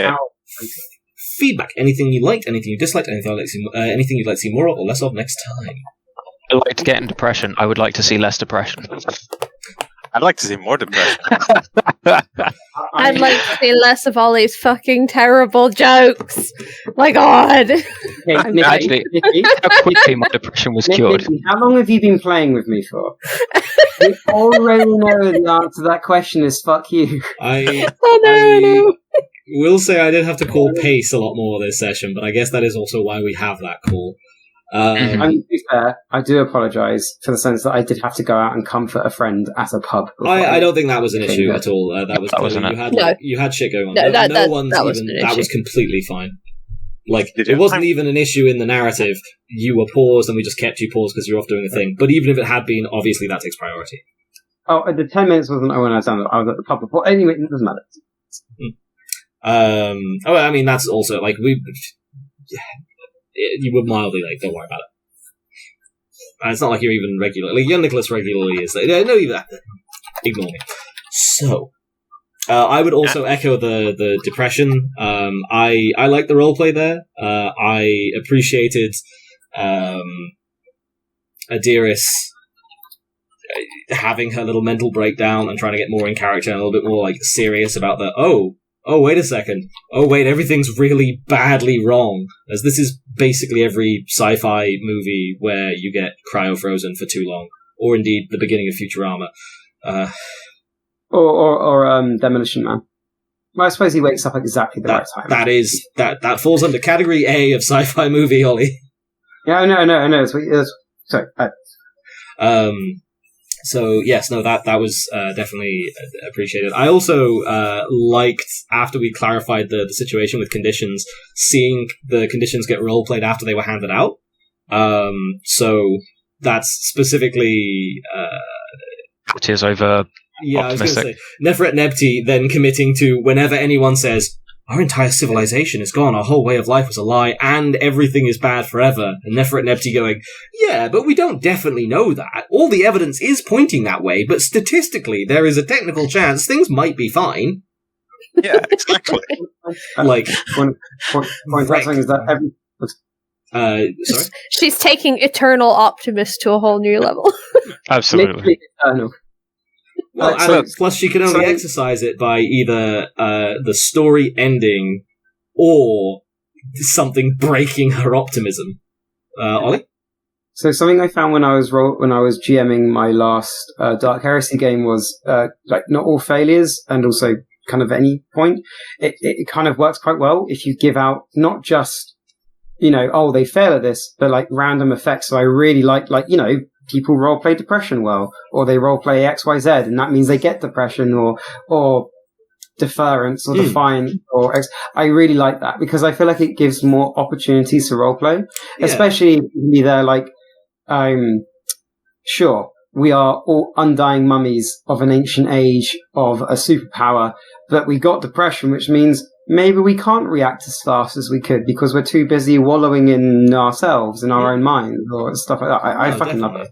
Feedback. Anything you liked, anything you disliked, anything you'd like to see more of or less of next time. I'd like to get in depression. I would like to see less depression. I'd like to see more depression. I'd like to see less of all these fucking terrible jokes. My God. Nikki, actually, how quickly my depression was cured. Nikki, how long have you been playing with me for? We already know the answer to that question is fuck you. I no. will say I did have to call pace a lot more this session, but I guess that is also why we have that call. I mean, to be fair, I do apologise for the sense that I did have to go out and comfort a friend at a pub. I don't think that was an issue at all. That wasn't it. You had shit going on. That was completely fine. Like, it wasn't even an issue in the narrative. You were paused and we just kept you paused because you're off doing a thing. But even if it had been, obviously that takes priority. Oh, the 10 minutes wasn't when I was down. I was at the pub before. Anyway, it doesn't matter. I mean, that's also, like, you were mildly late, don't worry about it. It's not like you're even regular. Like, young Nicholas regularly is late. No, ignore me. So, I would also echo the depression. I like the roleplay there. I appreciated, Adiris having her little mental breakdown and trying to get more in character and a little bit more, like, serious about oh, wait a second. Oh, wait, everything's really badly wrong. As this is basically every sci-fi movie where you get cryo-frozen for too long. Or indeed, the beginning of Futurama. Or Demolition Man. Well, I suppose he wakes up at exactly the right time. That falls under category A of sci-fi movie, Ollie. Yeah, I know. Sorry. So yes, no, that was definitely appreciated. I also liked, after we clarified the situation with conditions, seeing the conditions get role played after they were handed out. So that's specifically it is over. Yeah, optimistic. I was going to say Nefynebbers then committing to whenever anyone says, our entire civilization is gone, our whole way of life was a lie, and everything is bad forever. And Nefynebbers going, yeah, but we don't definitely know that. All the evidence is pointing that way, but statistically there is a technical chance things might be fine. Yeah, exactly. Like, point something is that sorry? She's taking eternal optimist to a whole new level. Absolutely. literally eternal. Well, plus she can only exercise it by either the story ending or something breaking her optimism. Ollie? So something I found when I was GMing my last Dark Heresy game was like not all failures, and also kind of any point. It kind of works quite well if you give out not just they fail at this, but like random effects. So I really like people roleplay depression well, or they roleplay XYZ, and that means they get depression or deference or defiant or I really like that because I feel like it gives more opportunities to roleplay, especially if they're like, sure, we are all undying mummies of an ancient age of a superpower, but we got depression, which means maybe we can't react as fast as we could because we're too busy wallowing in ourselves, in our own mind, or stuff like that. I fucking love it.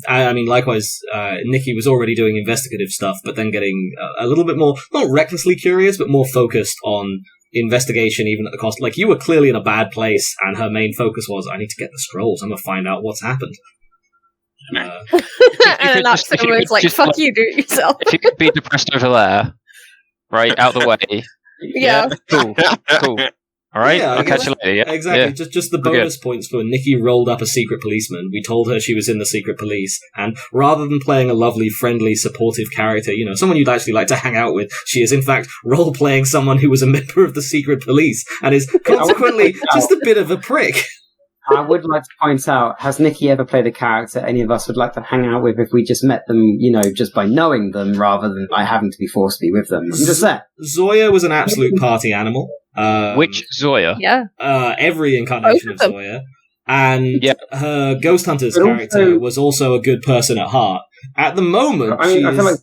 I mean, likewise, Nikki was already doing investigative stuff, but then getting a little bit more, not recklessly curious, but more focused on investigation, even at the cost. Like, you were clearly in a bad place, and her main focus was, I need to get the scrolls, I'm gonna find out what's happened. And that's someone's like, fuck you, do it yourself. If you could be depressed over there, right, out the way. Yeah. Cool. All right, Yeah, I'll catch you later. Yeah, exactly. Yeah. Just the bonus points for Nikki rolled up a secret policeman. We told her she was in the secret police, and rather than playing a lovely, friendly, supportive character, someone you'd actually like to hang out with, she is in fact role-playing someone who was a member of the secret police, and is consequently just a bit of a prick. I would like to point out, has Nikki ever played a character any of us would like to hang out with if we just met them, just by knowing them rather than by having to be forced to be with them? I'm just saying. Zoya was an absolute party animal. Which Zoya? Yeah. Every incarnation of Zoya. And her Ghost Hunters character was also a good person at heart. At the moment, I feel like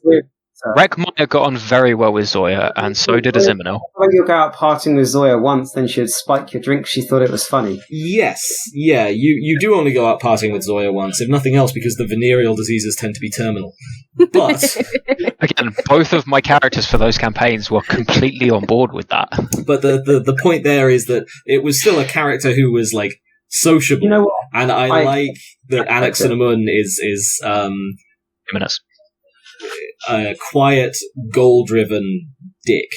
Rekmaya got on very well with Zoya, and so did Aziminal. When you go out partying with Zoya once, then she'd spike your drink. She thought it was funny. Yes, yeah, you do only go out partying with Zoya once, if nothing else, because the venereal diseases tend to be terminal. But again, both of my characters for those campaigns were completely on board with that. But the point there is that it was still a character who was like sociable, You know what? and I like that Anaxinamun is Minutes. a quiet, goal-driven dick.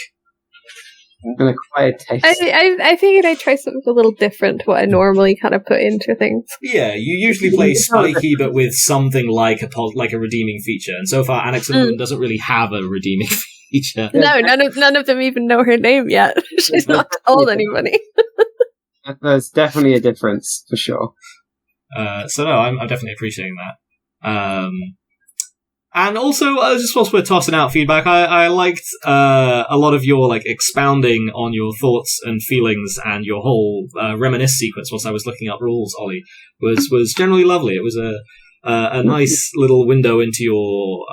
And a quiet taste. I figured I'd try something a little different to what I normally kind of put into things. Yeah, you usually play spiky, but with something like a redeeming feature. And so far, Anaxinamun doesn't really have a redeeming feature. No, none of them even know her name yet. She's not told anybody. There's definitely a difference, for sure. So no, I'm definitely appreciating that. And also, just whilst we're tossing out feedback, I liked a lot of your expounding on your thoughts and feelings, and your whole reminisce sequence whilst I was looking up rules, Ollie, was generally lovely. It was a nice little window into your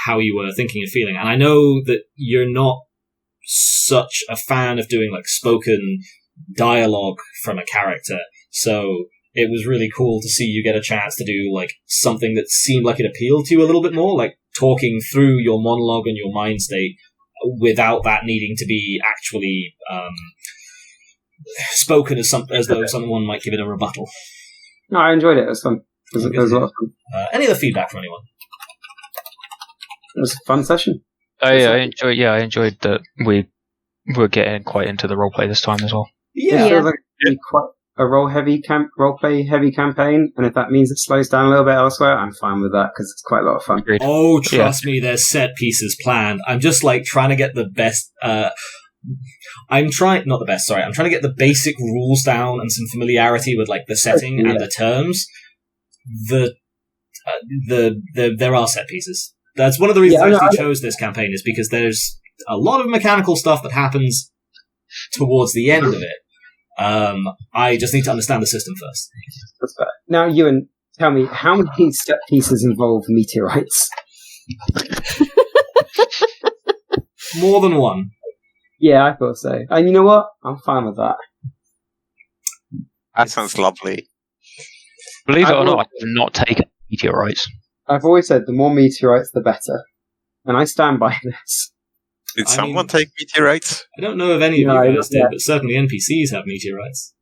how you were thinking and feeling. And I know that you're not such a fan of doing spoken dialogue from a character, so it was really cool to see you get a chance to do something that seemed like it appealed to you a little bit more, talking through your monologue and your mind state without that needing to be actually spoken as though someone might give it a rebuttal. No, I enjoyed it. It was fun. It was a lot of fun. Any other feedback from anyone? It was a fun session. I enjoyed that we were getting quite into the roleplay this time as well. It feels like it's quite a roleplay heavy campaign, and if that means it slows down a little bit elsewhere, I'm fine with that because it's quite a lot of fun. Agreed. Oh, trust me, there's set pieces planned. I'm just trying to get the best. I'm trying to get the basic rules down and some familiarity with the setting and the terms. There are set pieces. That's one of the reasons I actually chose this campaign, is because there's a lot of mechanical stuff that happens towards the end of it. I just need to understand the system first. That's fair. Now, Ewan, tell me, how many set pieces involve meteorites? More than one. Yeah, I thought so. And you know what? I'm fine with that. That sounds lovely. Believe it or not, I have not taken meteorites. I've always said the more meteorites, the better. And I stand by this. Did someone take meteorites? I don't know if any of you guys did, but certainly NPCs have meteorites.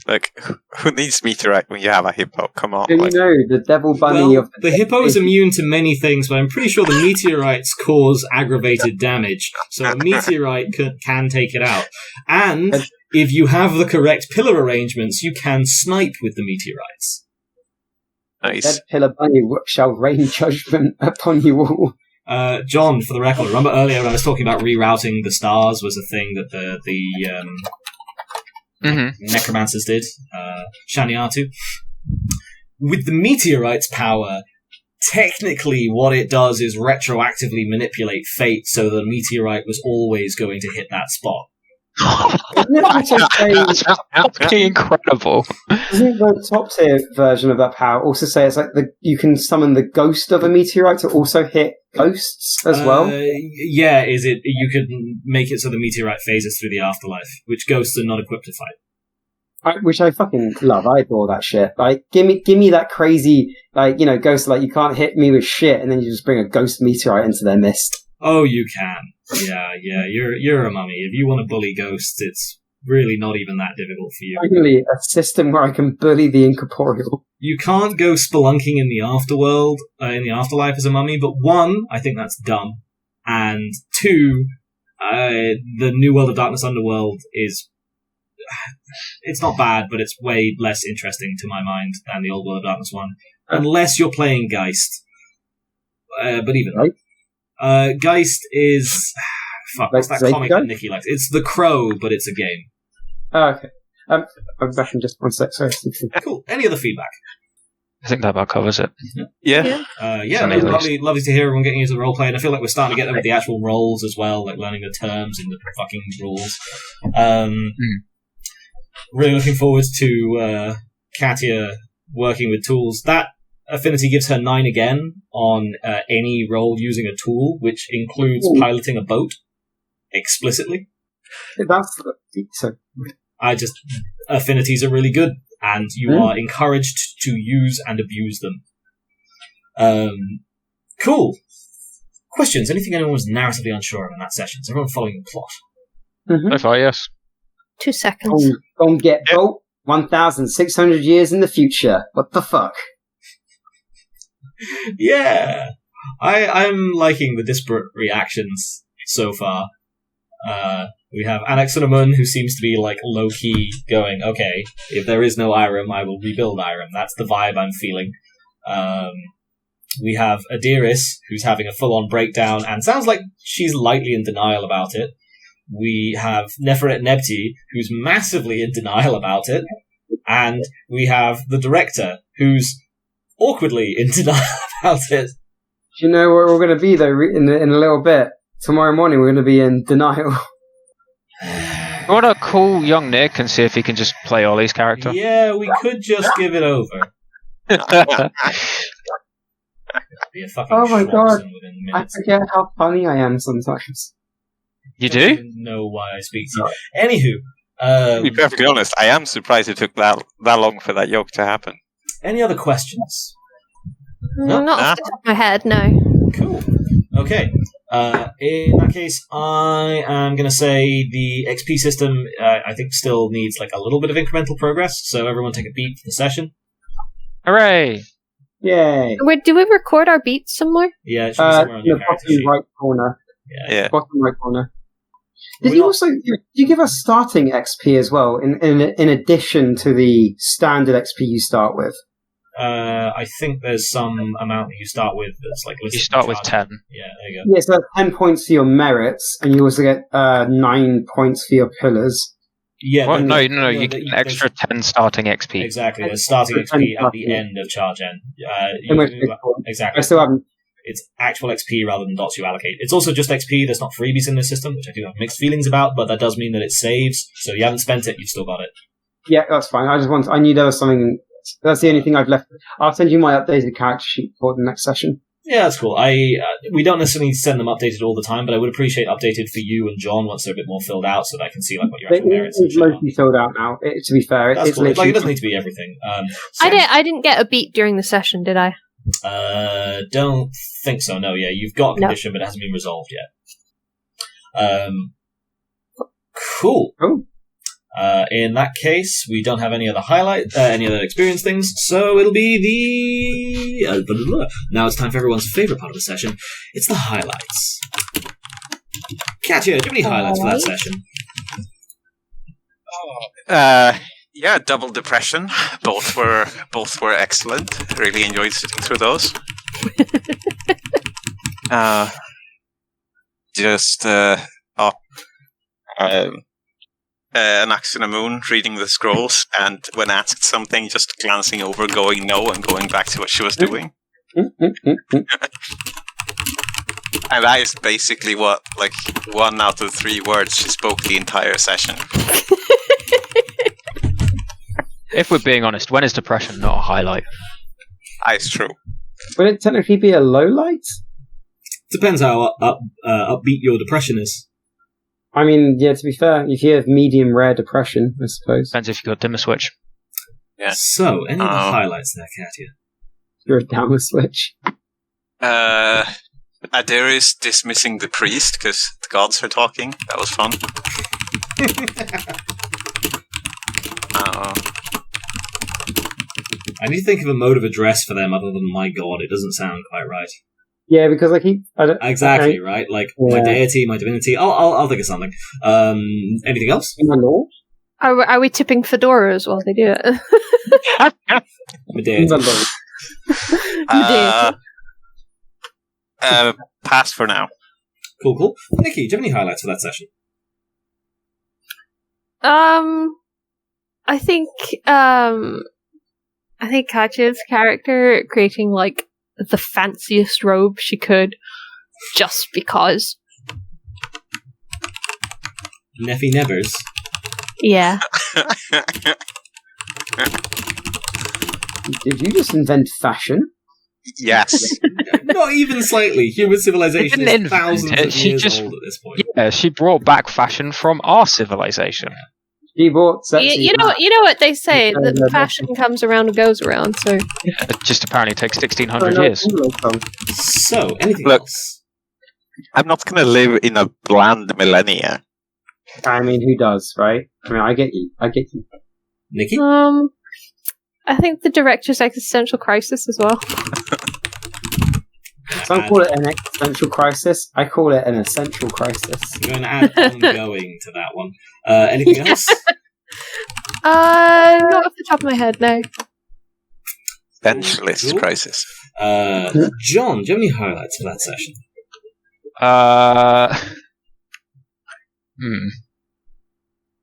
Look, who needs meteorite when you have a hippo? Come on. You know, the devil bunny of... The hippo is immune to many things, but I'm pretty sure the meteorites cause aggravated damage, so a meteorite can take it out. And if you have the correct pillar arrangements, you can snipe with the meteorites. Nice. Dead pillar bunny shall rain judgment upon you all. John, for the record, remember earlier when I was talking about rerouting the stars was a thing that the necromancers did, Shaniatu. With the meteorite's power, technically what it does is retroactively manipulate fate so the meteorite was always going to hit that spot. That's absolutely incredible. Doesn't the top tier version of that power also say it's you can summon the ghost of a meteorite to also hit ghosts as well? Yeah, you could make it so the meteorite phases through the afterlife, which ghosts are not equipped to fight. Which I fucking love. I adore that shit. Give me that crazy, ghost, you can't hit me with shit, and then you just bring a ghost meteorite into their mist. Oh, you can. Yeah, you're a mummy. If you want to bully ghosts, it's really not even that difficult for you. Finally, a system where I can bully the incorporeal. You can't go spelunking in the afterworld, in the afterlife as a mummy, but one, I think that's dumb, and two, the New World of Darkness Underworld it's not bad, but it's way less interesting to my mind than the Old World of Darkness one, unless you're playing Geist. But even right? Geist is what's that comic that Nikki likes? It's The Crow, but it's a game. Oh, okay. I'm back in just 1 sec. Sorry. Cool. Any other feedback? I think that about covers it. Yeah. Lovely to hear everyone getting into the role play, and I feel like we're starting to get them with the actual roles as well, learning the terms in the fucking rules. Really looking forward to Katia working with tools. That affinity gives her 9 again on any role using a tool, which includes piloting a boat explicitly. Affinities are really good, and you are encouraged to use and abuse them. Cool. Questions? Anything anyone was narratively unsure of in that session? Is everyone following the plot? So far, yes. 2 seconds. Don't get boat 1,600 years in the future. What the fuck? Yeah, I'm liking the disparate reactions so far. We have Anaxinamun, who seems to be low-key going, okay, if there is no Irem, I will rebuild Irem. That's the vibe I'm feeling. We have Adiris, who's having a full-on breakdown, and sounds like she's lightly in denial about it. We have Nefynebbers, who's massively in denial about it. And we have the director, who's awkwardly in denial about it. Do you know where we're going to be, though, in a little bit? Tomorrow morning, we're going to be in denial. I want to call young Nick and see if he can just play Ollie's character. Yeah, we could just give it over. Be a fucking oh my god, within I forget how funny I am sometimes. You do? I don't even know why I speak to you. Anywho. To be perfectly honest, I am surprised it took that long for that yoke to happen. Any other questions? Not off the top of my head, no. Cool. Okay. In that case, I am going to say the XP system, I think, still needs a little bit of incremental progress, so everyone take a beat for the session. Hooray! Yay! Do we record our beats somewhere? Yeah, it should be somewhere on In your the character bottom sheet. right corner. Yeah. Bottom right corner. Did We you all- also did you give us starting XP as well, in addition to the standard XP you start with? I think there's some amount that you start with that's like... You listed start in with charge. 10. Yeah, there you go. Yes, that's 10 points for your merits, and you also get 9 points for your pillars. Yeah, What? but- No, but you get there's- an extra 10 starting XP. Exactly, there's starting Extra XP 10 at the end of charge end. In which You- case, exactly. I still haven't. It's actual XP rather than dots you allocate. It's also just XP. There's not freebies in this system, which I do have mixed feelings about, but that does mean that it saves. So you haven't spent it, you've still got it. Yeah, that's fine. I knew there was something. That's the only thing I've left. I'll send you my updated character sheet for the next session. Yeah, that's cool. We don't necessarily send them updated all the time, but I would appreciate updated for you and John once they're a bit more filled out, so that I can see like what your actual merits and It's shit are. mostly filled out now. To be fair, That's it's cool. Like literally it doesn't need to be everything. I didn't get a beat during the session, did I? Don't think so. No, yeah, you've got a No. condition, but it hasn't been resolved yet. Cool. Cool. In that case, we don't have any other any other experience things, so it'll be the. Now it's time for everyone's favorite part of the session. It's the highlights. Katya, do you have any highlights for that session? Yeah, double depression. Both were excellent. Really enjoyed sitting through those. An Axe in a Moon reading the scrolls, and when asked something, just glancing over, going no, and going back to what she was doing. And that is basically what, like, 1 out of 3 words she spoke the entire session. If we're being honest, when is depression not a highlight? It's true. Would it technically be a low light? Depends how upbeat your depression is. I mean, yeah, to be fair, if you have medium rare depression, I suppose. Depends if you've got dimmer switch. Yeah. So, any other highlights there, Katya? You're a downward switch. Adiris dismissing the priest because the gods are talking. That was fun. I need to think of a mode of address for them other than my god. It doesn't sound quite right. Yeah, because I don't, Exactly, right? Like, my deity, my divinity. I'll think of something. Anything else? My lord? Are we tipping fedoras while they do it? My deity. My lord. Pass for now. Cool. Nikki, do you have any highlights for that session? I think Katya's character creating like the fanciest robe she could, just because. Nefynebbers. Yeah. Did you just invent fashion? Yes. Not even slightly. Human civilization She didn't is thousands invent it, of she years just- old at this point. Yeah, she brought back fashion from our civilization. She bought sexy. You know what they say, Yeah, that yeah, fashion comes around and goes around, so It just apparently takes Oh, 1600 no, years. So, anything Look. else? I'm not going to live in a bland millennia. I mean, who does, right? I mean, I get you. Nikki? I think the director's existential crisis as well. Some call it an existential crisis. I call it an essential crisis. I'm going to add ongoing to that one. Anything else? Not off the top of my head, no. Essentialist Cool. crisis. John, do you have any highlights for that session?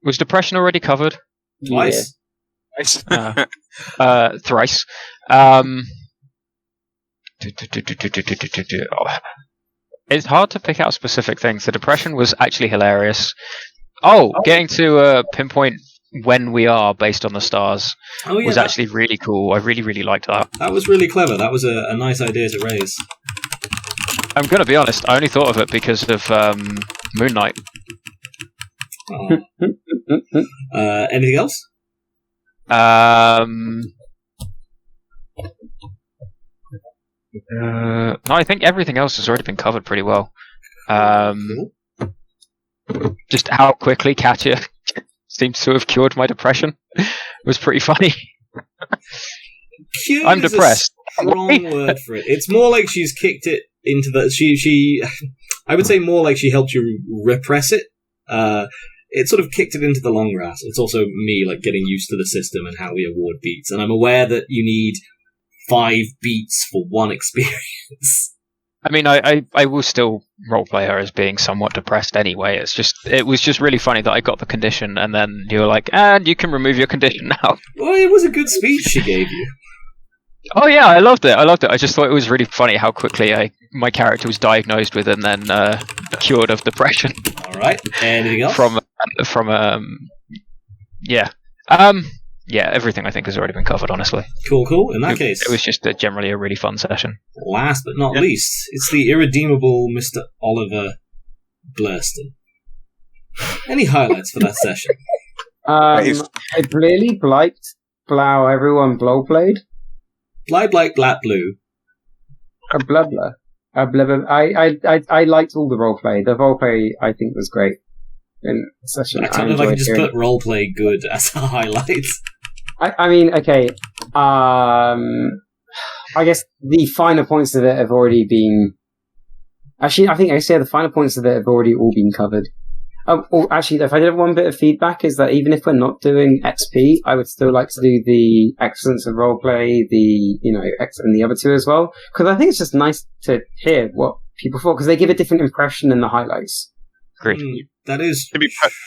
Was depression already covered? Twice? Thrice. It's hard to pick out specific things. The depression was actually hilarious. Getting to pinpoint when we are based on the stars Oh, yeah. was actually really cool. I really, really liked that. That was really clever. That was a nice idea to raise. I'm going to be honest, I only thought of it because of Moon Knight. Oh. Anything else? No, I think everything else has already been covered pretty well. Cool. Just how quickly Katya seems to have cured my depression was pretty funny. Cured I'm is depressed. wrong word for it. It's more like she's kicked it into the... She I would say more like she helped you repress it. It sort of kicked it into the long grass. It's also me, like, getting used to the system and how we award beats. And I'm aware that you need 5 beats for 1 experience. I mean, I will still roleplay her as being somewhat depressed anyway. It was just really funny that I got the condition, and then you were like, and you can remove your condition now. Well, it was a good speech she gave you. Oh yeah, I loved it. I just thought it was really funny how quickly my character was diagnosed with and then cured of depression. All right. Anything else? Yeah, everything I think has already been covered, honestly. Cool. In that case... It was just generally a really fun session. Last but not least, it's the irredeemable Mr. Oliver Blurston. Any highlights for that session? I really liked how everyone blow played. Bly, blat, blue. Blah, blah. Blah, blah. I liked all the roleplay. The roleplay, I think, was great. In the session. I don't know if I can just put roleplay good as a highlight. I mean, okay. I guess the finer points of it have already been. Actually, I think the finer points of it have already all been covered. Actually, if I did have one bit of feedback, is that even if we're not doing XP, I would still like to do the excellence of roleplay, and the other 2 as well, because I think it's just nice to hear what people thought, because they give a different impression in the highlights. Great. That is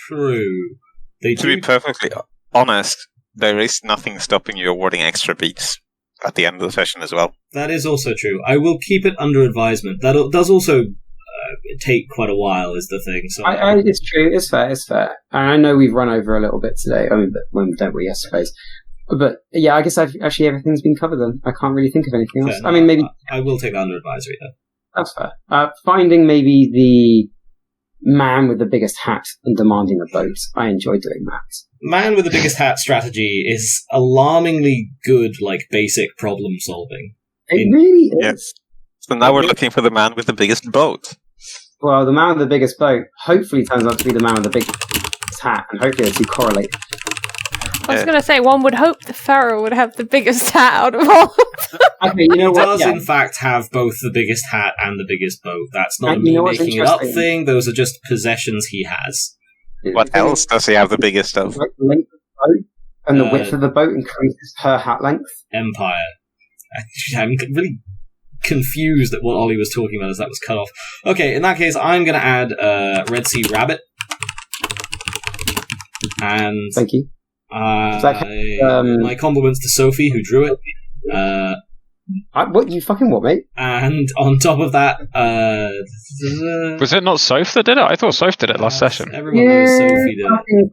true. To be perfectly honest, there is nothing stopping you awarding extra beats at the end of the session as well. That is also true. I will keep it under advisement. That does also take quite a while, is the thing. So it's true. It's fair. And I know we've run over a little bit today. I mean, don't we? I suppose. But yeah, I guess actually everything's been covered. Then I can't really think of anything else. No, I mean, maybe I will take that under advisory then. That's fair. Finding maybe the man with the biggest hat and demanding a boat. I enjoy doing that. Man with the biggest hat strategy is alarmingly good, like, basic problem solving. It really is. Yes. So now we're looking for the man with the biggest boat. Well, the man with the biggest boat hopefully turns out to be the man with the biggest hat, and hopefully the 2 correlate. I was going to say, one would hope the Pharaoh would have the biggest hat out of all. Okay, you know he what? does, in fact, have both the biggest hat and the biggest boat. That's not And a making it up thing. Those are just possessions he has. What else does he have the biggest of? The length of the boat and the width of the boat increases per hat length. Empire. I'm really confused at what Ollie was talking about as that was cut off. Okay, in that case, I'm going to add Red Sea Rabbit. And Thank you. my compliments to Sophie, who drew it. What you fucking what, mate? And on top of that, Was it not Soph that did it? I thought Soph did it last session. Everyone knows Sophie did it.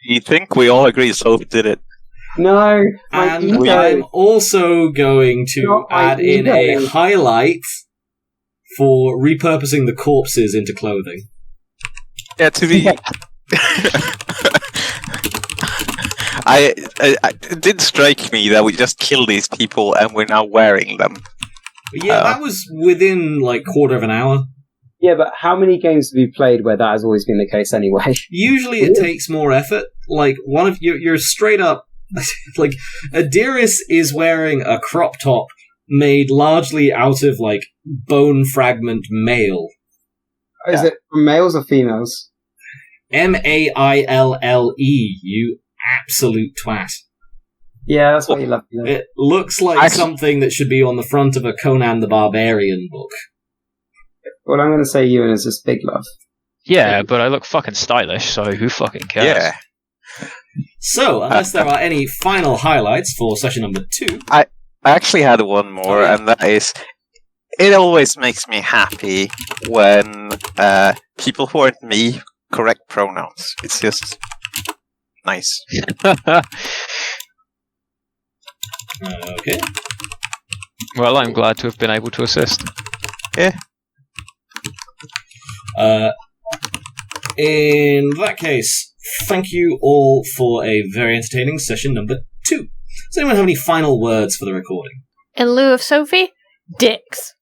You think we all agree Soph did it? No, And I'm also going to add in a highlight for repurposing the corpses into clothing. Yeah, to be... it did strike me that we just killed these people and we're now wearing them. Yeah, that was within, like, quarter of an hour. Yeah, but how many games have you played where that has always been the case anyway? Usually it takes more effort. Like, one of you're straight up... like, Adiris is wearing a crop top made largely out of, like, bone fragment mail. Is it for males or females? Maille, you absolute twat. Yeah, that's what you love. You know. It looks like something that should be on the front of a Conan the Barbarian book. Well, I'm going to say Ewan is just big love. Yeah, but I look fucking stylish, so who fucking cares? Yeah. So, unless there are any final highlights for session number 2... I actually had one more, and that is... It always makes me happy when people who aren't me correct pronouns. It's just nice. Okay. Well, I'm glad to have been able to assist. Yeah. In that case, thank you all for a very entertaining session number 2. Does anyone have any final words for the recording? In lieu of Sophie, dicks.